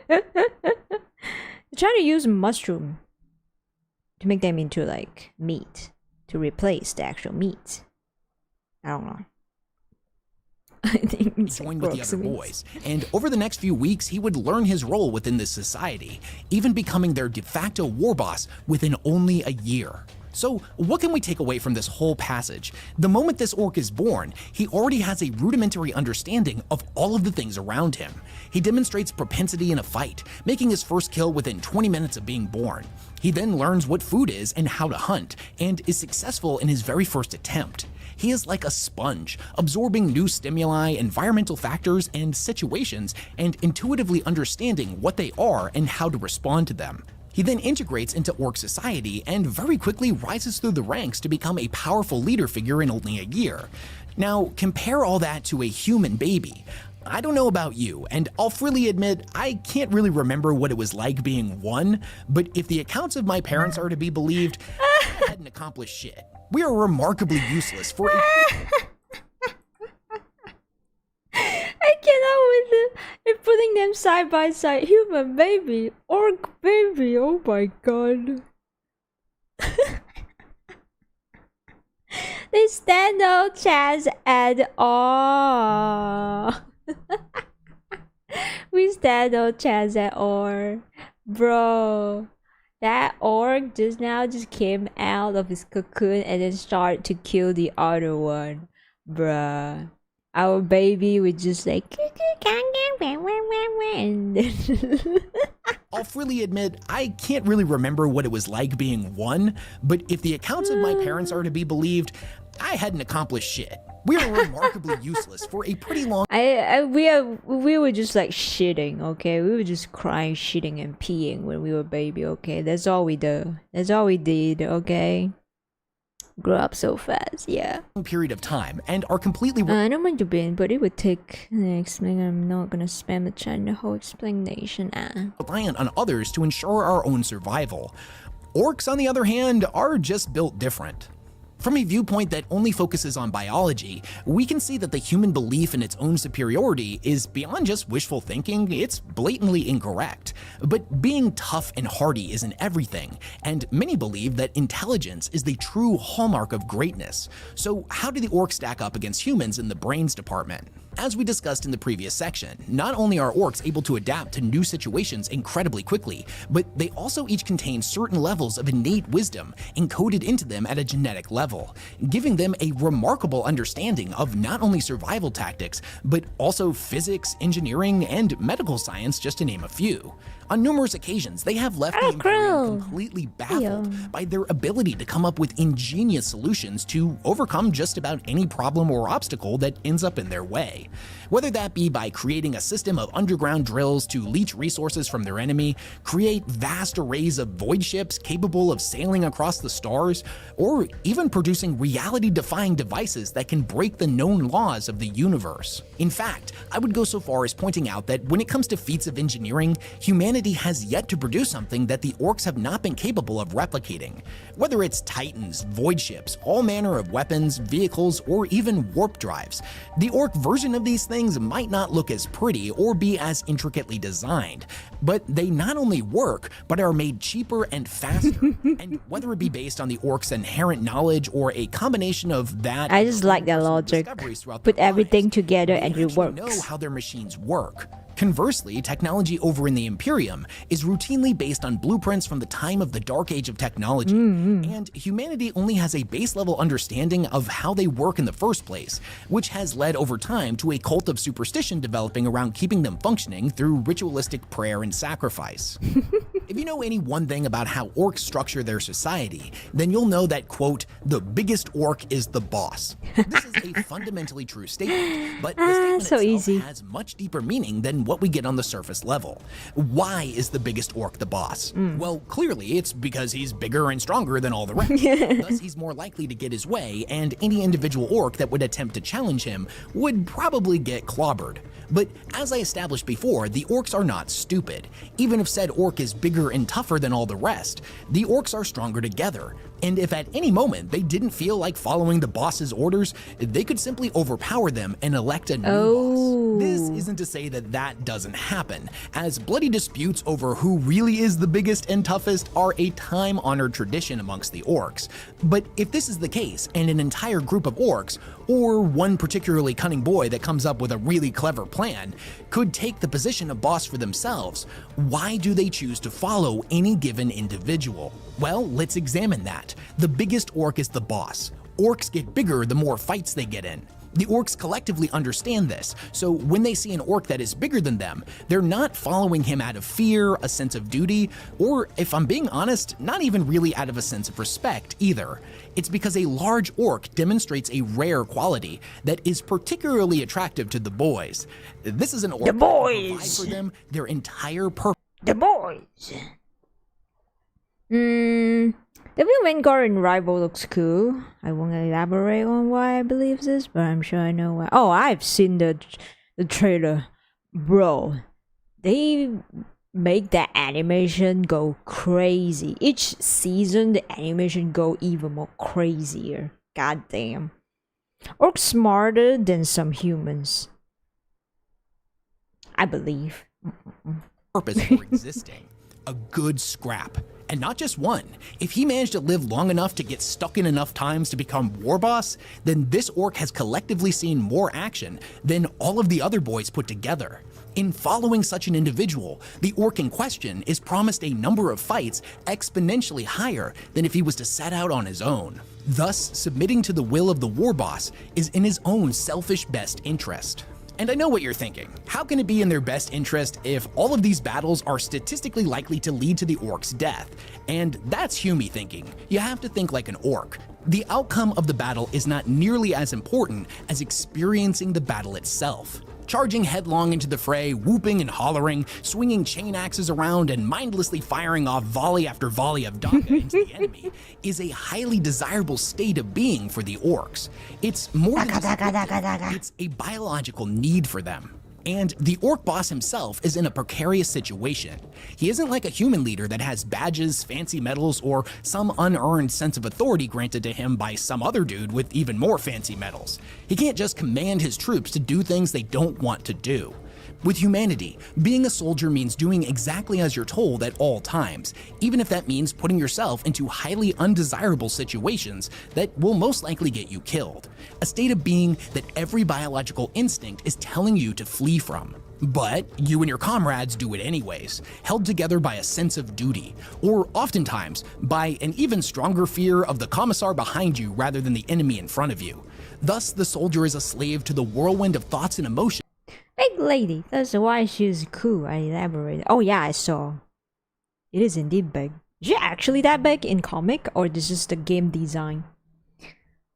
They're trying to use mushroom to make them into like meat, to replace the actual meat. I don't know. I think it's joined with the other boys, and over the next few weeks he would learn his role within this society, even becoming their de facto war boss within only a year. So what can we take away from this whole passage? The moment this orc is born, he already has a rudimentary understanding of all of the things around him. He demonstrates propensity in a fight, making his first kill within 20 minutes of being born. He then learns what food is and how to hunt, and is successful in his very first attempt. He is like a sponge, absorbing new stimuli, environmental factors, and situations, and intuitively understanding what they are and how to respond to them. He then integrates into orc society and very quickly rises through the ranks to become a powerful leader figure in only a year. Now, compare all that to a human baby. I don't know about you, and I'll freely admit I can't really remember what it was like being one, but if the accounts of my parents are to be believed, I hadn't accomplished shit. We are remarkably useless for a I cannot with it. And putting them side by side. Human baby, orc baby. Oh my god. They stand out chance and awe. We stand out chance at all. Bro. That orc just came out of his cocoon and then started to kill the other one. Bruh. Our baby would just like and I'll freely admit I can't really remember what it was like being one, but if the accounts of my parents are to be believed, I hadn't accomplished shit. We are remarkably useless for a pretty long we were just like shitting, okay? We were just crying, shitting, and peeing when we were baby, okay? That's all we do. That's all we did, okay? Grow up so fast, yeah. period of time and are completely I don't mind to bin, but it would take the explanation. I'm not gonna spam the chat and the whole explanation. reliant on others to ensure our own survival. Orcs, on the other hand, are just built different. From a viewpoint that only focuses on biology, we can see that the human belief in its own superiority is beyond just wishful thinking, it's blatantly incorrect. But being tough and hardy isn't everything, and many believe that intelligence is the true hallmark of greatness. So how do the orcs stack up against humans in the brains department? As we discussed in the previous section, not only are orcs able to adapt to new situations incredibly quickly, but they also each contain certain levels of innate wisdom encoded into them at a genetic level, giving them a remarkable understanding of not only survival tactics, but also physics, engineering, and medical science, just to name a few. On numerous occasions, they have left the Imperium completely baffled by their ability to come up with ingenious solutions to overcome just about any problem or obstacle that ends up in their way. Whether that be by creating a system of underground drills to leach resources from their enemy, create vast arrays of void ships capable of sailing across the stars, or even producing reality-defying devices that can break the known laws of the universe. In fact, I would go so far as pointing out that when it comes to feats of engineering, humanity has yet to produce something that the orcs have not been capable of replicating. Whether it's titans, void ships, all manner of weapons, vehicles, or even warp drives, the orc version of these things might not look as pretty or be as intricately designed, but they not only work, but are made cheaper and faster. And whether it be based on the orcs' inherent knowledge or a combination of that, I just like that logic. Put everything together and it works. Know how their machines work. Conversely, technology over in the Imperium is routinely based on blueprints from the time of the Dark Age of technology, and humanity only has a base-level understanding of how they work in the first place, which has led over time to a cult of superstition developing around keeping them functioning through ritualistic prayer and sacrifice. If you know any one thing about how orcs structure their society, then you'll know that, quote, the biggest orc is the boss. This is a fundamentally true statement, but the statement itself has much deeper meaning than what what we get on the surface level. Why is the biggest orc the boss? Well, clearly it's because he's bigger and stronger than all the rest. Thus, he's more likely to get his way, and any individual orc that would attempt to challenge him would probably get clobbered. But as I established before, the orcs are not stupid. Even if said orc is bigger and tougher than all the rest, the orcs are stronger together. And if at any moment they didn't feel like following the boss's orders, they could simply overpower them and elect a new boss. This isn't to say that that doesn't happen, as bloody disputes over who really is the biggest and toughest are a time-honored tradition amongst the orcs. But if this is the case, and an entire group of orcs, or one particularly cunning boy that comes up with a really clever plan, could take the position of boss for themselves, why do they choose to follow any given individual? Well, let's examine that. The biggest orc is the boss. Orcs get bigger the more fights they get in. The orcs collectively understand this, so when they see an orc that is bigger than them, they're not following him out of fear, a sense of duty, or, if I'm being honest, not even really out of a sense of respect either. It's because a large orc demonstrates a rare quality that is particularly attractive to the boys. This is an orc that can provide for them their entire purpose. The boys. The Vanguard in Rival looks cool. I won't elaborate on why I believe this, but I'm sure I know why. Oh, I've seen the trailer. Bro, they make the animation go crazy. Each season, the animation go even more crazier. God damn. Orcs smarter than some humans. I believe. Purpose for existing. A good scrap. And not just one. If he managed to live long enough to get stuck in enough times to become war boss, then this orc has collectively seen more action than all of the other boys put together. In following such an individual, the orc in question is promised a number of fights exponentially higher than if he was to set out on his own. Thus, submitting to the will of the war boss is in his own selfish best interest. And I know what you're thinking. How can it be in their best interest if all of these battles are statistically likely to lead to the orc's death? And that's Humie thinking. You have to think like an orc. The outcome of the battle is not nearly as important as experiencing the battle itself. Charging headlong into the fray, whooping and hollering, swinging chain axes around, and mindlessly firing off volley after volley of daga into the enemy is a highly desirable state of being for the orcs. It's more than it's a biological need for them. And the orc boss himself is in a precarious situation. He isn't like a human leader that has badges, fancy medals, or some unearned sense of authority granted to him by some other dude with even more fancy medals. He can't just command his troops to do things they don't want to do. With humanity, being a soldier means doing exactly as you're told at all times, even if that means putting yourself into highly undesirable situations that will most likely get you killed. A state of being that every biological instinct is telling you to flee from. But you and your comrades do it anyways, held together by a sense of duty, or oftentimes by an even stronger fear of the commissar behind you rather than the enemy in front of you. Thus, the soldier is a slave to the whirlwind of thoughts and emotions. Big lady, that's why she's cool. I elaborated. Oh yeah, I saw. It is indeed big. Is she actually that big in comic, or this is the game design?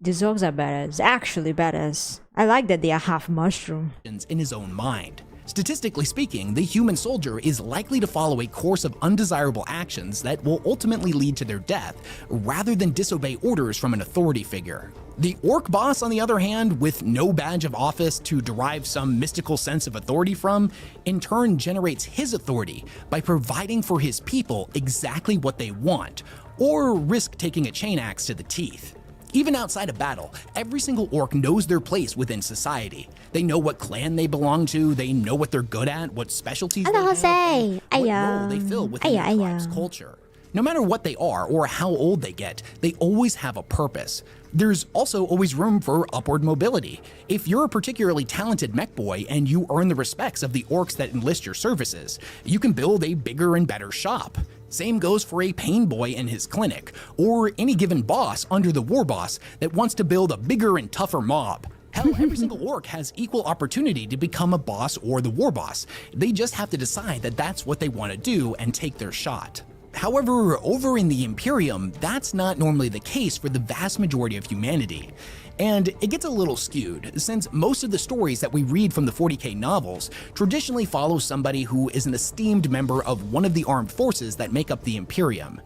These orcs are badass. Actually badass. I like that they are half mushroom. In his own mind. Statistically speaking, the human soldier is likely to follow a course of undesirable actions that will ultimately lead to their death, rather than disobey orders from an authority figure. The orc boss, on the other hand, with no badge of office to derive some mystical sense of authority from, in turn generates his authority by providing for his people exactly what they want, or risk taking a chain axe to the teeth. Even outside of battle, every single orc knows their place within society. They know what clan they belong to, they know what they're good at, what specialties they have, and what role they fill within their tribe's culture. No matter what they are or how old they get, they always have a purpose. There's also always room for upward mobility. If you're a particularly talented mech boy and you earn the respects of the orcs that enlist your services, you can build a bigger and better shop. Same goes for a pain boy in his clinic, or any given boss under the war boss that wants to build a bigger and tougher mob. Hell, every single orc has equal opportunity to become a boss or the war boss. They just have to decide that that's what they want to do and take their shot. However, over in the Imperium, that's not normally the case for the vast majority of humanity. And it gets a little skewed, since most of the stories that we read from the 40k novels traditionally follow somebody who is an esteemed member of one of the armed forces that make up the Imperium.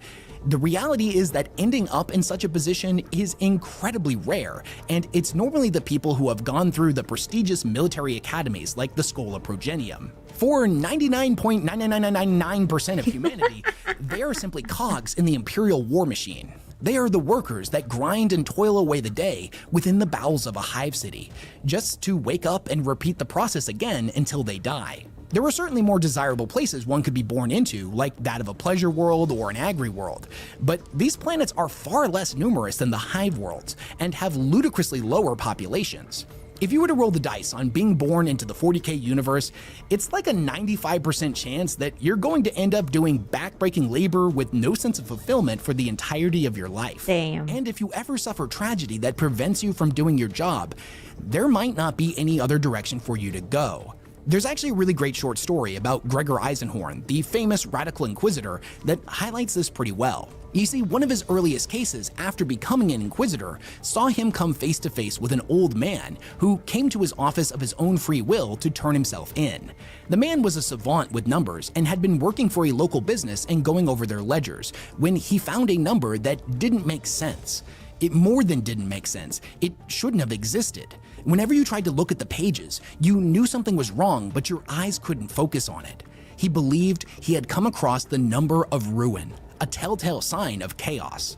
The reality is that ending up in such a position is incredibly rare, and it's normally the people who have gone through the prestigious military academies like the Schola Progenium. For 99.99999% of humanity, they are simply cogs in the imperial war machine. They are the workers that grind and toil away the day within the bowels of a hive city, just to wake up and repeat the process again until they die. There are certainly more desirable places one could be born into, like that of a pleasure world or an agri-world, but these planets are far less numerous than the hive worlds and have ludicrously lower populations. If you were to roll the dice on being born into the 40k universe, it's like a 95% chance that you're going to end up doing backbreaking labor with no sense of fulfillment for the entirety of your life. Damn. And if you ever suffer tragedy that prevents you from doing your job, there might not be any other direction for you to go. There's actually a really great short story about Gregor Eisenhorn, the famous radical inquisitor, that highlights this pretty well. You see, one of his earliest cases after becoming an inquisitor saw him come face to face with an old man who came to his office of his own free will to turn himself in. The man was a savant with numbers and had been working for a local business and going over their ledgers when he found a number that didn't make sense. It more than didn't make sense. It shouldn't have existed. Whenever you tried to look at the pages, you knew something was wrong, but your eyes couldn't focus on it. He believed he had come across the number of ruin, a telltale sign of chaos.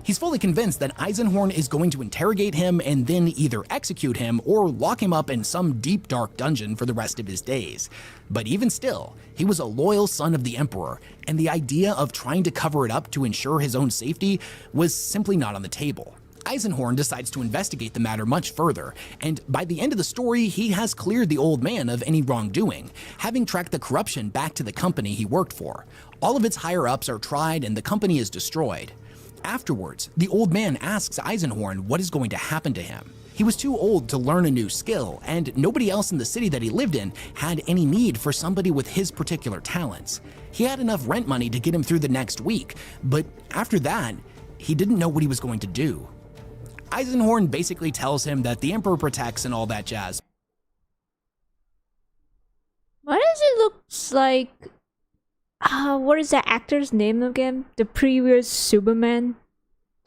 He's fully convinced that Eisenhorn is going to interrogate him and then either execute him or lock him up in some deep dark dungeon for the rest of his days. But even still, he was a loyal son of the Emperor, and the idea of trying to cover it up to ensure his own safety was simply not on the table. Eisenhorn decides to investigate the matter much further, and by the end of the story, he has cleared the old man of any wrongdoing, having tracked the corruption back to the company he worked for. All of its higher-ups are tried and the company is destroyed. Afterwards, the old man asks Eisenhorn what is going to happen to him. He was too old to learn a new skill, and nobody else in the city that he lived in had any need for somebody with his particular talents. He had enough rent money to get him through the next week, but after that, he didn't know what he was going to do. Eisenhorn basically tells him that the Emperor protects and all that jazz. Why does it look like... what is that actor's name again? The previous Superman?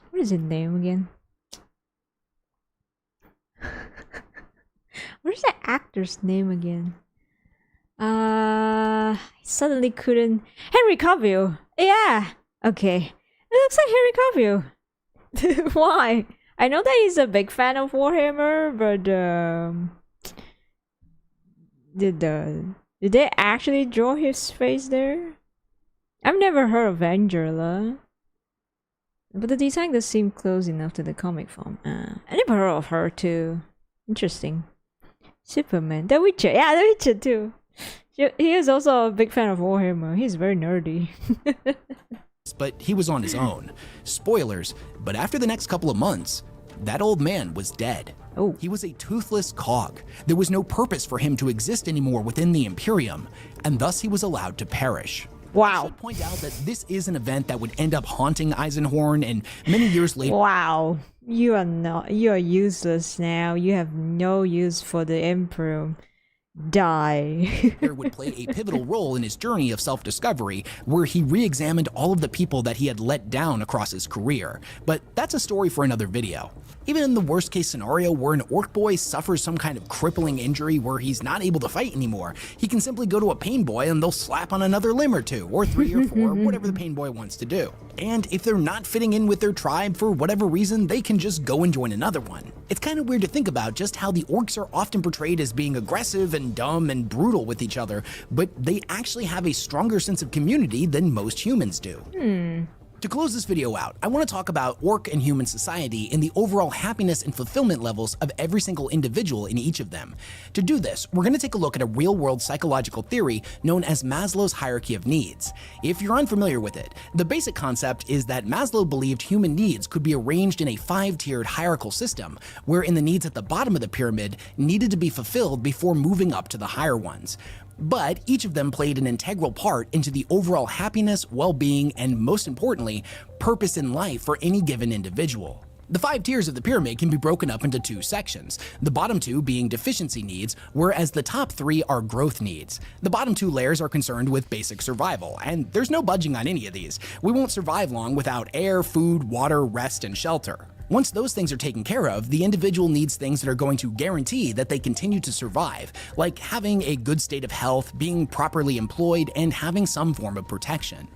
What is his name again? What is that actor's name again? I suddenly couldn't... Henry Cavill! Yeah! Okay. It looks like Henry Cavill! Why? I know that he's a big fan of Warhammer, but did they actually draw his face there? I've never heard of Angela, but the design does seem close enough to the comic form. I never heard of her too. Interesting. Superman, The Witcher, yeah, The Witcher too. He is also a big fan of Warhammer. He's very nerdy. But he was on his own. Spoilers, but after the next couple of months, that old man was dead. Oh. He was a toothless cog. There was no purpose for him to exist anymore within the Imperium, and thus he was allowed to perish. Wow. I should point out that this is an event that would end up haunting Eisenhorn, and many years later... Wow. You are useless now. You have no use for the Emperor. Die. would play a pivotal role in his journey of self-discovery, where he re-examined all of the people that he had let down across his career. But that's a story for another video. Even in the worst case scenario where an orc boy suffers some kind of crippling injury where he's not able to fight anymore, he can simply go to a pain boy and they'll slap on another limb or two, or 3 or 4, whatever the pain boy wants to do. And if they're not fitting in with their tribe for whatever reason, they can just go and join another one. It's kind of weird to think about just how the orcs are often portrayed as being aggressive and dumb and brutal with each other, but they actually have a stronger sense of community than most humans do. To close this video out, I want to talk about orc and human society and the overall happiness and fulfillment levels of every single individual in each of them. To do this, we're going to take a look at a real-world psychological theory known as Maslow's hierarchy of needs. If you're unfamiliar with it, the basic concept is that Maslow believed human needs could be arranged in a 5-tiered hierarchical system, wherein the needs at the bottom of the pyramid needed to be fulfilled before moving up to the higher ones. but each of them played an integral part into the overall happiness, well-being, and most importantly, purpose in life for any given individual. The 5 tiers of the pyramid can be broken up into 2 sections, the bottom 2 being deficiency needs, whereas the top 3 are growth needs. The bottom 2 layers are concerned with basic survival, and there's no budging on any of these. We won't survive long without air, food, water, rest, and shelter. Once those things are taken care of, the individual needs things that are going to guarantee that they continue to survive, like having a good state of health, being properly employed, and having some form of protection.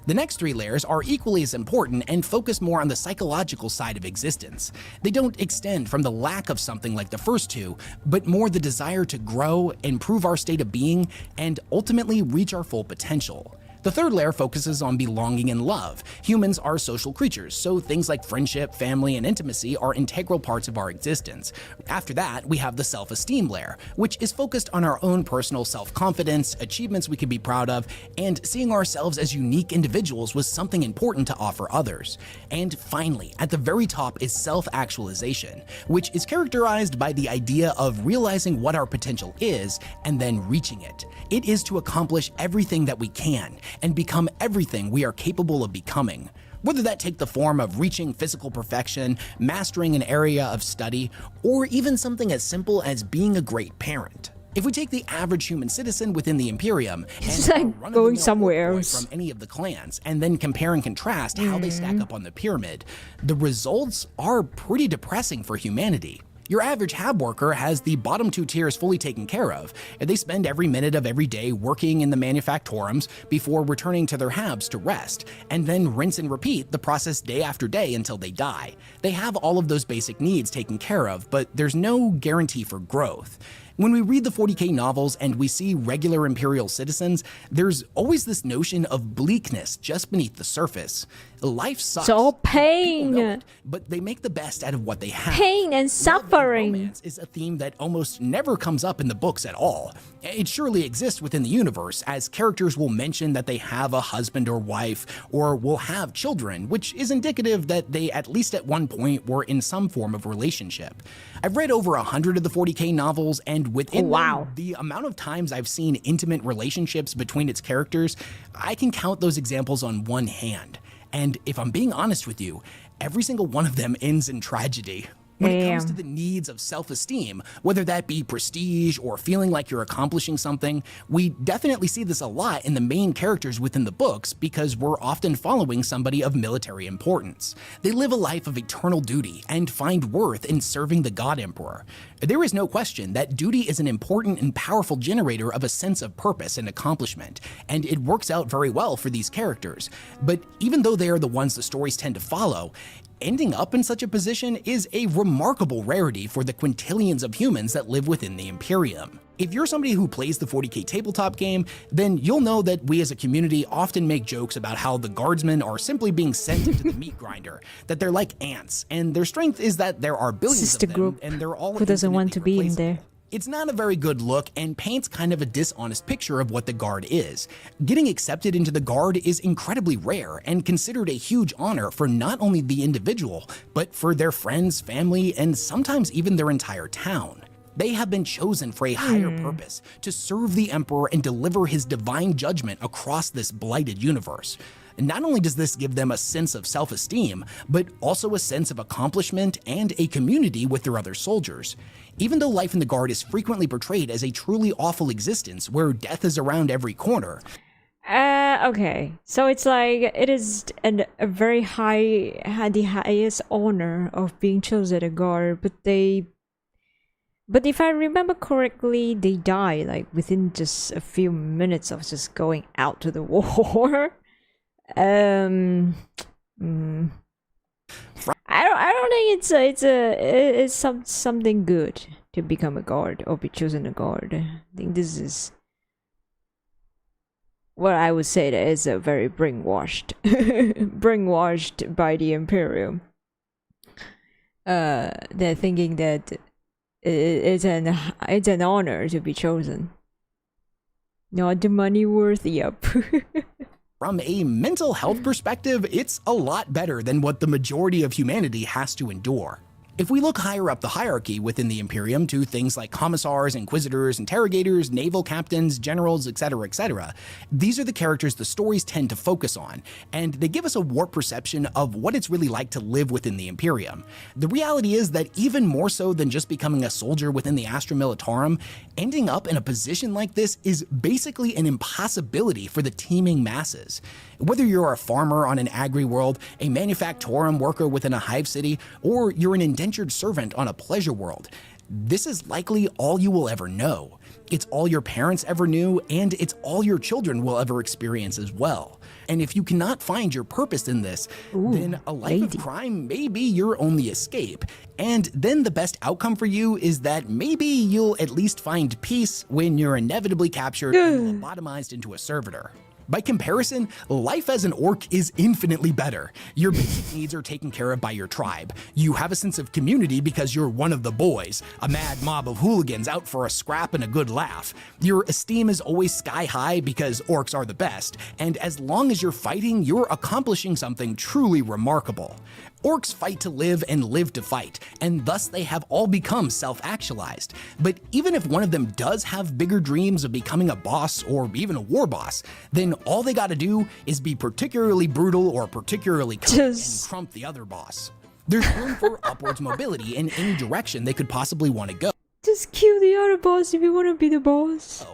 The next 3 layers are equally as important and focus more on the psychological side of existence. They don't extend from the lack of something like the first 2, but more the desire to grow, improve our state of being, and ultimately reach our full potential. The third layer focuses on belonging and love. Humans are social creatures, so things like friendship, family, and intimacy are integral parts of our existence. After that, we have the self-esteem layer, which is focused on our own personal self-confidence, achievements we can be proud of, and seeing ourselves as unique individuals with something important to offer others. And finally, at the very top is self-actualization, which is characterized by the idea of realizing what our potential is and then reaching it. It is to accomplish everything that we can and become everything we are capable of becoming. Whether that take the form of reaching physical perfection, mastering an area of study, or even something as simple as being a great parent. If we take the average human citizen within the Imperium It's and like going somewhere boy else. from any of the clans, and then compare and contrast how they stack up on the pyramid, the results are pretty depressing for humanity. Your average hab worker has the bottom 2 tiers fully taken care of, and they spend every minute of every day working in the manufactorums before returning to their habs to rest, and then rinse and repeat the process day after day until they die. They have all of those basic needs taken care of, but there's no guarantee for growth. When we read the 40k novels and we see regular Imperial citizens, there's always this notion of bleakness just beneath the surface. Life sucks. It's all People know pain. it, but they make the best out of what they have. Pain and Love and suffering. romance is a theme that almost never comes up in the books at all. It surely exists within the universe, as characters will mention that they have a husband or wife, or will have children, which is indicative that they at least at one point were in some form of relationship. I've read over 100 of the 40k novels, and within Wow. them, the amount of times I've seen intimate relationships between its characters, I can count those examples on one hand. And if I'm being honest with you, every single one of them ends in tragedy. When it comes to the needs of self-esteem, whether that be prestige or feeling like you're accomplishing something, we definitely see this a lot in the main characters within the books because we're often following somebody of military importance. They live a life of eternal duty and find worth in serving the God Emperor. There is no question that duty is an important and powerful generator of a sense of purpose and accomplishment, and it works out very well for these characters. But even though they are the ones the stories tend to follow, ending up in such a position is a remarkable rarity for the quintillions of humans that live within the Imperium. If you're somebody who plays the 40k tabletop game, then you'll know that we as a community often make jokes about how the guardsmen are simply being sent into the meat grinder, that they're like ants, and their strength is that there are billions Sister of them, group and they're all who doesn't want to infinitely be in there. replaceable. It's not a very good look and paints kind of a dishonest picture of what the Guard is. Getting accepted into the Guard is incredibly rare and considered a huge honor for not only the individual, but for their friends, family, and sometimes even their entire town. They have been chosen for a higher purpose, to serve the Emperor and deliver his divine judgment across this blighted universe. And not only does this give them a sense of self-esteem, but also a sense of accomplishment and a community with their other soldiers. Even though life in the Guard is frequently portrayed as a truly awful existence where death is around every corner. Okay. So it's like it is a very the highest honor of being chosen a guard, but if I remember correctly, they die like within just a few minutes of just going out to the war. I don't think it's something good to become a guard or be chosen a guard. I think this is what I would say that is a very brainwashed by the Imperium. They're thinking that it's an honor to be chosen. Not the money worth, yep. From a mental health perspective, it's a lot better than what the majority of humanity has to endure. If we look higher up the hierarchy within the Imperium to things like commissars, inquisitors, interrogators, naval captains, generals, etc., these are the characters the stories tend to focus on, and they give us a warped perception of what it's really like to live within the Imperium. The reality is that even more so than just becoming a soldier within the Astra Militarum, ending up in a position like this is basically an impossibility for the teeming masses. Whether you're a farmer on an agri-world, a manufactorum worker within a hive city, or you're an indentured servant on a pleasure world, this is likely all you will ever know. It's all your parents ever knew, and it's all your children will ever experience as well. And if you cannot find your purpose in this, then a life of crime may be your only escape. And then the best outcome for you is that maybe you'll at least find peace when you're inevitably captured and lobotomized into a servitor. By comparison, life as an orc is infinitely better. Your basic needs are taken care of by your tribe. You have a sense of community because you're one of the boys, a mad mob of hooligans out for a scrap and a good laugh. Your esteem is always sky high because orcs are the best, and as long as you're fighting, you're accomplishing something truly remarkable. Orcs fight to live and live to fight, and thus they have all become self-actualized. But even if one of them does have bigger dreams of becoming a boss or even a war boss, then all they gotta do is be particularly brutal or particularly cunning and trump the other boss. There's room for upwards mobility in any direction they could possibly want to go. Just kill the other boss if you want to be the boss.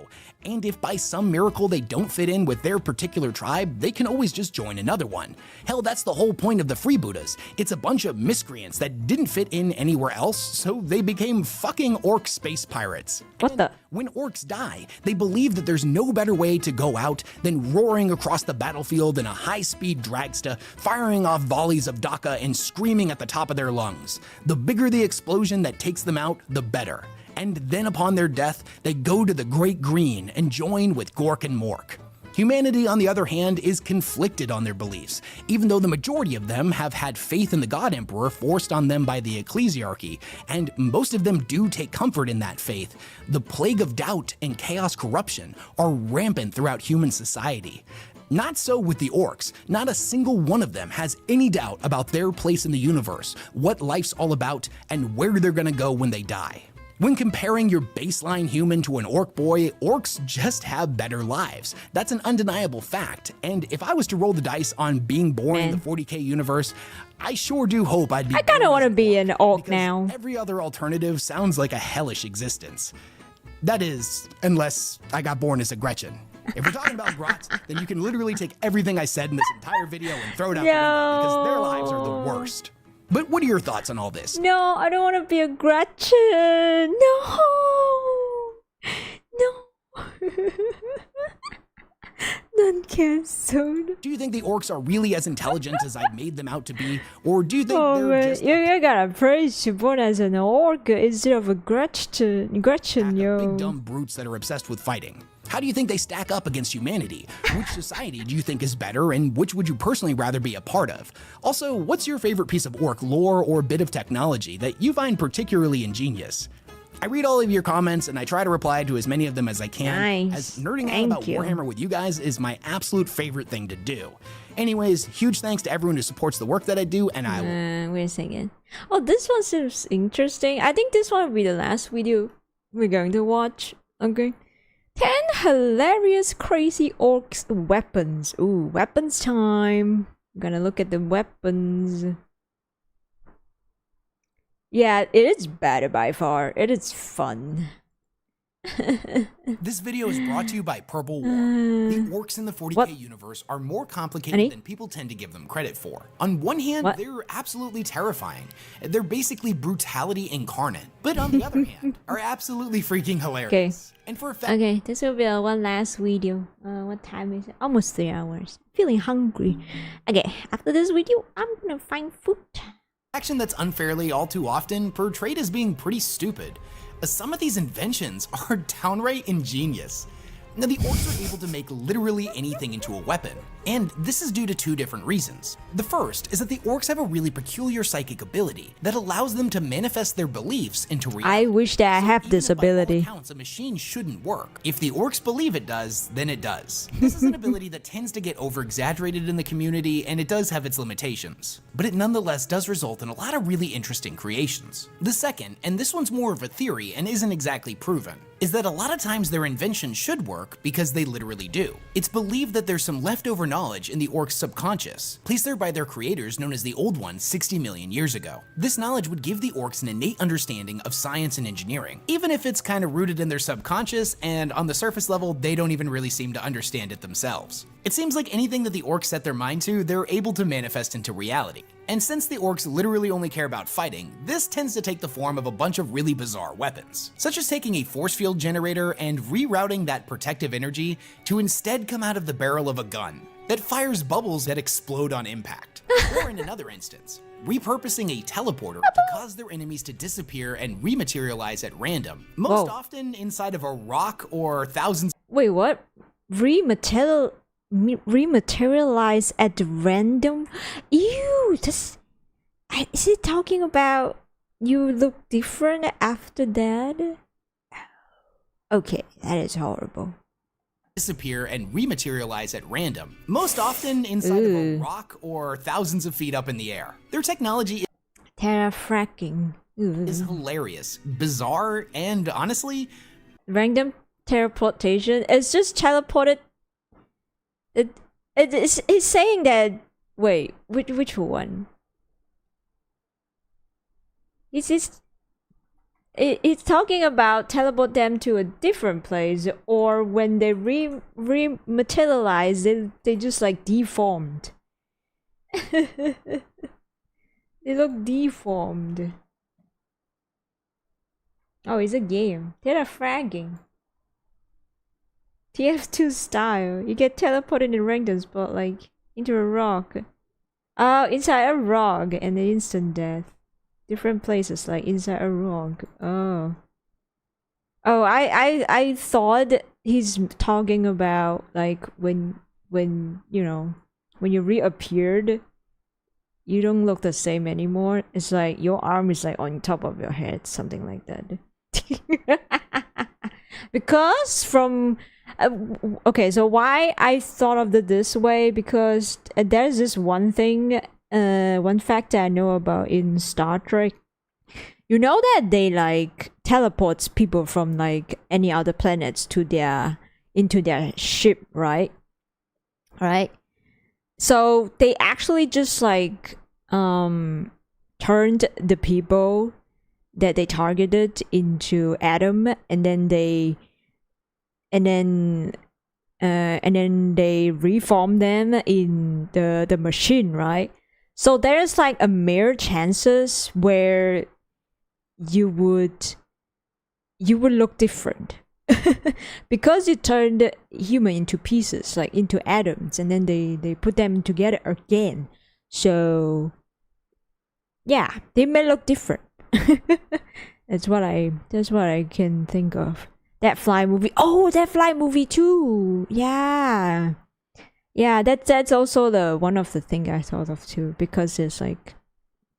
And if by some miracle they don't fit in with their particular tribe, they can always just join another one. Hell, that's the whole point of the freebooters. It's a bunch of miscreants that didn't fit in anywhere else, so they became fucking orc space pirates. What the? When orcs die, they believe that there's no better way to go out than roaring across the battlefield in a high-speed dragsta, firing off volleys of Daka and screaming at the top of their lungs. The bigger the explosion that takes them out, the better. And then upon their death, they go to the Great Green and join with Gork and Mork. Humanity, on the other hand, is conflicted on their beliefs, even though the majority of them have had faith in the God Emperor forced on them by the ecclesiarchy, and most of them do take comfort in that faith. The plague of doubt and chaos corruption are rampant throughout human society. Not so with the orcs. Not a single one of them has any doubt about their place in the universe, what life's all about, and where they're gonna go when they die. When comparing your baseline human to an orc boy, orcs just have better lives. That's an undeniable fact, and if I was to roll the dice on being born in the 40k universe, I sure do hope I'd be I kinda wanna be an orc now. Every other alternative sounds like a hellish existence. That is, unless I got born as a Gretchen. If we're talking about brats, then you can literally take everything I said in this entire video and throw it out the window because their lives are the worst. But what are your thoughts on all this? No, I don't want to be a Gretchen. No. No. Non-cancelled. Do you think the orcs are really as intelligent as I made them out to be? Or do you think they're man. just You gotta praise you born as an orc instead of a Gretchen, big dumb brutes that are obsessed with fighting? How do you think they stack up against humanity? Which society do you think is better, and which would you personally rather be a part of? Also, what's your favorite piece of orc lore or bit of technology that you find particularly ingenious? I read all of your comments and I try to reply to as many of them as I can, as nerding out about Warhammer with you guys is my absolute favorite thing to do. Anyways, huge thanks to everyone who supports the work that I do, and I will... Wait a second. Oh, this one seems interesting. I think this one will be the last video we're going to watch. Okay. 10 hilarious crazy orcs weapons. Ooh, weapons time. I'm gonna look at the weapons. Yeah, it is better by far. It is fun. This video is brought to you by Purple War. The orcs in the 40k universe are more complicated than people tend to give them credit for. On one hand, they're absolutely terrifying. They're basically brutality incarnate. But on the other hand, are absolutely freaking hilarious. And for a fact, okay, this will be our one last video. What time is it? Almost 3 hours. Feeling hungry. Okay, after this video, I'm gonna find food. Action that's unfairly all too often portrayed as being pretty stupid. Some of these inventions are downright ingenious. Now, the orcs are able to make literally anything into a weapon, and this is due to two different reasons. The first is that the orcs have a really peculiar psychic ability that allows them to manifest their beliefs into reality. I wish that I have this Even if by all ability. accounts, a machine shouldn't work. If the orcs believe it does, then it does. This is an ability that tends to get over-exaggerated in the community, and it does have its limitations. But it nonetheless does result in a lot of really interesting creations. The second, and this one's more of a theory and isn't exactly proven, is that a lot of times their inventions should work because they literally do. It's believed that there's some leftover knowledge in the orcs' subconscious, placed there by their creators known as the Old Ones 60 million years ago. This knowledge would give the orcs an innate understanding of science and engineering, even if it's kind of rooted in their subconscious and on the surface level they don't even really seem to understand it themselves. It seems like anything that the orcs set their mind to, they're able to manifest into reality. And since the orcs literally only care about fighting, this tends to take the form of a bunch of really bizarre weapons, such as taking a force field generator and rerouting that protective energy to instead come out of the barrel of a gun that fires bubbles that explode on impact. Or in another instance, repurposing a teleporter to cause their enemies to disappear and rematerialize at random, most often inside of a rock or thousands. Wait, what? Rematerialize at random? Ew, is it talking about you look different after that? Okay, that is horrible. Disappear and rematerialize at random, most often inside of a rock or thousands of feet up in the air. Their technology Terrafracking. is hilarious, bizarre, and honestly, Random teleportation. It's just teleported. It's saying that. Wait, which one? It's talking about teleport them to a different place, or when they rematerialize, they just like deformed. They look deformed. Oh, it's a game. Terrafragging. TF2 style. You get teleported in a random spot, like into a rock. Oh, inside a rock and an instant death. Different places, like inside a rock. Oh. Oh, I thought he's talking about like when you know, when you reappeared, you don't look the same anymore. It's like your arm is like on top of your head, something like that. Because from okay, so why I thought of it this way, because there's this one thing, one fact that I know about in Star Trek. You know that they like teleports people from like any other planets to into their ship, right? Right? So they actually just like turned the people that they targeted into atom, and then they reform them in the machine, right? So there's like a mere chances where you would look different because you turned human into pieces, like into atoms, and then they put them together again. So yeah, they may look different. That's what I can think of. That Fly movie. Oh, that Fly movie too. Yeah. Yeah, that's also the one of the thing I thought of too, because it's like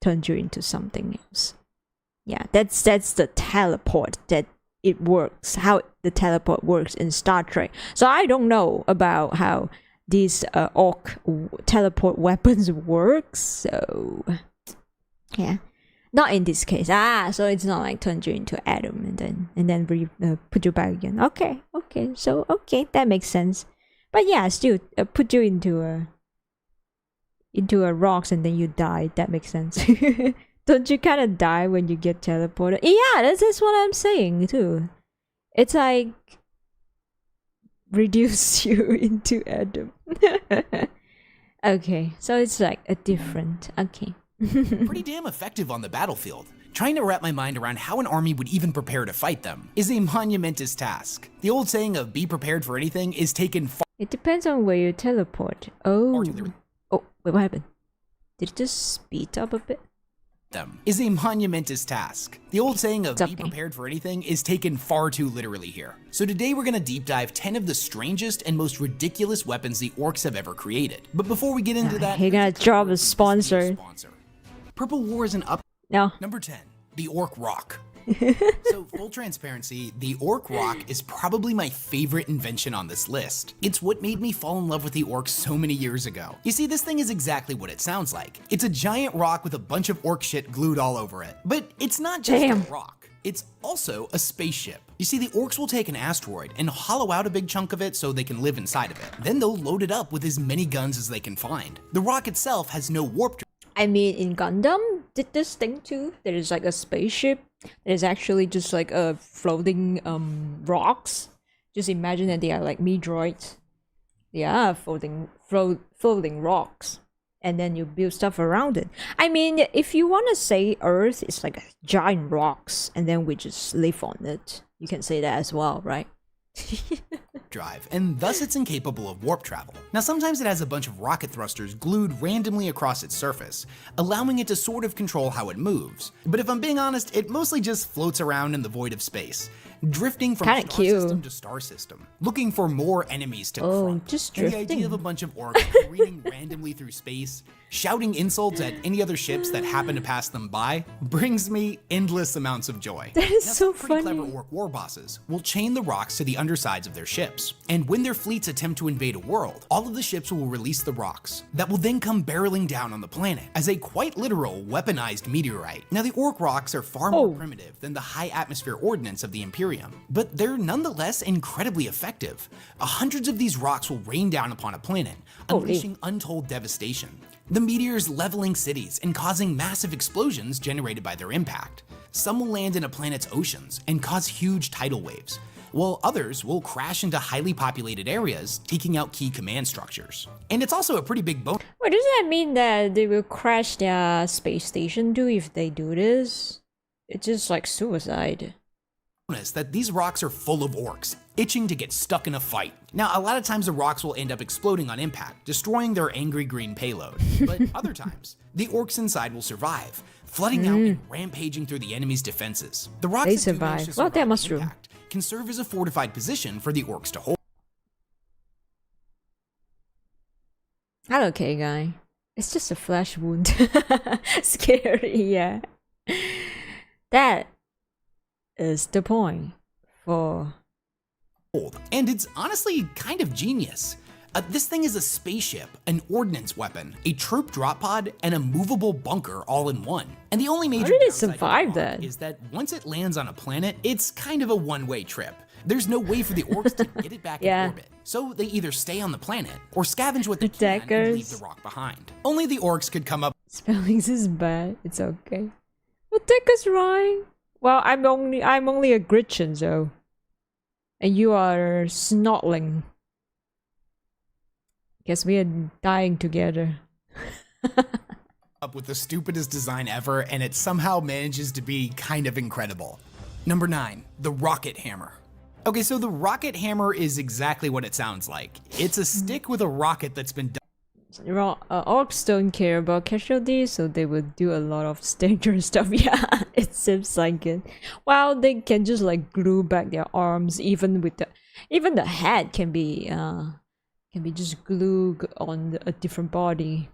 turns you into something else. Yeah, that's the teleport that it works, how the teleport works in Star Trek. So I don't know about how these orc teleport weapons works. So yeah. Not in this case. So it's not like turn you into atom and then put you back again. Okay, so that makes sense. But yeah, still put you into a rocks and then you die. That makes sense. Don't you kind of die when you get teleported? Yeah, that's what I'm saying too. It's like reduce you into atom. Okay, so it's like a different. Okay. pretty damn effective on the battlefield. Trying to wrap my mind around how an army would even prepare to fight them is a monumentous task. The old saying of be prepared for anything is taken far. It depends on where you teleport. Oh, wait, what happened? Did it just speed up a bit? them is a monumentous task. The old saying of It's be okay. prepared for anything is taken far too literally here. So today we're gonna deep dive 10 of the strangest and most ridiculous weapons the orcs have ever created. But before we get into that, You're gonna here's a quick drop word a from this sponsor. video's sponsor. Purple War is an up. No. Number 10, the Orc Rock. So, full transparency, the Orc Rock is probably my favorite invention on this list. It's what made me fall in love with the orcs so many years ago. You see, this thing is exactly what it sounds like. It's a giant rock with a bunch of orc shit glued all over it. But it's not just Damn. a rock. It's also a spaceship. You see, the orcs will take an asteroid and hollow out a big chunk of it so they can live inside of it. Then they'll load it up with as many guns as they can find. The rock itself has no warp. I mean, in Gundam, did this thing too. There is like a spaceship. There's actually just like a floating rocks. Just imagine that they are like meteoroids. They are floating rocks, and then you build stuff around it. I mean, if you want to say Earth is like a giant rocks, and then we just live on it, you can say that as well, right? Drive, and thus it's incapable of warp travel. Now sometimes it has a bunch of rocket thrusters glued randomly across its surface, allowing it to sort of control how it moves. But if I'm being honest, it mostly just floats around in the void of space, drifting from Kinda star cute. system to star system, looking for more enemies to Oh, confront. just And the drifting. idea of a bunch of orcs careening randomly through space, shouting insults at any other ships that happen to pass them by, brings me endless amounts of joy. That is Now, so some pretty funny. clever orc war bosses will chain the rocks to the undersides of their ships, and when their fleets attempt to invade a world, all of the ships will release the rocks that will then come barreling down on the planet as a quite literal weaponized meteorite. Now the orc rocks are far more Oh. primitive than the high atmosphere ordnance of the Imperium, but they're nonetheless incredibly effective. Hundreds of these rocks will rain down upon a planet, Holy. unleashing untold devastation. The meteors leveling cities and causing massive explosions generated by their impact. Some will land in a planet's oceans and cause huge tidal waves, while others will crash into highly populated areas, taking out key command structures. And it's also a pretty big bonus Wait, does that mean that they will crash their space station too if they do this? It's just like suicide. that these rocks are full of orcs, itching to get stuck in a fight. Now, a lot of times the rocks will end up exploding on impact, destroying their angry green payload. But other times, the orcs inside will survive, flooding out and rampaging through the enemy's defenses. The rocks They that do manage survive. to Well, that survive must true. impact can serve as a fortified position for the orcs to hold. Hello, K guy. It's just a flesh wound. Scary, yeah. That is the point for. And it's honestly kind of genius. This thing is a spaceship, an ordnance weapon, a troop drop pod, and a movable bunker all in one. And the only major did it downside to the survive rock that? is that once it lands on a planet, it's kind of a one-way trip. There's no way for the orcs to get it back Yeah. in orbit, so they either stay on the planet or scavenge what they can and leave Attackers. the rock behind. Only the orcs could come up Spellings is bad. It's okay. Well, take us right. Well, I'm only a Gretchen, so. And you are Snotling. Guess we are dying together. with the stupidest design ever, and it somehow manages to be kind of incredible. Number 9, the Rocket Hammer. Okay, so the Rocket Hammer is exactly what it sounds like. It's a stick with a rocket that's been Orcs don't care about casualties, so they would do a lot of dangerous stuff. Yeah, it seems like it. Well, they can just like glue back their arms, even the head can be just glued on a different body.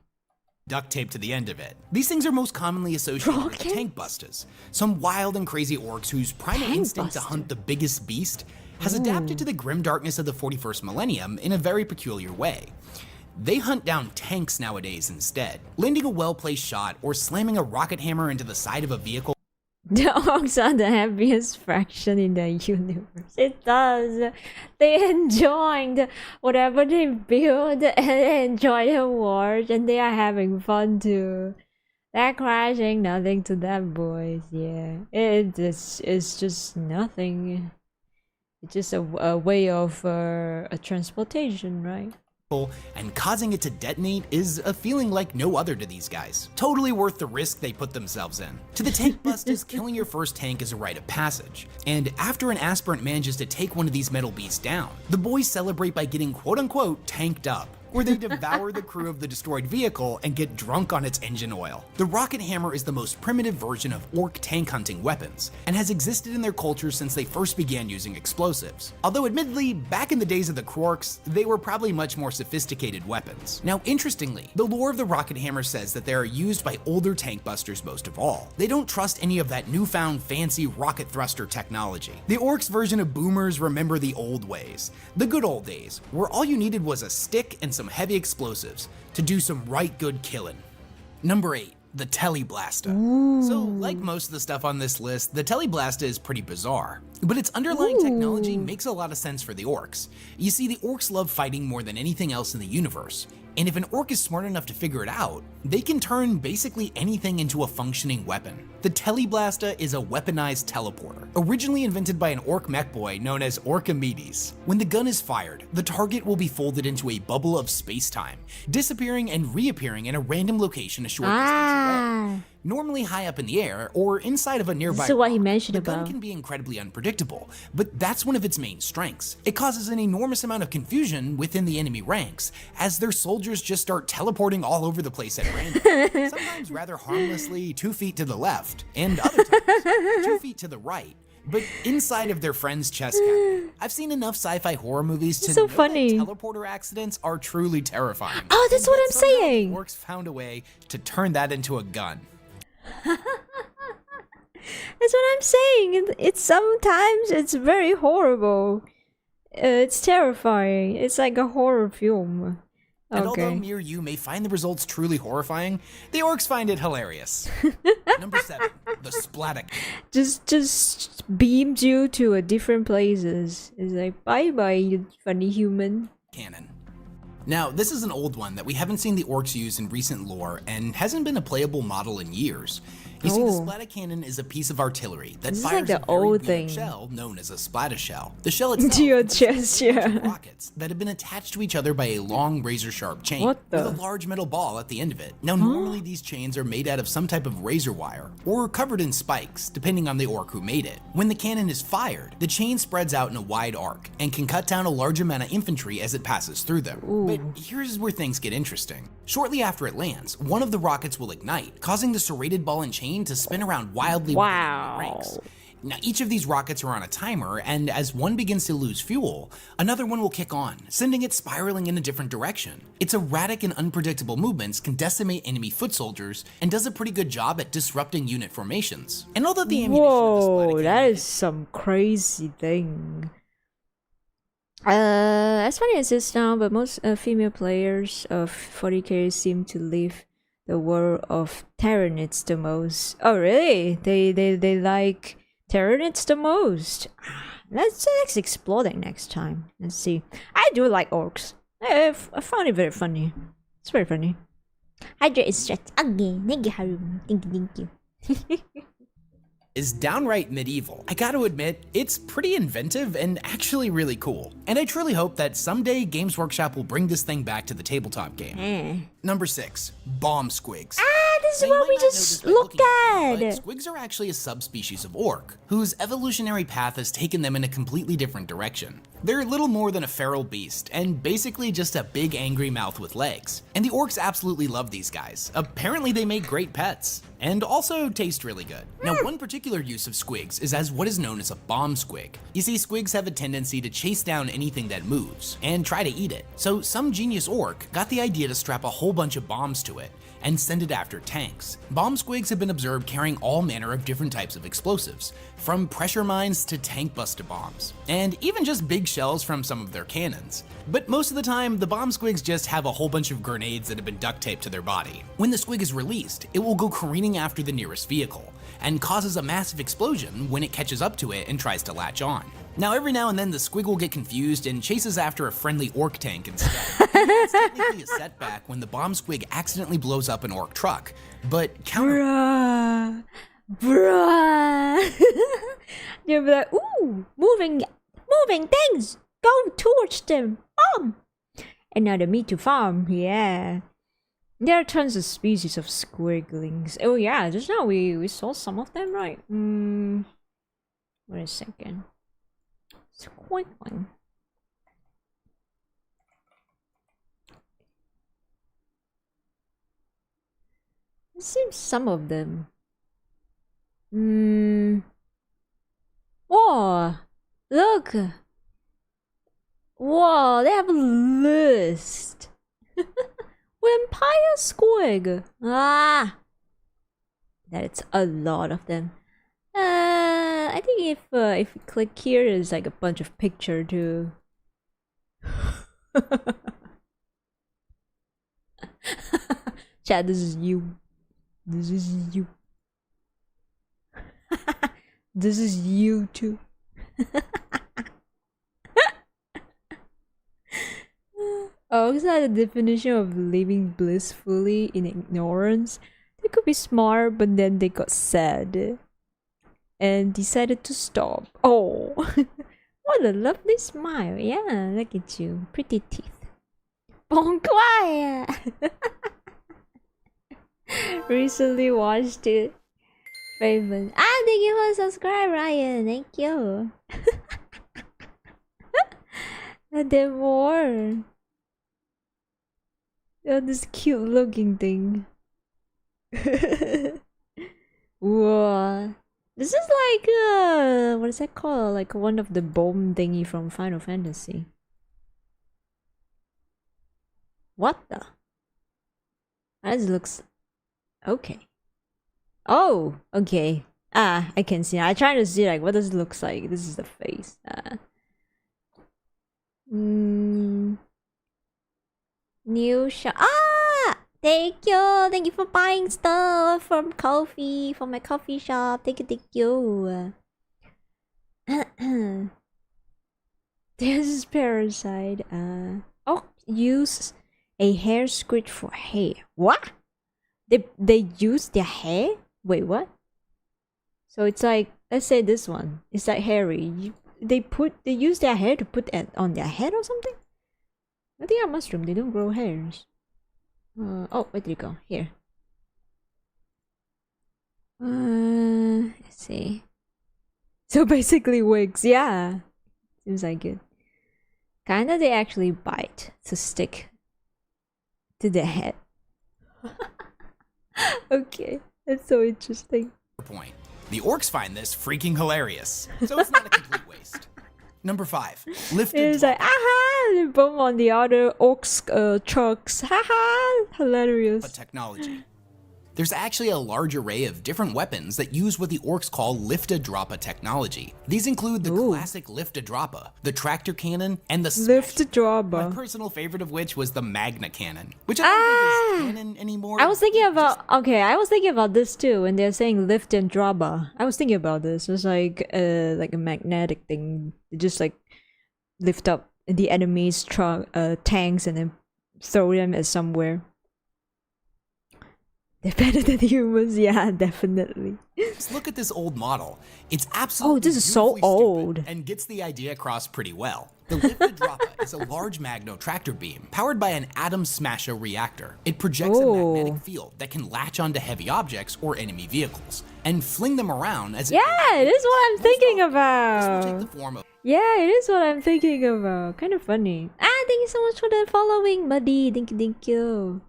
duct tape to the end of it. These things are most commonly associated with Rockets? tank busters, some wild and crazy orcs whose primal Tank instinct to buster. hunt the biggest beast has adapted to the grim darkness of the 41st millennium in a very peculiar way. They hunt down tanks nowadays instead, landing a well-placed shot or slamming a rocket hammer into the side of a vehicle. The orcs are the happiest fraction in the universe. It does. They enjoy whatever they build and they enjoy their wars and they are having fun too. That crashing, nothing to them, boys. Yeah, it's just nothing. It's just a way of a transportation, right? And causing it to detonate is a feeling like no other to these guys. Totally worth the risk they put themselves in. To the tank busters, killing your first tank is a rite of passage. And after an aspirant manages to take one of these metal beasts down, the boys celebrate by getting quote-unquote tanked up, where they devour the crew of the destroyed vehicle and get drunk on its engine oil. The rocket hammer is the most primitive version of orc tank hunting weapons, and has existed in their culture since they first began using explosives. Although admittedly, back in the days of the Orks, they were probably much more sophisticated weapons. Now interestingly, the lore of the rocket hammer says that they are used by older tank busters most of all. They don't trust any of that newfound fancy rocket thruster technology. The orcs version of boomers remember the old ways, the good old days, where all you needed was a stick and some heavy explosives to do some right good killing. Number 8. The Teleblasta. So, like most of the stuff on this list, the Teleblasta is pretty bizarre, but its underlying technology makes a lot of sense for the orcs. You see, the orcs love fighting more than anything else in the universe, and if an orc is smart enough to figure it out, they can turn basically anything into a functioning weapon. The Teleblasta is a weaponized teleporter, originally invented by an orc mech boy known as Orkimedes. When the gun is fired, the target will be folded into a bubble of space-time, disappearing and reappearing in a random location a short distance away. Normally high up in the air or inside of a nearby So what he rock. mentioned The gun about. can be incredibly unpredictable, but that's one of its main strengths. It causes an enormous amount of confusion within the enemy ranks, as their soldiers just start teleporting all over the place at random, sometimes rather harmlessly 2 feet to the left, and other times 2 feet to the right, but inside of their friend's chest cavity. I've seen enough sci-fi horror movies to So know that funny. teleporter accidents are truly terrifying. Oh, that's And what yet I'm somehow saying. the orcs found a way to turn that into a gun. That's what I'm saying. It's sometimes it's very horrible. It's terrifying. It's like a horror film. And although Okay. mere you may find the results truly horrifying, the orcs find it hilarious. Number 7, the Splatic. Just beamed you to a different places. It's like bye bye, you funny human. Cannon. Now, this is an old one that we haven't seen the orcs use in recent lore and hasn't been a playable model in years. You see, the Oh. splatter cannon is a piece of artillery that This is fires like the a very old weird thing. shell known as a splatter shell. The shell itself To your consists chest, of a bunch of yeah. rockets that have been attached to each other by a long razor-sharp chain What with the? a large metal ball at the end of it. Now, normally these chains are made out of some type of razor wire or covered in spikes, depending on the orc who made it. When the cannon is fired, the chain spreads out in a wide arc and can cut down a large amount of infantry as it passes through them. But here's where things get interesting. Shortly after it lands, one of the rockets will ignite, causing the serrated ball and chain to spin around wildly within Wow. enemy ranks. Now, each of these rockets are on a timer, and as one begins to lose fuel, another one will kick on, sending it spiraling in a different direction. Its erratic and unpredictable movements can decimate enemy foot soldiers and does a pretty good job at disrupting unit formations. And although the ammunition of the Whoa, Splatic that cannon is some crazy thing. As funny as this now, but most female players of 40k seem to leave the world of Tyranids the most. Oh, really? They like Tyranids the most. Let's explore that next time. Let's see. I do like orcs. I found it very funny. It's very funny. Hydra is just ugly. Thank you, Haru. Thank you. is downright medieval. I gotta admit, it's pretty inventive and actually really cool. And I truly hope that someday Games Workshop will bring this thing back to the tabletop game. Number 6, bomb squigs. This is Now, you what might we not know just this by looked looking at at. them, but squigs are actually a subspecies of orc, whose evolutionary path has taken them in a completely different direction. They're little more than a feral beast, and basically just a big angry mouth with legs. And the orcs absolutely love these guys. Apparently they make great pets, and also taste really good. Now, one particular use of squigs is as what is known as a bomb squig. You see, squigs have a tendency to chase down anything that moves, and try to eat it. So some genius orc got the idea to strap a whole bunch of bombs to it, and send it after tanks. Bomb squigs have been observed carrying all manner of different types of explosives, from pressure mines to tank buster bombs, and even just big shells from some of their cannons. But most of the time, the bomb squigs just have a whole bunch of grenades that have been duct taped to their body. When the squig is released, it will go careening after the nearest vehicle, and causes a massive explosion when it catches up to it and tries to latch on. Now, every now and then the squig will get confused and chases after a friendly orc tank instead. It's technically a setback when the bomb squig accidentally blows up an orc truck, but Bruh. They'll be like, ooh, moving things. Go towards them. Bomb. Another me to farm. Yeah. There are tons of species of squiglings. Oh yeah, just now we saw some of them, right? Wait a second. Squigling. It seems some of them. Hmm. Whoa! Look! Whoa, they have a list! Vampire Squig! Ah! That's a lot of them. I think if you click here, there's like a bunch of picture too. Chat, this is you. This is you. This is you too. Oh, is that the definition of living blissfully in ignorance? They could be smart, but then they got sad and decided to stop. Oh, what a lovely smile! Yeah, look at you, pretty teeth. Bon quiet. Recently watched it. Raven. Ah, thank you for subscribe, Ryan. Thank you. And then more. Oh, this cute looking thing. Whoa. This is like what is that called? Like one of the bomb thingy from Final Fantasy. What the? That looks okay. Oh, okay. Ah, I can see. I try to see like what does it look like. This is the face. New shop. Ah, thank you for buying stuff from coffee from my coffee shop. Thank you. This is Parasite. Oh, use a hair squid for hair. What? They use their hair? Wait, what? So it's like, let's say this one. It's like hairy. They use their hair to put it on their head or something? I think a mushroom, they don't grow hairs. Oh, where did it go? Here. Let's see. So basically wigs, yeah. Seems like it. Kinda they actually bite to stick to the head. Okay, that's so interesting. Point. The orcs find this freaking hilarious, so it's not a complete waste. Number 5. Lifted It's like, aha! They boom on the other orcs trucks. Haha! Hilarious. technology. There's actually a large array of different weapons that use what the orcs call lift-a-droppa technology. These include the classic lift-a-droppa, the tractor cannon, and the Lift-a-droppa. My personal favorite of which was the Magna cannon, which I don't think is canon anymore. I was thinking about this too when they're saying lift and droppa. I was thinking about this. It's like a magnetic thing. They just like lift up the enemy's tanks and then throw them at somewhere. They're better than humans, yeah, definitely. Just look at this old model. It's absolutely this is so beautifully old. stupid and gets the idea across pretty well. The lift-a-droppa is a large magno tractor beam powered by an atom smasher reactor. It projects a magnetic field that can latch onto heavy objects or enemy vehicles and fling them around as Yeah, it is what I'm thinking This will about. take the form of Yeah, it is what I'm thinking about. Kind of funny. Ah, thank you so much for the following, buddy. Thank you.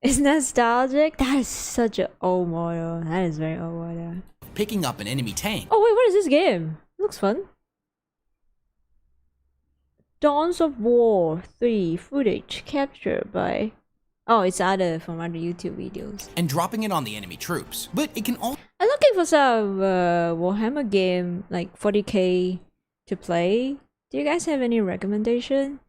It's nostalgic. That is such an old model. That is very old model. picking up an enemy tank. Oh wait, what is this game? It looks fun. Dawns of War 3 footage captured by... Oh, it's from other YouTube videos. And dropping it on the enemy troops. But it can also... I'm looking for some Warhammer game, like 40k to play. Do you guys have any recommendation?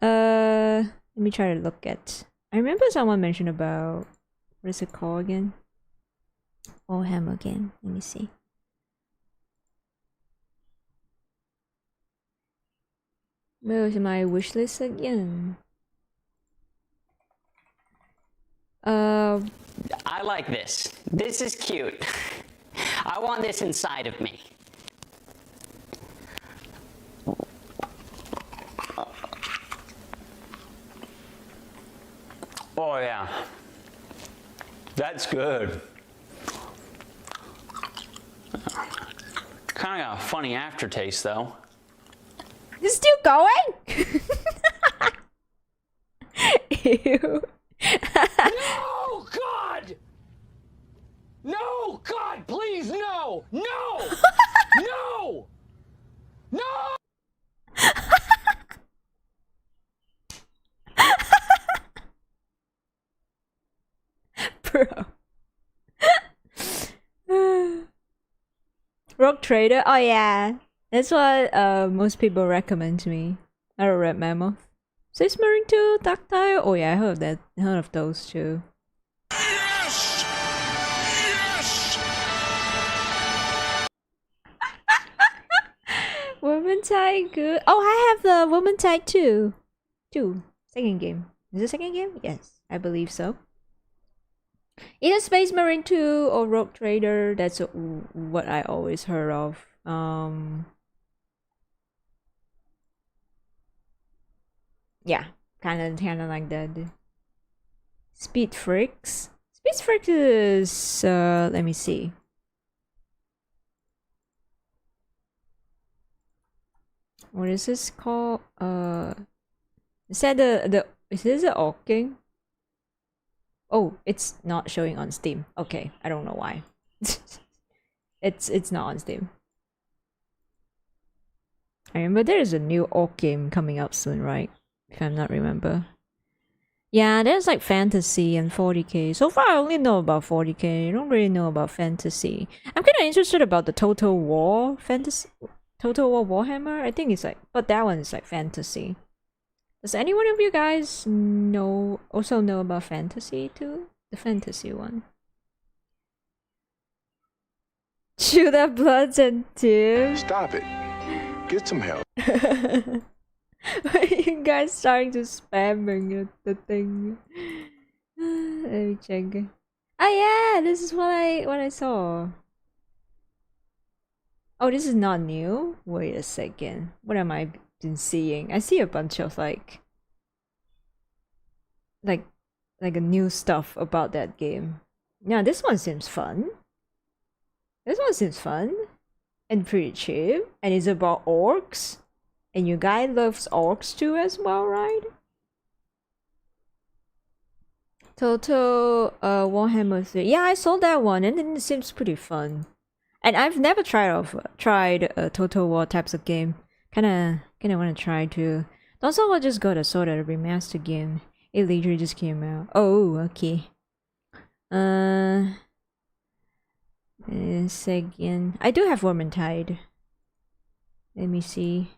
Let me try to look at... I remember someone mentioned about... What is it called again? Warhammer game. Let me see. Where is my wish list again? I like this. This is cute. I want this inside of me. Oh yeah. That's good. Kind of got a funny aftertaste though. It's still going? Ew. Oh God! Please, no! No! No! No! Bro. Rock Trader? Oh yeah. That's what most people recommend to me. I don't read Mammoth. Space Marine 2, Tactile? Oh yeah, I heard of that. I heard of those too. Yes! Yes! Woman Tide, good. Oh, I have the Woman Tide too. Second game. Is it second game? Yes, I believe so. Either Space Marine 2 or Rogue Trader. That's what I always heard of. Yeah, kind of like that. Speed Freaks. Speed Freaks is let me see. What is this called? Is that is this an orc game? Oh, it's not showing on Steam. Okay, I don't know why. It's not on Steam. I remember there is a new orc game coming up soon, right? If I'm not remember. Yeah, there's like fantasy and 40k. So far, I only know about 40k. I don't really know about fantasy. I'm kind of interested about the Total War fantasy. Total War Warhammer. I think it's like, but that one is like fantasy. Does anyone of you guys also know about fantasy too? The fantasy one. Shoot up bloods and tears. Stop it. Get some help. Why are you guys starting to spamming the thing? Let me check. Oh yeah, this is what I saw. Oh, this is not new? Wait a second. What am I been seeing? I see a bunch of like a new stuff about that game. Yeah, this one seems fun. This one seems fun. And pretty cheap. And it's about orcs. And you guys loves orcs too as well, right? Total Warhammer 3. Yeah, I saw that one and it seems pretty fun. And I've never tried Total War types of game. Kinda wanna try to. Also, I just got a sort of remastered game. It literally just came out. Oh, okay. Second. I do have Vermintide. Let me see.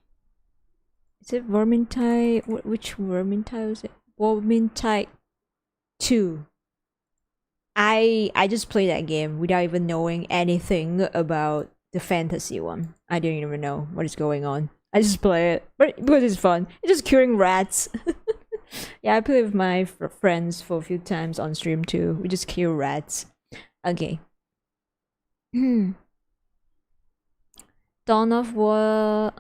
Is it Vermintide? Which Vermintide was it? Vermintide 2. I just played that game without even knowing anything about the fantasy one. I didn't even know what is going on. I just play it, but because it's fun. It's just killing rats. Yeah, I played with my friends for a few times on stream too. We just kill rats. Okay. Dawn of War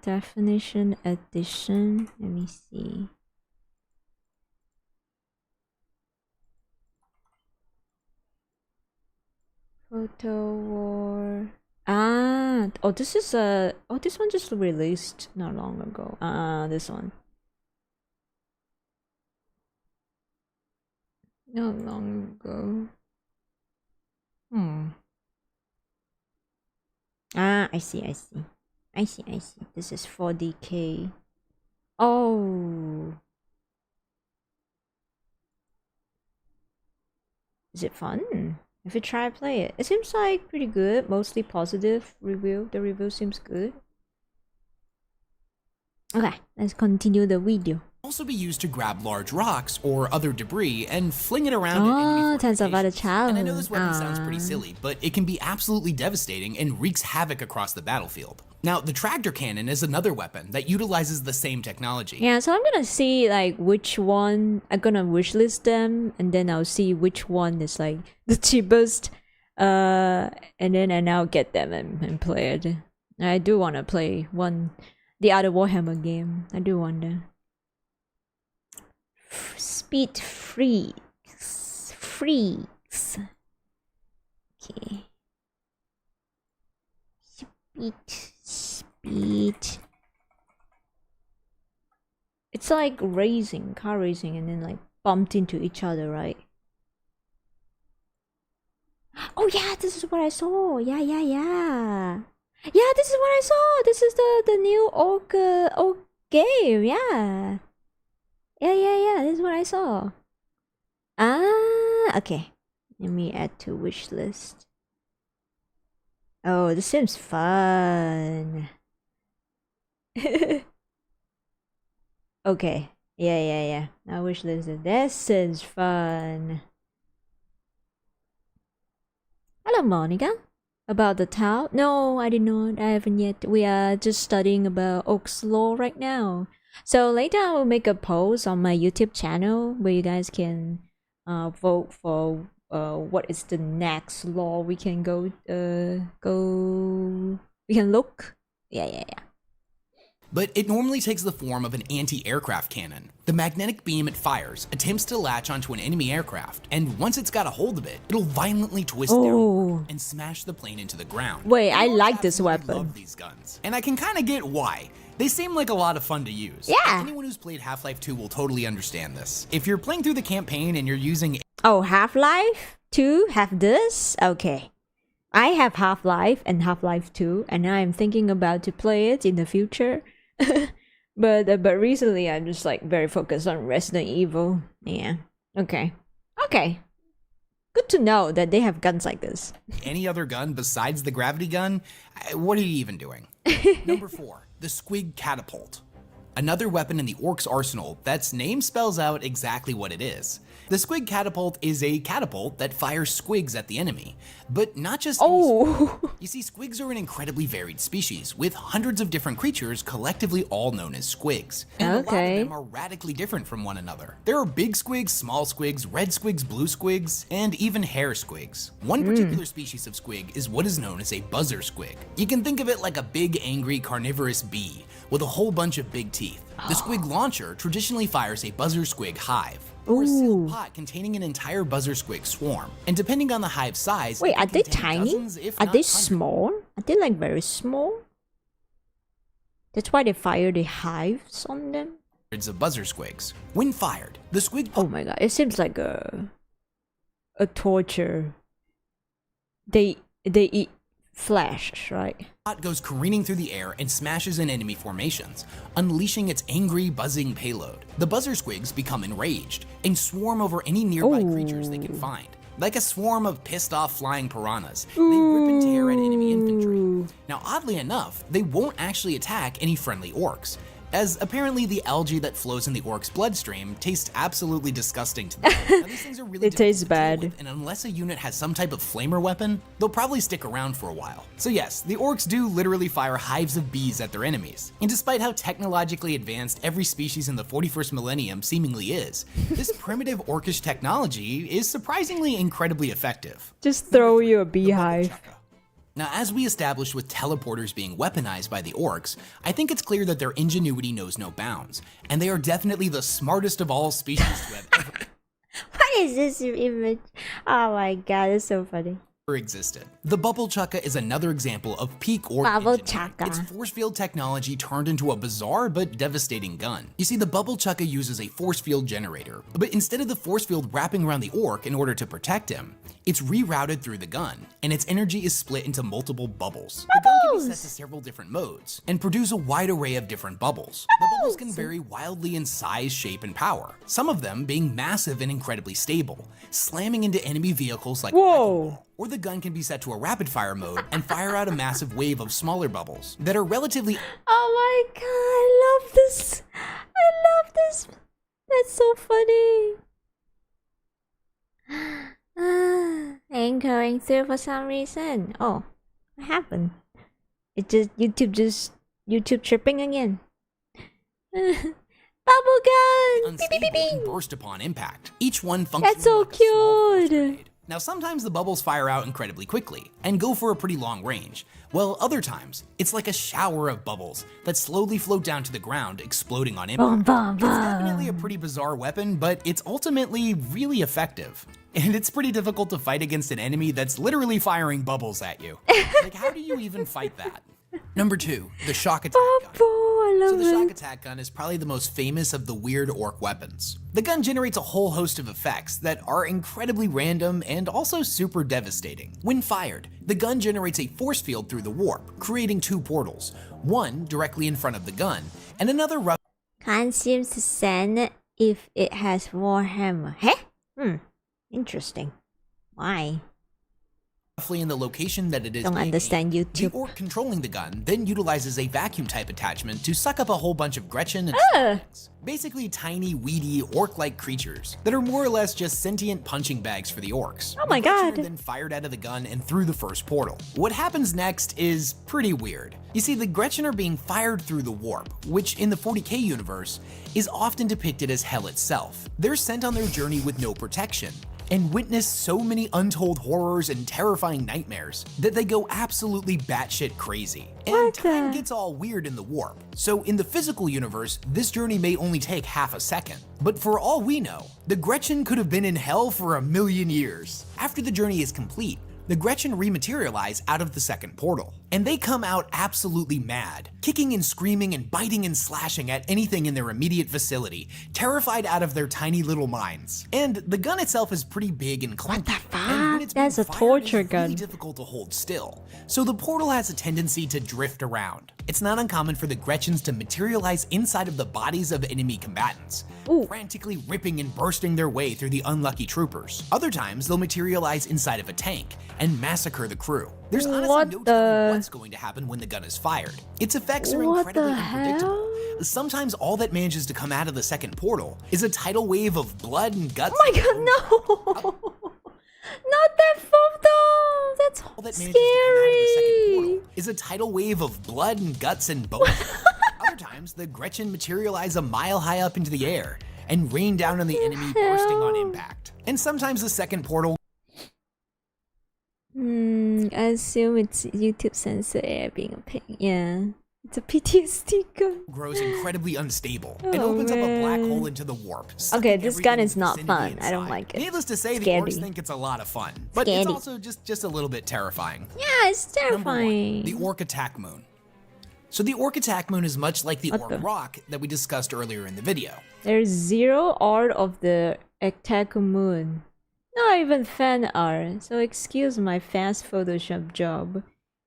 definition edition. Let me see. Photo War. Oh, this is this one just released not long ago. This one. Not long ago. I see. This is 40k. Oh. Is it fun? If you try play it. It seems like pretty good, mostly positive review. The review seems good. Okay, let's continue the video. Also be used to grab large rocks or other debris and fling it around at enemy turns out about a child. And I know this weapon sounds pretty silly, but it can be absolutely devastating and wreaks havoc across the battlefield. Now, the tractor cannon is another weapon that utilizes the same technology. Yeah, so I'm gonna see like which one I'm gonna wishlist them, and then I'll see which one is like the cheapest, and then I now get them and play it. I do want to play the other Warhammer game. I do wonder. Speed freaks. Okay. Speed. It's like car racing, and then like bumped into each other, right? Oh yeah, this is what I saw. Yeah. Yeah, this is what I saw. This is the new orc game. Yeah. Yeah. This is what I saw. Ah, okay. Let me add to wish list. Oh, this seems fun. Okay. Yeah. I wish list. This seems fun. Hello, Monica. About the town? No, I did not. I haven't yet. We are just studying about Orcs lore right now. So later I will make a post on my YouTube channel where you guys can vote for what is the next lore we can we can look. Yeah. But it normally takes the form of an anti-aircraft cannon. The magnetic beam it fires attempts to latch onto an enemy aircraft, and once it's got a hold of it, it'll violently twist their arm and smash the plane into the ground. Wait, I like Orcs this absolutely weapon. love these guns, and I can kind of get why. They seem like a lot of fun to use. Yeah. Anyone who's played Half-Life 2 will totally understand this. If you're playing through the campaign and you're using... Oh, Half-Life 2 have this? Okay. I have Half-Life and Half-Life 2, and I'm thinking about to play it in the future. but recently I'm just like very focused on Resident Evil. Yeah. Okay. Good to know that they have guns like this. any other gun besides the gravity gun, what are you even doing? Number 4, the Squig Catapult. Another weapon in the Orcs arsenal that's name spells out exactly what it is. The Squig Catapult is a catapult that fires squigs at the enemy, but not just You see, squigs are an incredibly varied species, with hundreds of different creatures collectively all known as squigs. And a lot of them are radically different from one another. There are big squigs, small squigs, red squigs, blue squigs, and even hair squigs. One particular species of squig is what is known as a buzzer squig. You can think of it like a big, angry, carnivorous bee with a whole bunch of big teeth. The squig launcher traditionally fires a buzzer squig hive, or a sealed pot containing an entire buzzer squig swarm. And depending on the hive size, wait, it can are they contain tiny? dozens, if Are not they hundreds. small? Are they like very small? That's why they fire the hives on them? Of buzzer squigs. When fired, the squig Oh my god, it seems like a torture. They eat flesh, right? pot goes careening through the air and smashes in enemy formations, unleashing its angry, buzzing payload. The buzzer squigs become enraged and swarm over any nearby creatures they can find. Like a swarm of pissed-off flying piranhas, they rip and tear at enemy infantry. Now, oddly enough, they won't actually attack any friendly orcs, as apparently the algae that flows in the orcs' bloodstream tastes absolutely disgusting to them. Now, these things are really It tastes difficult to deal bad. with, and unless a unit has some type of flamer weapon, they'll probably stick around for a while. So yes, the orcs do literally fire hives of bees at their enemies. And despite how technologically advanced every species in the 41st millennium seemingly is, this primitive orcish technology is surprisingly incredibly effective. Just throw you a beehive. Now, as we established with teleporters being weaponized by the orcs, I think it's clear that their ingenuity knows no bounds, and they are definitely the smartest of all species to have ever What is this image? Oh my god, it's so funny. existed. The Bubble Chukka is another example of peak orc Bubble engineering. Chukka. It's force field technology turned into a bizarre but devastating gun. You see, the Bubble Chukka uses a force field generator, but instead of the force field wrapping around the orc in order to protect him, it's rerouted through the gun, and its energy is split into multiple bubbles. The gun can be set to several different modes, and produce a wide array of different bubbles. The bubbles can vary wildly in size, shape, and power, some of them being massive and incredibly stable, slamming into enemy vehicles like Whoa. or the gun can be set to a rapid fire mode and fire out a massive wave of smaller bubbles that are relatively Oh my god, I love this. I love this. That's so funny. Ain't going through for some reason. Oh, what happened? It just YouTube tripping again. Bubble gun! unstable and burst upon impact. Each one functions That's so like a small force cute. grenade. Now, sometimes the bubbles fire out incredibly quickly and go for a pretty long range, while other times it's like a shower of bubbles that slowly float down to the ground, exploding on impact. It's definitely a pretty bizarre weapon, but it's ultimately really effective. And it's pretty difficult to fight against an enemy that's literally firing bubbles at you. Like, how do you even fight that? Number 2, the shock attack gun. I So love the shock it. attack gun is probably the most famous of the weird orc weapons. The gun generates a whole host of effects that are incredibly random and also super devastating. When fired, the gun generates a force field through the warp, creating 2 portals, one directly in front of the gun, and another Can't seem to send if it has Warhammer. Huh? Interesting. Why? roughly in the location that it is. Don't understand The YouTube. orc controlling the gun then utilizes a vacuum type attachment to suck up a whole bunch of Gretchen and things. Basically tiny, weedy, orc-like creatures that are more or less just sentient punching bags for the orcs. Oh my The Gretchen god. are then fired out of the gun and through the first portal. What happens next is pretty weird. You see, the Gretchen are being fired through the warp, which in the 40k universe is often depicted as hell itself. They're sent on their journey with no protection, and witness so many untold horrors and terrifying nightmares that they go absolutely batshit crazy. And What time the- gets all weird in the warp. So in the physical universe, this journey may only take half a second. But for all we know, the Gretchen could have been in hell for 1,000,000 years. After the journey is complete, the Gretchen rematerialize out of the second portal, and they come out absolutely mad, kicking and screaming and biting and slashing at anything in their immediate vicinity, terrified out of their tiny little minds. And the gun itself is pretty big and clunky. What the and when fuck? it's being That's a fired, torture it's really gun. difficult to hold still, so the portal has a tendency to drift around. It's not uncommon for the Gretchens to materialize inside of the bodies of enemy combatants, Ooh. frantically ripping and bursting their way through the unlucky troopers. Other times, they'll materialize inside of a tank and massacre the crew. There's honestly What no telling the- what's going to happen when the gun is fired. Its effects are What incredibly the unpredictable. hell? Sometimes all that manages to come out of the second portal is a tidal wave of blood and guts. Oh my god, no! Not that photo! That's All that manages to come out of the second scary! portal is a tidal wave of blood and guts and bones. Other times, the Gretchen materialize a mile high up into the air and rain down on the enemy, bursting on hell? impact. And sometimes the second portal I assume it's YouTube censor air being a pain. Yeah. It's a PTSD gun. grows incredibly unstable and Oh, opens up a black man. hole into the warp. Okay, sucking this gun everything is in the not vicinity fun. I don't inside. like it. Needless to say, the Scary. orcs think it's a lot of fun, but Scary. it's also just a little bit terrifying. Yeah, it's Number one, terrifying. the Orc Attack Moon. So the Orc Attack Moon is much like the What Orc the- Rock that we discussed earlier in the video. There's zero art of the attack moon. Not even fan art. So excuse my fast Photoshop job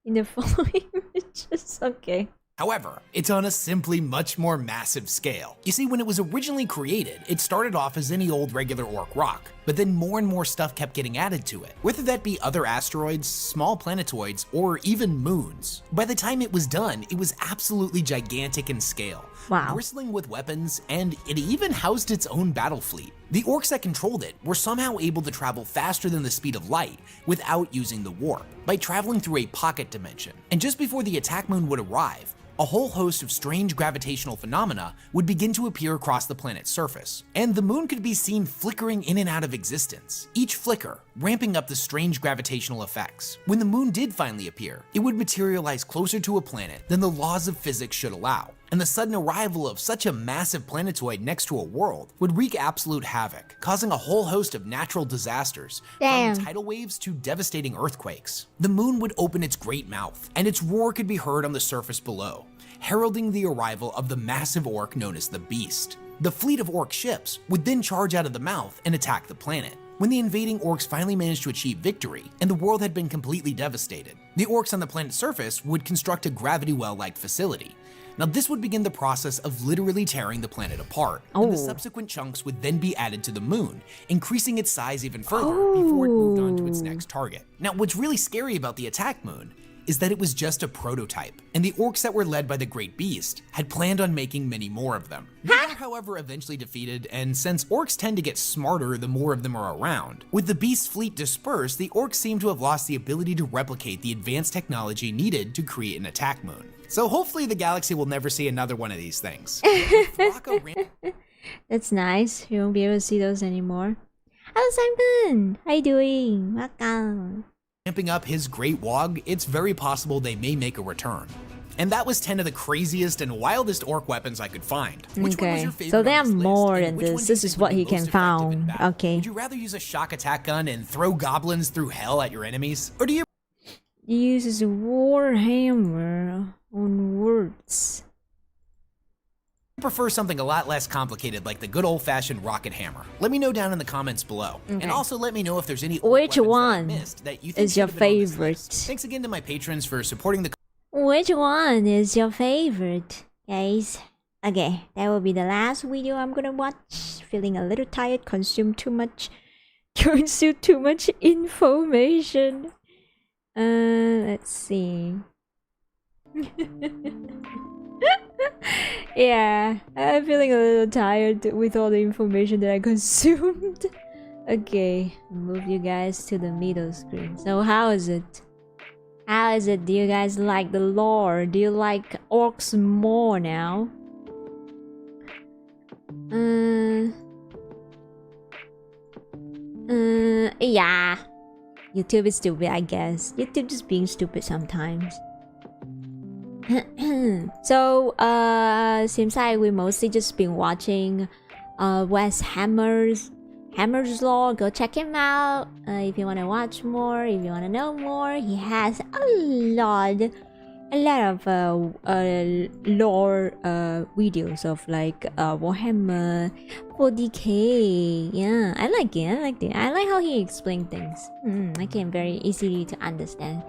in the following images. Okay. However, it's on a simply much more massive scale. You see, when it was originally created, it started off as any old regular Orc rock, but then more and more stuff kept getting added to it, whether that be other asteroids, small planetoids, or even moons. By the time it was done, it was absolutely gigantic in scale, Wow. bristling with weapons, and it even housed its own battle fleet. The orcs that controlled it were somehow able to travel faster than the speed of light without using the warp, by traveling through a pocket dimension. And just before the attack moon would arrive, a whole host of strange gravitational phenomena would begin to appear across the planet's surface, and the moon could be seen flickering in and out of existence, each flicker ramping up the strange gravitational effects. When the moon did finally appear, it would materialize closer to a planet than the laws of physics should allow, and the sudden arrival of such a massive planetoid next to a world would wreak absolute havoc, causing a whole host of natural disasters, Damn. from tidal waves to devastating earthquakes. The moon would open its great mouth, and its roar could be heard on the surface below, heralding the arrival of the massive orc known as the Beast. The fleet of orc ships would then charge out of the mouth and attack the planet. When the invading orcs finally managed to achieve victory, and the world had been completely devastated, the orcs on the planet's surface would construct a gravity well-like facility. Now this would begin the process of literally tearing the planet apart, and the Oh. subsequent chunks would then be added to the moon, increasing its size even further before it moved on to its next target. Now what's really scary about the attack moon is that it was just a prototype, and the orcs that were led by the Great Beast had planned on making many more of them. They were, however, eventually defeated, and since orcs tend to get smarter the more of them are around, with the Beast's fleet dispersed, the orcs seem to have lost the ability to replicate the advanced technology needed to create an attack moon. So hopefully the galaxy will never see another one of these things. With Rocco That's nice. You won't be able to see those anymore. Hello Simon! How you doing? Welcome. ramping up his great wog, it's very possible they may make a return. And that was 10 of the craziest and wildest orc weapons I could find. Which one was Okay, your favorite so there on are this list, more and than which one this. do you This is think what would be he most can effective in found. battle? Okay. Would you rather use a shock attack gun and throw goblins through hell at your enemies? Or do you uses Warhammer on words. Prefer something a lot less complicated like the good old-fashioned rocket hammer? Let me know down in the comments below. And also let me know if there's any Which weapons one that I missed that you think is your should have been on this favorite? list. Thanks again to my patrons for supporting the Which one is your favorite, guys? Okay, that will be the last video I'm gonna watch. Feeling a little tired, consume too much information. Let's see. Yeah, I'm feeling a little tired with all the information that I consumed. Okay, move you guys to the middle screen. So how is it? How is it? Do you guys like the lore? Do you like orcs more now? Yeah. YouTube is stupid, I guess. YouTube just being stupid sometimes. So, seems like we mostly just been watching Wes Hammer's lore. Go check him out if you want to watch more, if you want to know more. He has a lot of lore videos of like Warhammer 40k. Yeah, I like it. I like how he explains things. I can very easily to understand.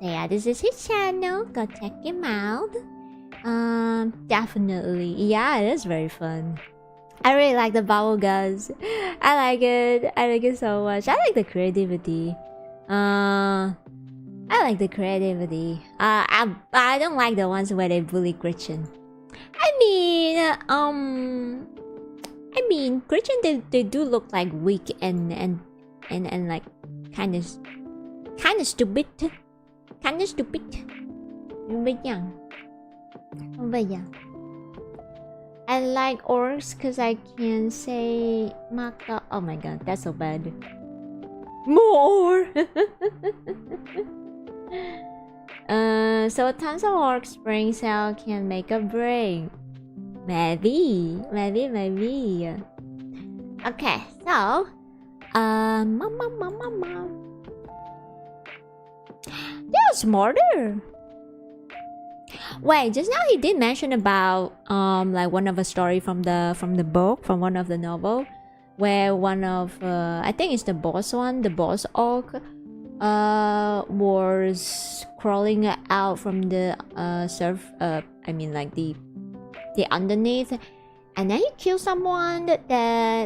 So yeah, this is his channel. Go check him out. Definitely. Yeah, it is very fun. I really like the bubble guns. I like it. I like it so much. I like the creativity. I like the creativity. I don't like the ones where they bully Gretchen. I mean, Gretchen they do look like weak and like kind of stupid. Kinda stupid. But yeah. I like orcs because I can say Maka. Oh my god, that's so bad. More! So tons of orc spring cell can make a break. Maybe. Okay, so they're smarter. Wait, just now he did mention about like one of a story from the book, from one of the novel, where one of I think it's the boss one, the boss orc was crawling out from the I mean like the underneath, and then he killed someone that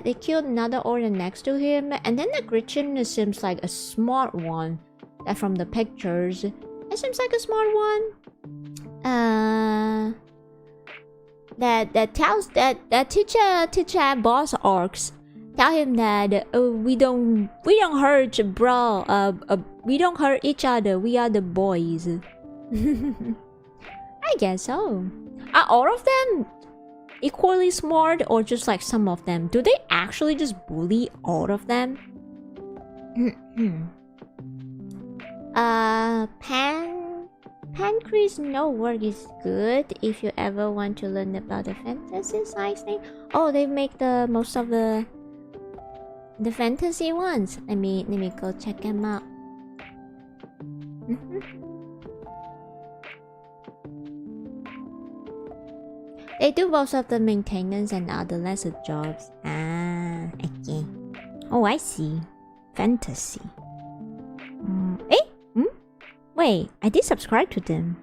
they killed another orc next to him, and then the Gretchen seems like a smart one. That from the pictures, it seems like a smart one. That tells that teacher boss orcs tell him that we don't hurt we don't hurt each other. We are the boys. I guess so. Are all of them equally smart, or just like some of them? Do they actually just bully all of them? Pancreas no work is good if you ever want to learn about the fantasy side thing. Oh, they make the most of the fantasy ones. Let me go check them out. They do most of the maintenance and other lesser jobs. Ah, okay. Oh, I see. Fantasy. Wait, I did subscribe to them.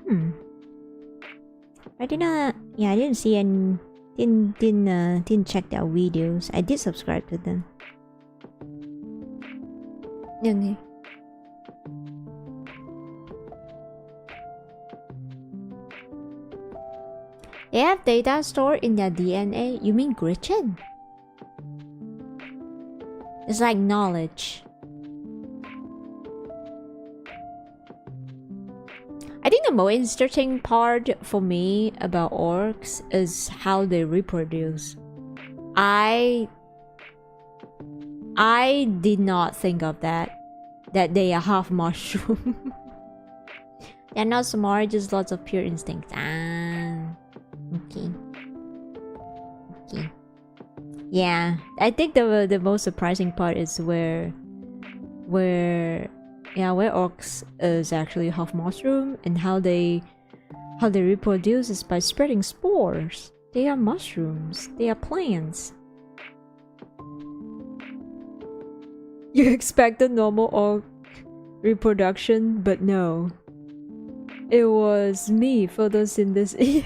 I did not. Yeah, I didn't see any. Didn't check their videos. I did subscribe to them. Okay. They have data stored in their DNA. You mean Gretchen? It's like knowledge. I think the most interesting part for me about orcs is how they reproduce. I did not think of that they are half mushroom. They're not smart, just lots of pure instincts. Okay. Yeah, I think the most surprising part is where Yeah, where orcs is actually half mushroom, and how they reproduce is by spreading spores. They are mushrooms. They are plants. You expect a normal orc reproduction, but no. It was me photosynthesis.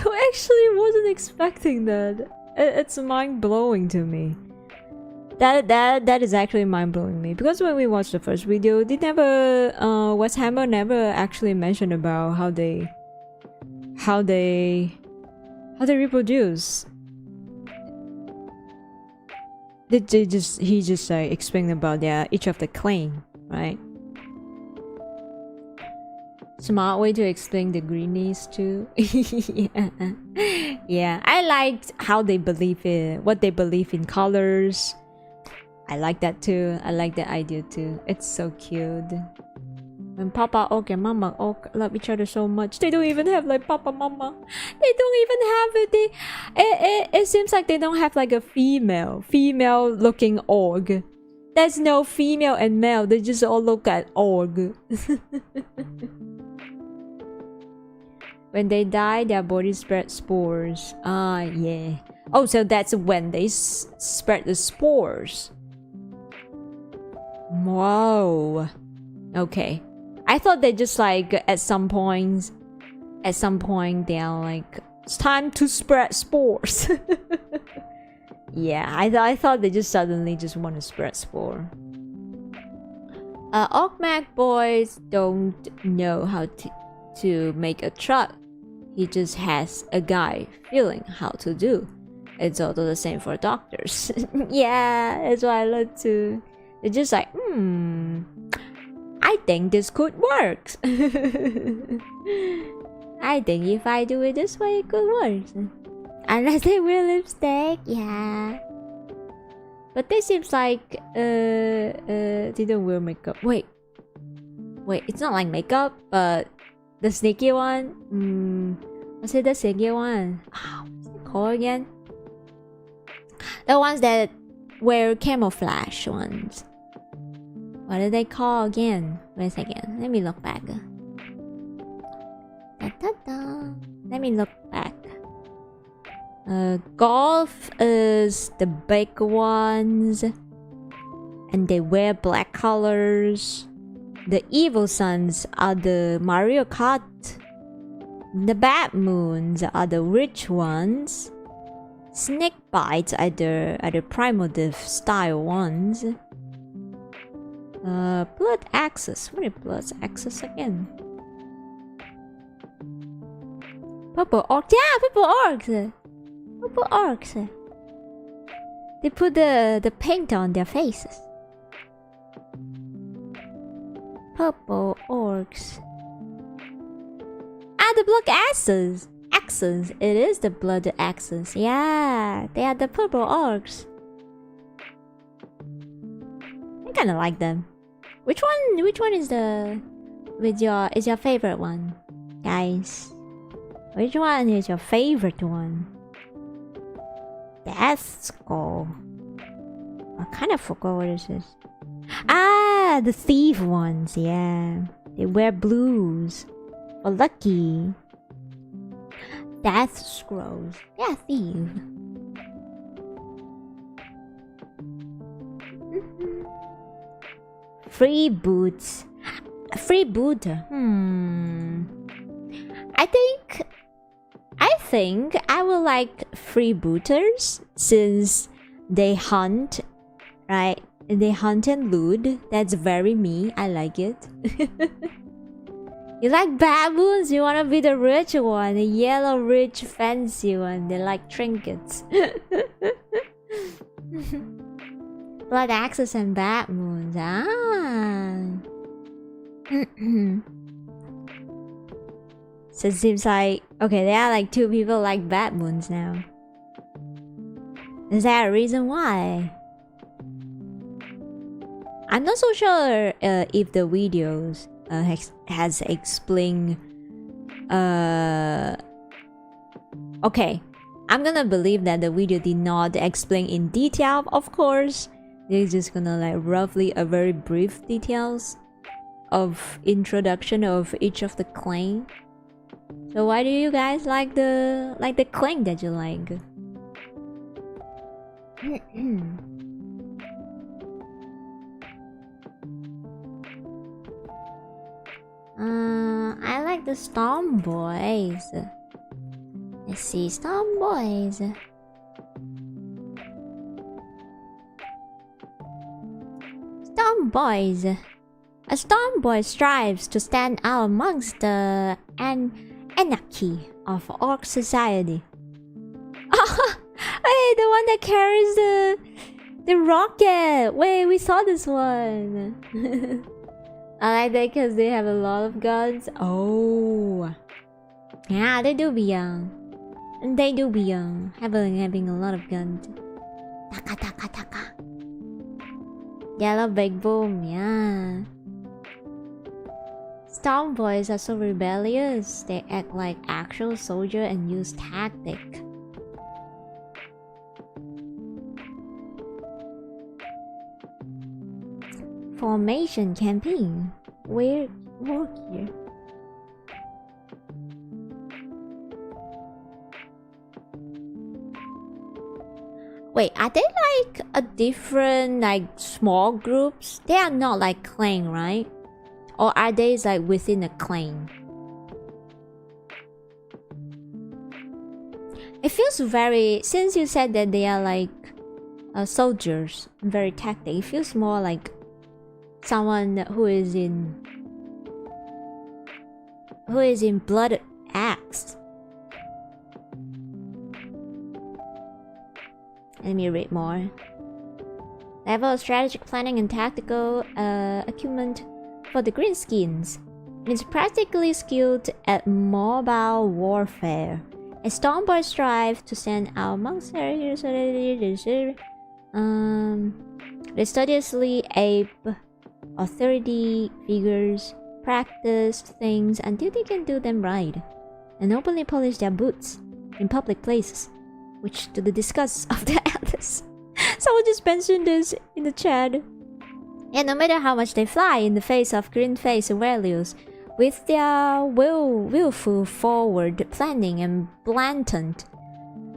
I actually wasn't expecting that. It's mind blowing to me. That is actually mind blowing me, because when we watched the first video, they never Warhammer never actually mentioned about how they reproduce. He just like explained about each of the clan, right? Smart way to explain the greenies too. Yeah, I liked how they believe in what they believe in colors. I like that too. I like that idea too. It's so cute. When Papa Orc and Mama Orc love each other so much, they don't even have like Papa Mama. They don't even have it. It seems like they don't have like a female looking orc. There's no female and male. They just all look at orc. When they die, their bodies spread spores. Ah, yeah. Oh, so that's when they spread the spores. Whoa. Okay. I thought they just like at some point they're like, it's time to spread spores. Yeah, I thought they just suddenly just want to spread spore. Orkmag boys don't know how to make a truck. He just has a guy feeling how to do. It's also the same for doctors. Yeah, that's what I love too. They're just like, I think this could work. I think if I do it this way, it could work. Unless they wear lipstick, yeah. But they seems like they don't wear makeup. Wait, it's not like makeup, but the sneaky one. What's it? The sneaky one? What's it called again? The ones that wear camouflage ones. What do they call again? Wait a second. Let me look back. Let me look back. Golf is the big ones, and they wear black colors. The evil sons are the Mario Kart. The bad moons are the rich ones. Snake bites are the primitive style ones. Blood axes. What is blood axes again? Purple orcs. Yeah, purple orcs. Purple orcs. They put the paint on their faces. Purple orcs. Ah, the blood axes. Axes. It is the blood axes. Yeah, they are the purple orcs. I kind of like them. Which one is your favorite one, guys? Which one is your favorite one? Death Skull. I kind of forgot what it is. Ah, the thief ones. Yeah, they wear blues. Or lucky. Death Scrolls. Yeah, thief. Free boots. Free boot. I think I will like freebooters since they hunt, right? They hunt and loot. That's very me. I like it. You like baboons? You wanna be the rich one, the yellow rich fancy one. They like trinkets. Blood axes and baboons. So it seems like, okay, there are like 2 people like baboons now. Is there a reason why? I'm not so sure if the videos has explained. Okay, I'm gonna believe that the video did not explain in detail, of course, they're just gonna like roughly a very brief details of introduction of each of the clan. So why do you guys like the clan that you like? I like the Storm Boys. Let's see, Storm Boys. Storm Boys. A Storm Boy strives to stand out amongst the anarchy of Orc society. Hey, the one that carries the rocket. Wait, we saw this one. I like that because they have a lot of guns. Oh, yeah, they do be young. They do be young, having a lot of guns. Taka taka taka. Yellow big boom, yeah. Storm boys are so rebellious. They act like actual soldier and use tactic. Formation campaign. Where work here? Wait, are they like a different like small groups? They are not like clan, right? Or are they like within a clan? It feels very, since you said that they are like soldiers, very tactic. It feels more like someone who is in blood axe. Let me read more. Level of strategic planning and tactical acumen for the greenskins. It is practically skilled at mobile warfare. A Stormboy strive to stand out amongst they studiously ape authority figures, practice things until they can do them right, and openly polish their boots in public places, which to the disgust of the elders. Someone just mentioned this in the chat. And no matter how much they fly in the face of green-faced warriors, with their willful forward planning and blatant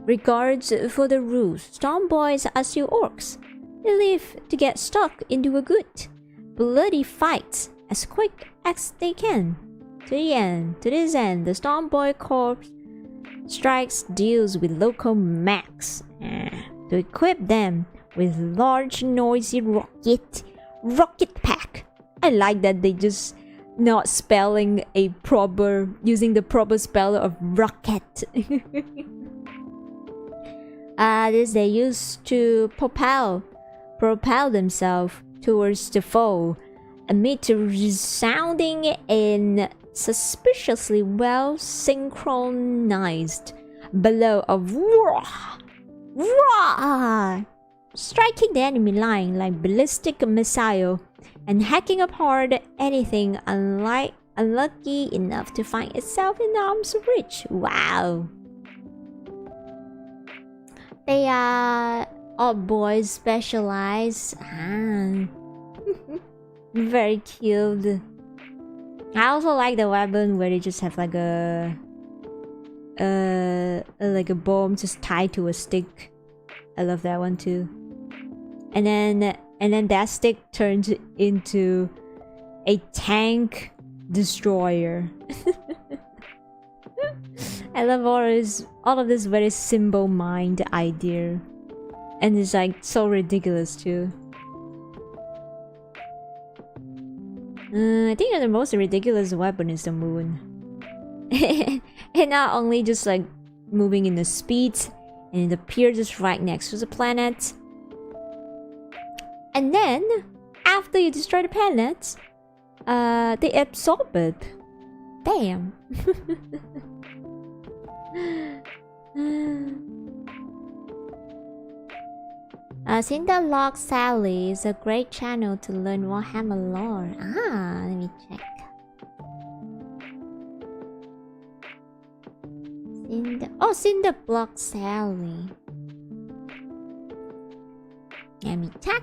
regards for the rules, Storm Boys are still orcs. They live to get stuck into a good, bloody fight as quick as they can. To this end, the Storm Boy Corps strikes deals with local mechs to equip them with large noisy rocket pack. I like that they just not spelling a proper, using the proper spell of rocket. This they use to propel themselves towards the foe amid a resounding and suspiciously well synchronized blow of roar, striking the enemy line like ballistic missile and hacking apart anything unlucky enough to find itself in arm's reach. Wow. They are all boys specialized. Very cute. I also like the weapon where they just have like a bomb just tied to a stick. I love that one too. And then that stick turns into a tank destroyer. I love all of this very simple mind idea, and it's like so ridiculous too. I think that the most ridiculous weapon is the moon. And not only just like moving in the speed, and it appears just right next to the planet. And then, after you destroy the planet, they absorb it. Damn. Cinderlock Sally is a great channel to learn Warhammer lore. Let me check. Cinderblock Sally. Let me check.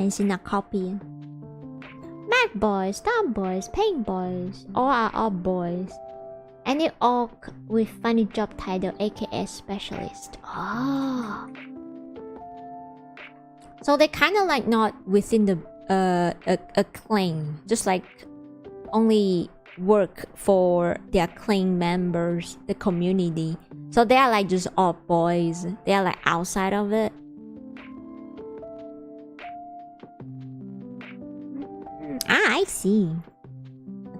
Mine's in a copy. Mac boys, Tom boys, Paint boys, all are all boys. Any orc with funny job title, aka specialist. Oh. So they kind of like not within the a clan, just like only work for their clan members, the community. So they are like just all boys. They are like outside of it. Ah, I see.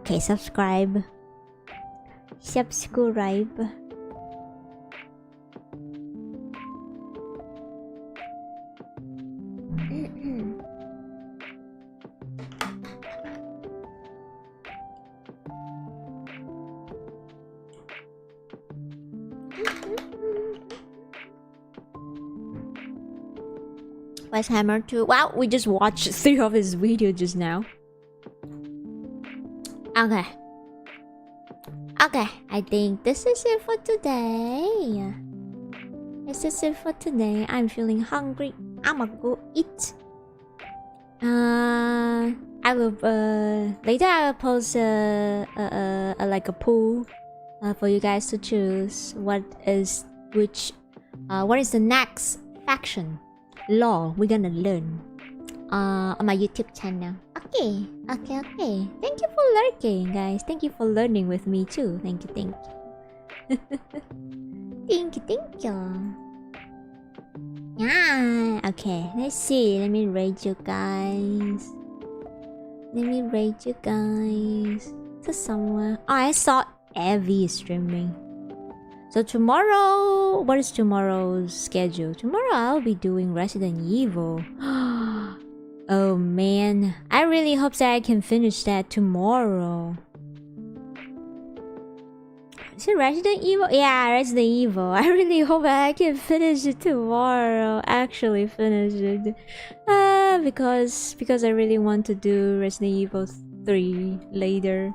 Okay, subscribe. Subscribe. Warhammer 2. Wow, we just watched 3 of his videos just now. Okay. Okay, I think this is it for today. This is it for today. I'm feeling hungry. I'ma go eat. I will later I will post like a poll for you guys to choose what is the next faction law we're gonna learn on my YouTube channel. Okay. Thank you for lurking, guys. Thank you for learning with me too. Thank you. Thank you. Yeah. Okay, let's see. Let me rate you guys. To someone. Oh, I saw Evie streaming. So tomorrow, what is tomorrow's schedule? Tomorrow I'll be doing Resident Evil. Oh man, I really hope that I can finish that tomorrow. Is it Resident Evil? Yeah, Resident Evil. I really hope that I can finish it tomorrow. Actually finish it. Because I really want to do Resident Evil 3 later.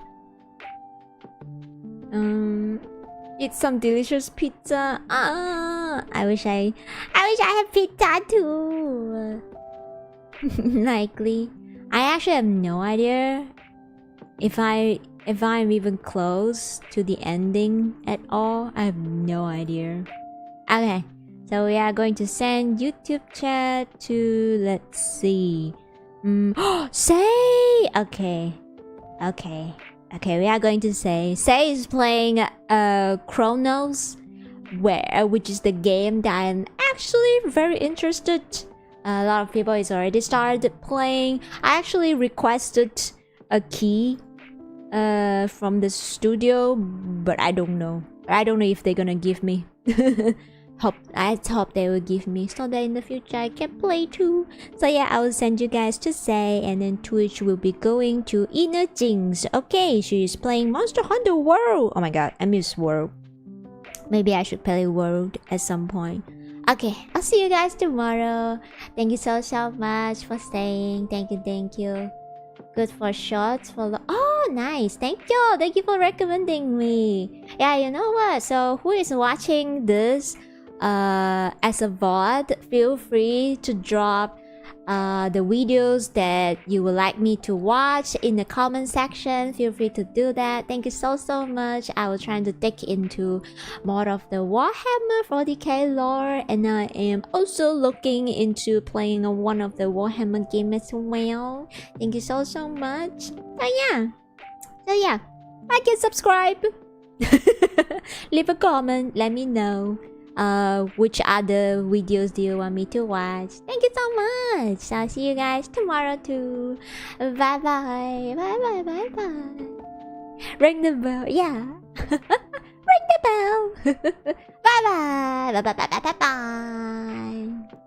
Eat some delicious pizza. I wish I had pizza too. Likely. I actually have no idea if I'm even close to the ending at all. I have no idea. Okay, so we are going to send YouTube chat to, let's see, Say. Okay, we are going to Say is playing Chronos, which is the game that I'm actually very interested. A lot of people is already started playing. I actually requested a key from the studio, but I don't know if they're gonna give me. I hope they will give me, so that in the future I can play too. So yeah, I will send you guys to Say, and then Twitch will be going to Inner Jinx. Okay, she is playing Monster Hunter World. Oh my god, I miss World. Maybe I should play World at some point. Okay, I'll see you guys tomorrow. Thank you so much for staying. Thank you. Good for shots. Oh, nice. Thank you for recommending me. Yeah, you know what? So who is watching this as a VOD? Feel free to drop the videos that you would like me to watch in the comment section. Feel free to do that. Thank you so much. I will try to dig into more of the Warhammer 40k lore, and I am also looking into playing one of the Warhammer game as well. Thank you so much. So yeah, like and subscribe. Leave a comment, let me know which other videos do you want me to watch. Thank you so much. I'll see you guys tomorrow too. Bye. Ring the bell. Yeah. Ring the bell. Bye.